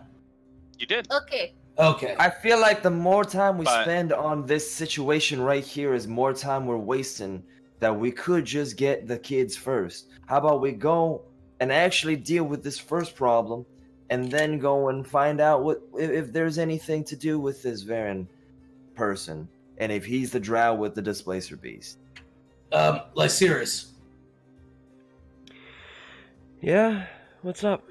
Speaker 3: You did.
Speaker 5: okay.
Speaker 2: Okay.
Speaker 8: I feel like the more time we
Speaker 3: But-
Speaker 8: spend on this situation right here is more time we're wasting. That we could just get the kids first. How about we go and actually deal with this first problem, and then go and find out what if there's anything to do with this Varen person, and if he's the drow with the displacer beast.
Speaker 2: Lycirus.
Speaker 1: Yeah, What's up?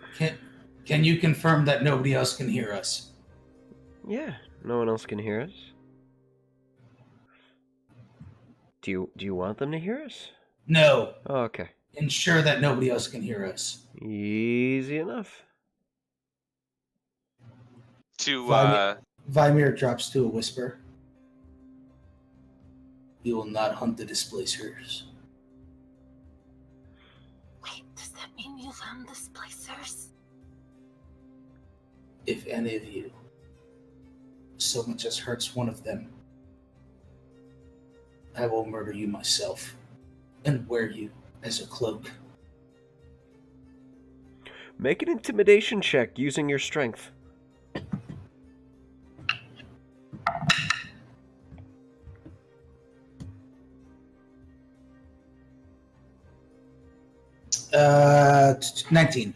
Speaker 2: Can you confirm that nobody else can hear us?
Speaker 1: Yeah, no one else can hear us. Do you want them to hear us?
Speaker 2: No.
Speaker 1: Oh, okay.
Speaker 2: Ensure that nobody else can hear us.
Speaker 1: Easy enough.
Speaker 2: Vimir drops to a whisper. We will not hunt the displacers.
Speaker 5: Wait, does that mean you found displacers?
Speaker 2: If any of you so much as hurts one of them, I will murder you myself and wear you as a cloak.
Speaker 1: Make an intimidation check using your strength.
Speaker 2: Uh, 19.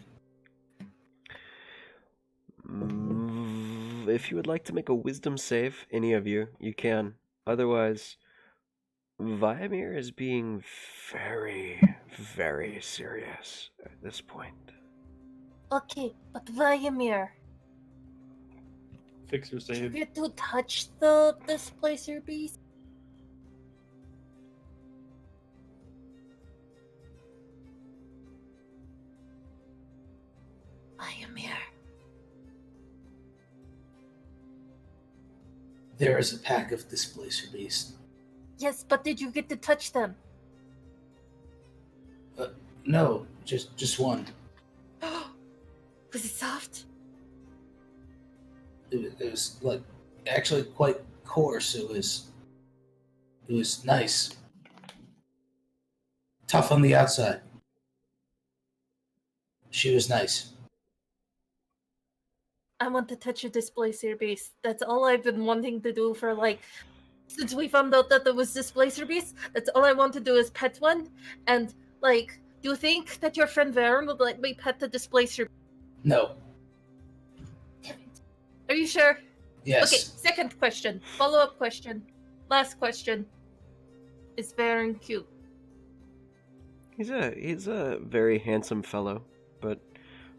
Speaker 1: If you would like to make a wisdom save, any of you, you can. Otherwise, Vimir is being very, very serious at this point.
Speaker 5: Okay, but Vladimir,
Speaker 6: Fix your
Speaker 5: did you
Speaker 6: save.
Speaker 5: get to touch the displacer beast? Vladimir.
Speaker 2: There is a pack of displacer beasts.
Speaker 5: Yes, but did you get to touch them?
Speaker 2: No, just one.
Speaker 5: Was it soft?
Speaker 2: It was like actually quite coarse. It was nice. Tough on the outside. She was nice.
Speaker 5: I want to touch a displacer beast. That's all I've been wanting to do for since we found out that there was displacer beast. That's all I want to do is pet one. And do you think that your friend Varen would let me pet the displacer?
Speaker 2: No.
Speaker 5: Damn it. Are you sure?
Speaker 2: Yes.
Speaker 5: Okay. Second question. Follow-up question. Last question. Is Varen cute?
Speaker 1: He's a very handsome fellow, but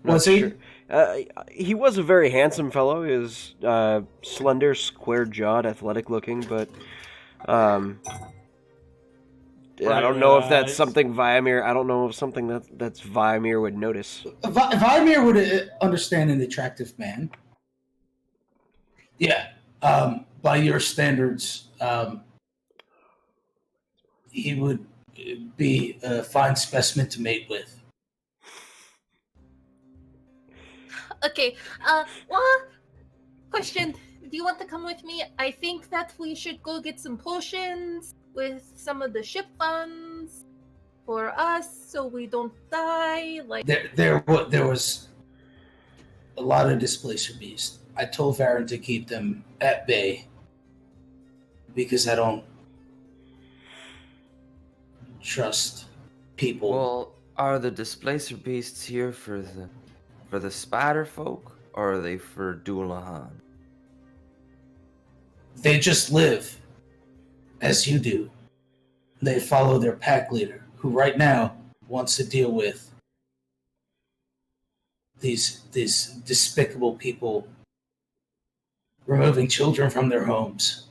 Speaker 2: Was he?
Speaker 1: sure. He was a very handsome fellow. He was slender, square-jawed, athletic-looking, but I don't know if that's something Vimir. I don't know if something that's Vimir would notice.
Speaker 2: Vimir would understand an attractive man. Yeah. By your standards, he would be a fine specimen to mate with.
Speaker 5: Okay. Question. Do you want to come with me? I think that we should go get some potions with some of the ship funds for us so we don't die.
Speaker 2: There was a lot of displacer beasts. I told Varen to keep them at bay because I don't trust people.
Speaker 8: Well, are the displacer beasts here for the spider folk, or are they for Doulahan?
Speaker 2: They just live as you do. They follow their pack leader, who right now wants to deal with these despicable people removing children from their homes.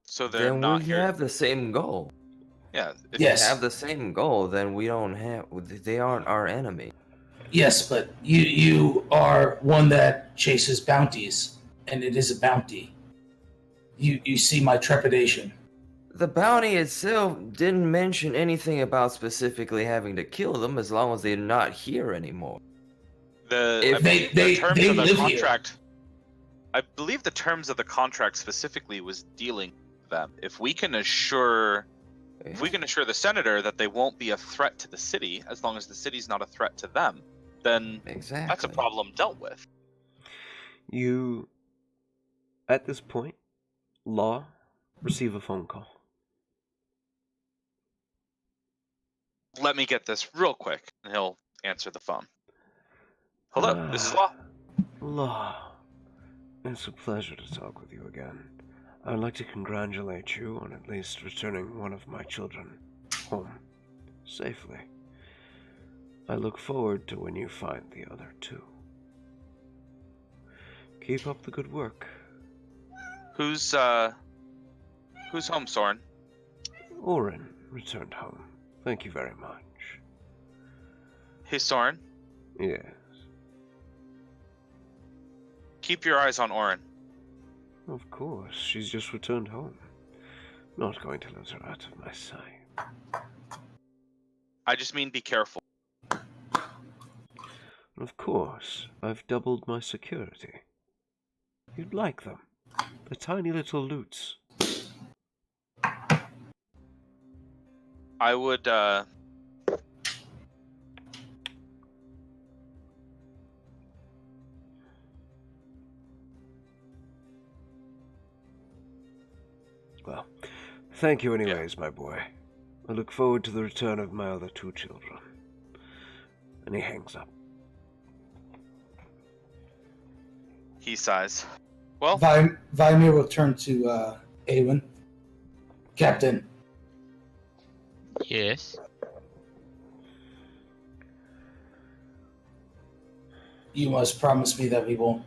Speaker 3: So they're
Speaker 8: Then
Speaker 3: not
Speaker 8: we
Speaker 3: here.
Speaker 8: have the same goal.
Speaker 3: Yeah.
Speaker 8: If
Speaker 2: Yes.
Speaker 8: we have the same goal, then we don't have. They aren't our enemy.
Speaker 2: Yes, but you are one that chases bounties, and it is a bounty. You see my trepidation.
Speaker 8: The bounty itself didn't mention anything about specifically having to kill them, as long as they're not here anymore.
Speaker 3: The
Speaker 2: They
Speaker 3: terms of the
Speaker 2: live
Speaker 3: contract. I believe the terms of the contract specifically was dealing with them. If we can assure the senator that they won't be a threat to the city, as long as the city's not a threat to them, then
Speaker 8: Exactly.
Speaker 3: that's a problem dealt with.
Speaker 1: You, at this point, Law, receive a phone call.
Speaker 3: Let me get this real quick, and he'll answer the phone. Hello, this is Law.
Speaker 1: Law, it's a pleasure to talk with you again. I'd like to congratulate you on at least returning one of my children home safely. I look forward to when you find the other two. Keep up the good work.
Speaker 3: Who's home, Soren?
Speaker 1: Orin returned home. Thank you very much.
Speaker 3: Hey, Soren.
Speaker 1: Yes.
Speaker 3: Keep your eyes on Orin.
Speaker 1: Of course, she's just returned home. Not going to lose her out of my sight.
Speaker 3: I just mean be careful.
Speaker 1: Of course, I've doubled my security. You'd like them. The tiny little loots.
Speaker 3: I would,
Speaker 1: Well, thank you anyways, my boy. I look forward to the return of my other two children. And he hangs up.
Speaker 3: He sighs. Well,
Speaker 2: Vimir will turn to Awen. Captain,
Speaker 7: Yes.
Speaker 2: you must promise me that we won't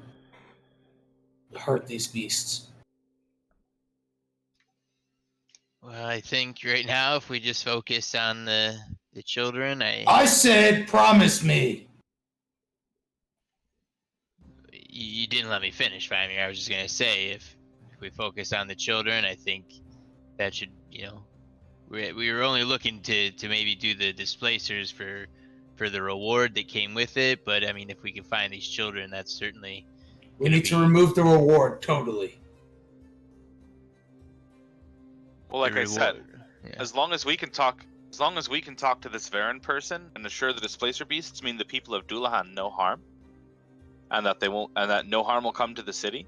Speaker 2: hurt these beasts.
Speaker 7: Well, I think right now, if we just focus on the children,
Speaker 2: I said promise me!
Speaker 7: you didn't let me finish, Vimir. I was just gonna say, if we focus on the children, I think that should, we were only looking to maybe do the displacers for the reward that came with it. But I mean, if we can find these children, that's certainly.
Speaker 2: We need to remove the reward, totally.
Speaker 3: well, like I said,
Speaker 7: Yeah.
Speaker 3: as long as we can talk to this Varen person and assure the displacer beasts mean the people of Dullahan no harm, and that no harm will come to the city.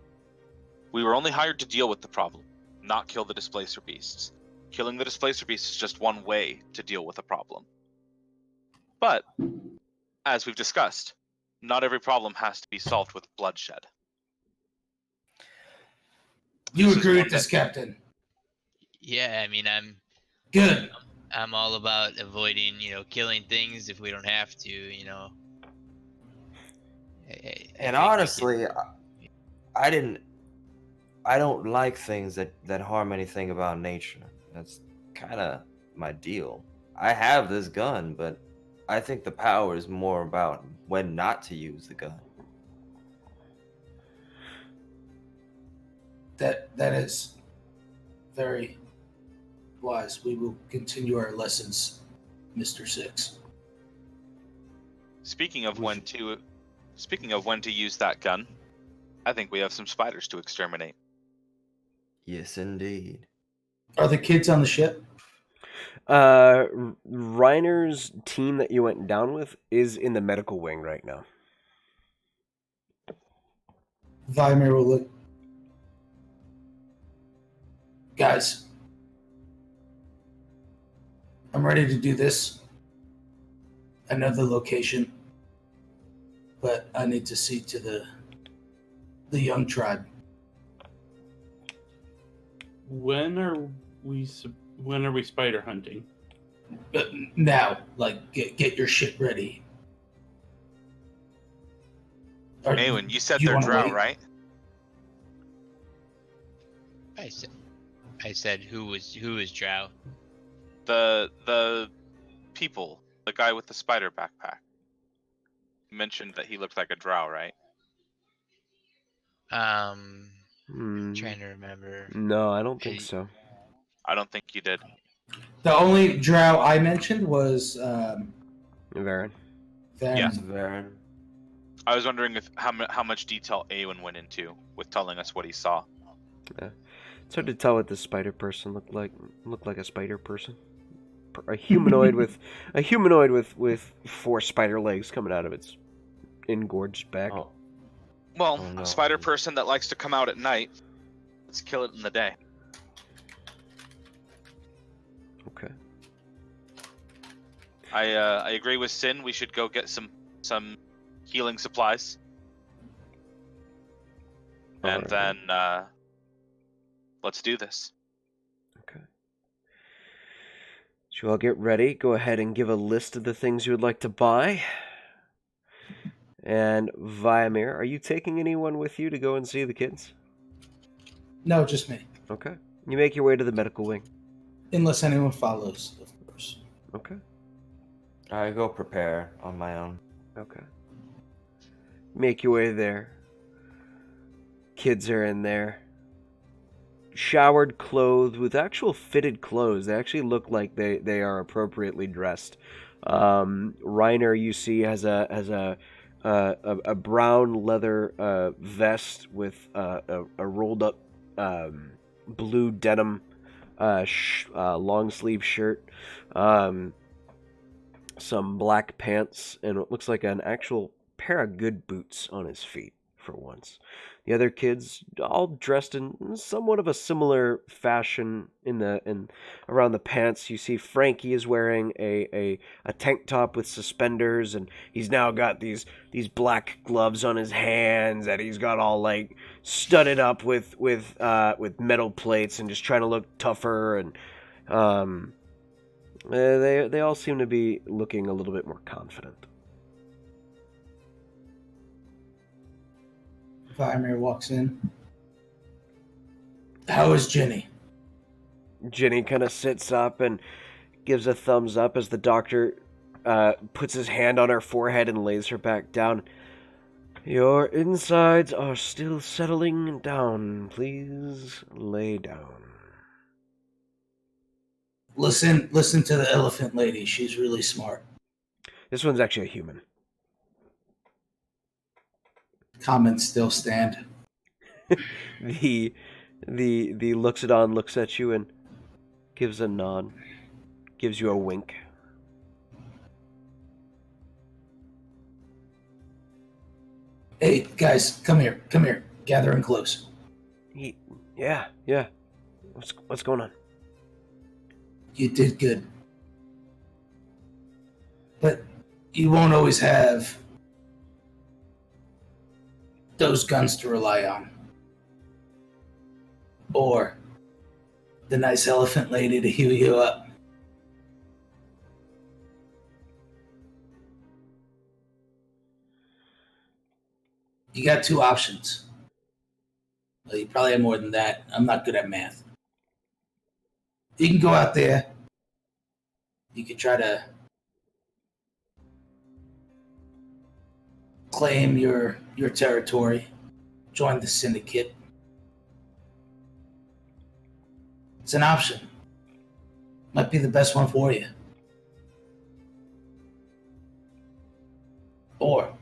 Speaker 3: We were only hired to deal with the problem, not kill the displacer beasts. Killing the displacer beasts is just one way to deal with a problem. But, as we've discussed, not every problem has to be solved with bloodshed.
Speaker 2: You
Speaker 3: This is
Speaker 2: agree
Speaker 3: one
Speaker 2: with this,
Speaker 3: that-
Speaker 2: Captain?
Speaker 7: Yeah, I mean,
Speaker 2: Good.
Speaker 7: I'm all about avoiding, killing things if we don't have to,
Speaker 8: And honestly, I don't like things that harm anything about nature. That's kind of my deal. I have this gun, but I think the power is more about when not to use the gun.
Speaker 2: That is very wise. We will continue our lessons, Mr. Six.
Speaker 3: Speaking of when to use that gun, I think we have some spiders to exterminate.
Speaker 8: Yes, indeed.
Speaker 2: Are the kids on the ship?
Speaker 1: Reiner's team that you went down with is in the medical wing right now.
Speaker 2: Vimir will look. Guys, I'm ready to do this. I know the location, but I need to see to the young tribe.
Speaker 6: When are we spider hunting?
Speaker 2: But now, get your shit ready. Or
Speaker 3: Awen, you said
Speaker 2: you
Speaker 3: they're
Speaker 2: wanna
Speaker 3: drow,
Speaker 2: wait?
Speaker 3: right?
Speaker 7: I said who was drow?
Speaker 3: The people, the guy with the spider backpack. You mentioned that he looked like a drow, right?
Speaker 7: Trying to remember.
Speaker 1: No, I don't think so.
Speaker 3: I don't think you did.
Speaker 2: The only drow I mentioned was
Speaker 1: Varen.
Speaker 2: Varen.
Speaker 3: Yeah.
Speaker 8: Varen.
Speaker 3: I was wondering how much detail Awen went into with telling us what he saw.
Speaker 1: It's hard to tell what this spider person looked like. Looked like a spider person. A humanoid with 4 spider legs coming out of its engorged back.
Speaker 8: Oh,
Speaker 3: Well,
Speaker 8: Oh, no.
Speaker 3: a spider person that likes to come out at night. Let's kill it in the day.
Speaker 1: Okay.
Speaker 3: I agree with Sin. We should go get some healing supplies, and
Speaker 1: Alright.
Speaker 3: then let's do this.
Speaker 1: Okay. So I'll get ready. Go ahead and give a list of the things you would like to buy. And Viamir, are you taking anyone with you to go and see the kids?
Speaker 2: No, just me.
Speaker 1: Okay. You make your way to the medical wing.
Speaker 2: Unless anyone follows, of course.
Speaker 1: Okay.
Speaker 8: I go prepare on my own.
Speaker 1: Okay. Make your way there. Kids are in there. Showered, clothed, with actual fitted clothes. They actually look like they are appropriately dressed. Reiner, you see, has a brown leather vest with a rolled up blue denim long sleeve shirt, some black pants, and what looks like an actual pair of good boots on his feet for once. The other kids all dressed in somewhat of a similar fashion in around the pants. You see Frankie is wearing a tank top with suspenders, and he's now got these black gloves on his hands that he's got all like studded up with metal plates and just trying to look tougher, and they all seem to be looking a little bit more confident.
Speaker 2: Vimir walks in. How is Jenny?
Speaker 1: Jenny kind of sits up and gives a thumbs up as the doctor puts his hand on her forehead and lays her back down. Your insides are still settling down. Please lay down.
Speaker 2: Listen to the elephant lady. She's really smart.
Speaker 1: This one's actually a human.
Speaker 2: Comments still stand.
Speaker 1: The Luxodon looks at you and gives a nod, gives you a wink.
Speaker 2: Hey guys, come here, gather in close.
Speaker 1: Yeah. What's going on?
Speaker 2: You did good, but you won't always have those guns to rely on. Or the nice elephant lady to heal you up. You got two options. Well, you probably have more than that. I'm not good at math. You can go out there. You can try to claim your territory, join the syndicate. It's an option. Might be the best one for you. Or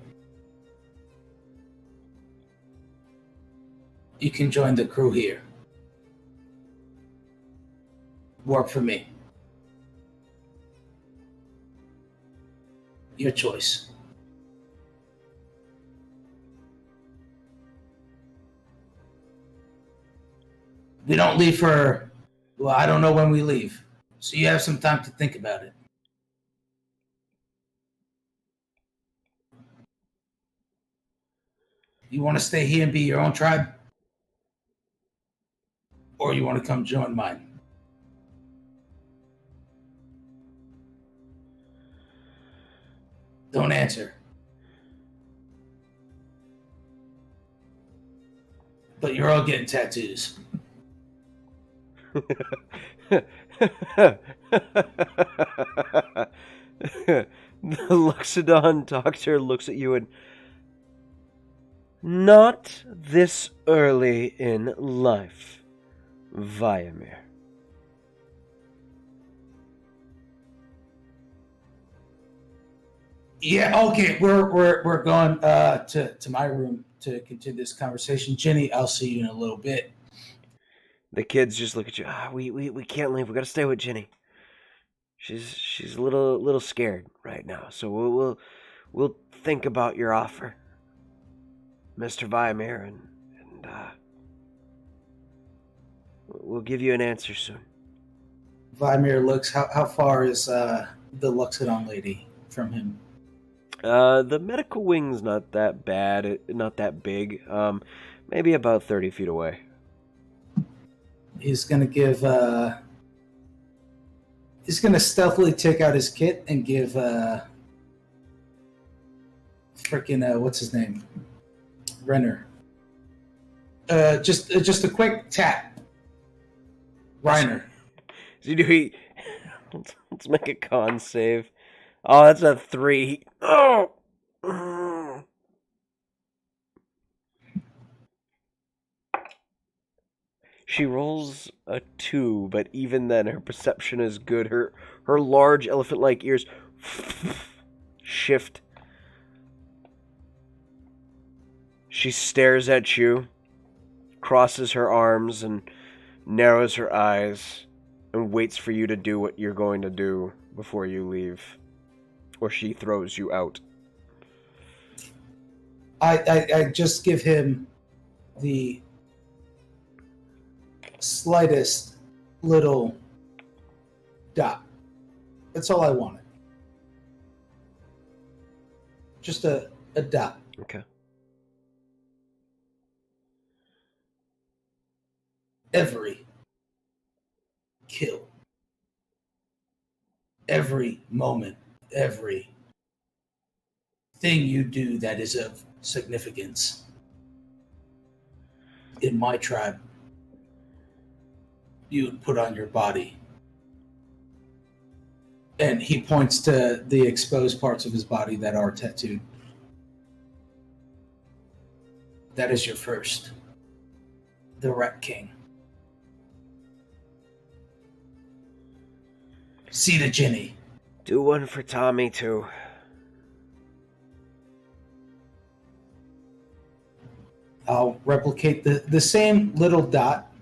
Speaker 2: you can join the crew here. Work for me. Your choice. We don't leave for, well, I don't know when we leave. So you have some time to think about it. You want to stay here and be your own tribe? Or you want to come join mine? Don't answer. But you're all getting tattoos.
Speaker 1: The Luxodon doctor looks at you and... Not this early in life, Viamir.
Speaker 2: Yeah, okay. We're going to my room to continue this conversation. Jenny, I'll see you in a little bit.
Speaker 1: The kids just look at you. We can't leave. We gotta stay with Jenny. She's a little scared right now. So we'll think about your offer, Mr. Viamir, and we'll give you an answer soon.
Speaker 2: Vimir looks. How far is the Luxodon lady from him?
Speaker 1: The medical wing's not that bad. Not that big. Maybe about 30 feet away.
Speaker 2: He's gonna give He's gonna stealthily take out his kit and give freaking what's his name, Renner. Just a quick tap. Reiner.
Speaker 1: Let's make a con save. Oh, that's a 3. Oh. She rolls a 2, but even then, her perception is good. Her large elephant-like ears shift. She stares at you, crosses her arms, and narrows her eyes, and waits for you to do what you're going to do before you leave, or she throws you out.
Speaker 2: I just give him the slightest little dot. That's all I wanted. Just a dot.
Speaker 1: Okay.
Speaker 2: Every kill, every moment, every thing you do that is of significance in my tribe, you would put on your body. And he points to the exposed parts of his body that are tattooed. That is your first. The Rat King. See the Ginny.
Speaker 1: Do one for Tommy, too.
Speaker 2: I'll replicate the same little dot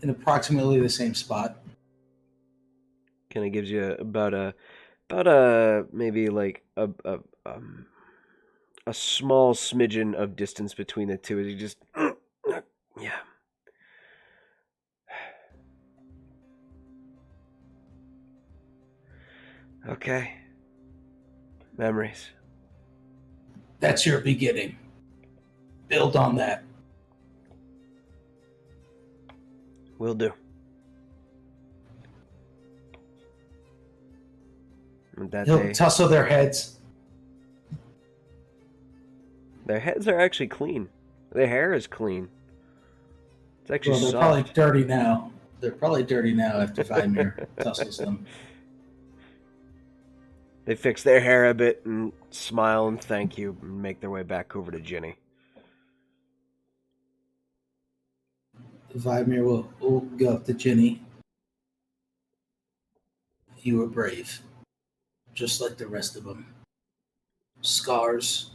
Speaker 2: in approximately the same spot.
Speaker 1: Kind of gives you about a maybe like a small smidgen of distance between the two. As you just yeah. Okay. Memories.
Speaker 2: That's your beginning. Build on that.
Speaker 1: Will do. And that
Speaker 2: He'll tussle their heads.
Speaker 1: Their heads are actually clean. Their hair is clean. It's actually
Speaker 2: They're
Speaker 1: soft.
Speaker 2: probably dirty now. They're probably dirty now after Vimir tussles them.
Speaker 1: They fix their hair a bit and smile and thank you and make their way back over to Ginny.
Speaker 2: Vimir will go up to Ginny. You were brave. Just like the rest of them. Scars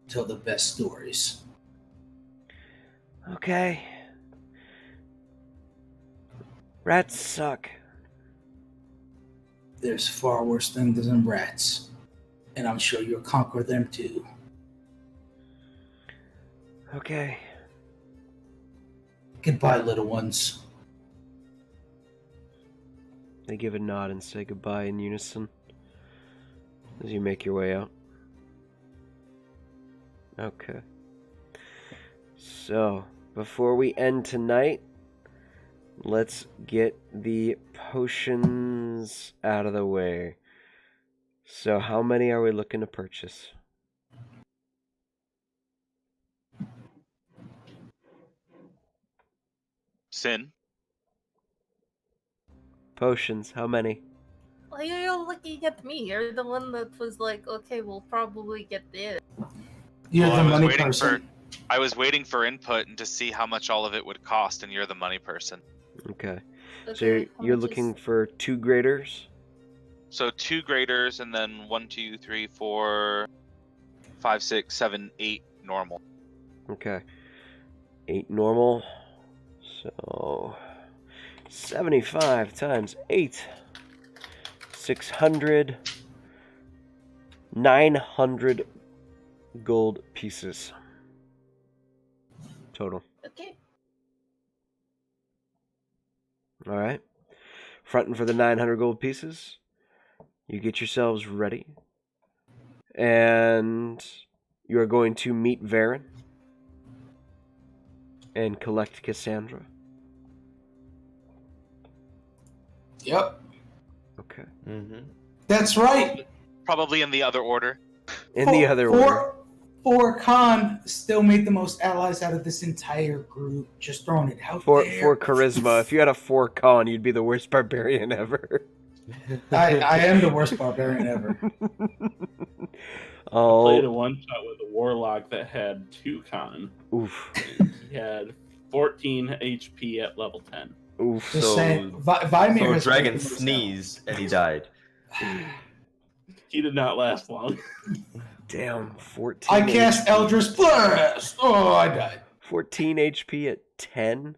Speaker 2: tell the best stories.
Speaker 1: Okay. Rats suck.
Speaker 2: There's far worse things than rats. And I'm sure you'll conquer them too.
Speaker 1: Okay.
Speaker 2: Goodbye, little ones.
Speaker 1: They give a nod and say goodbye in unison as you make your way out. Okay. So, before we end tonight, let's get the potions out of the way. So, how many are we looking to purchase?
Speaker 3: Sin.
Speaker 1: Potions, how many?
Speaker 5: Why are you looking at me? You're the one that was like, okay, we'll probably get this.
Speaker 2: You're
Speaker 3: Well,
Speaker 2: the
Speaker 3: I was
Speaker 2: money
Speaker 3: waiting
Speaker 2: person.
Speaker 3: I was waiting for input and to see how much all of it would cost, and you're the money person.
Speaker 1: Okay. So
Speaker 5: Okay, how
Speaker 1: you're
Speaker 5: much
Speaker 1: looking
Speaker 5: is-
Speaker 1: for 2 graders?
Speaker 3: So 2 graders and then 1, 2, 3, 4, 5, 6, 7, 8 normal.
Speaker 1: Okay. 8 normal. So 75 times 8. 600. 900 gold pieces. Total.
Speaker 5: Okay.
Speaker 1: Alright. Fronting for the 900 gold pieces. You get yourselves ready. And you are going to meet Varen. And collect Cassandra.
Speaker 2: Yep,
Speaker 1: Okay.
Speaker 8: Mm-hmm.
Speaker 2: that's right.
Speaker 3: Probably in the other order.
Speaker 1: In the other order.
Speaker 2: For Khan still made the most allies out of this entire group. Just throwing it out
Speaker 1: For
Speaker 2: there.
Speaker 1: charisma, if you had a 4 con, you'd be the worst barbarian ever.
Speaker 2: I am the worst barbarian ever.
Speaker 6: I played a
Speaker 1: Oh,
Speaker 6: one-shot with a warlock that had 2 con.
Speaker 1: oof.
Speaker 6: He had 14 HP at level 10.
Speaker 1: Oof.
Speaker 2: Just
Speaker 8: So-
Speaker 2: saying, Vimir
Speaker 8: So
Speaker 2: has
Speaker 8: dragon
Speaker 2: made the most
Speaker 8: sneezed and he died.
Speaker 6: He did not last long.
Speaker 1: Damn, 14
Speaker 2: I cast
Speaker 1: HP.
Speaker 2: Eldritch Blast. Oh, I died.
Speaker 1: 14 HP at 10?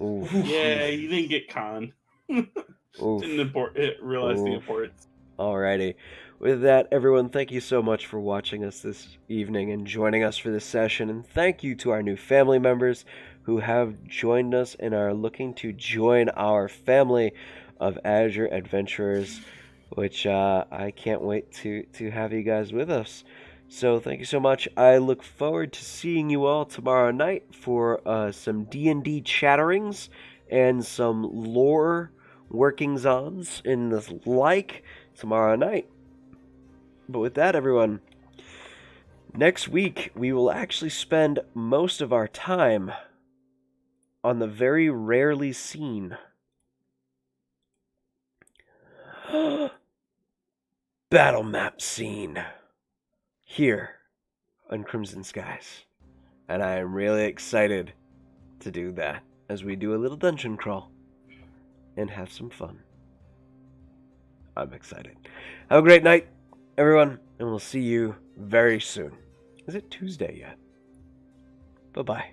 Speaker 1: Oof.
Speaker 6: Yeah, he didn't get con.
Speaker 1: Oof.
Speaker 6: Didn't realize the
Speaker 1: Oof.
Speaker 6: importance.
Speaker 1: Alrighty. With that, everyone, thank you so much for watching us this evening and joining us for this session. And thank you to our new family members who have joined us and are looking to join our family of Azure adventurers, which I can't wait to have you guys with us. So thank you so much. I look forward to seeing you all tomorrow night for some D&D chatterings and some lore workings-ons in the like tomorrow night. But with that, everyone, next week we will actually spend most of our time on the very rarely seen battle map scene here on Crimson Skies. And I am really excited to do that as we do a little dungeon crawl and have some fun. I'm excited. Have a great night, everyone, and we'll see you very soon. Is it Tuesday yet? Bye-bye.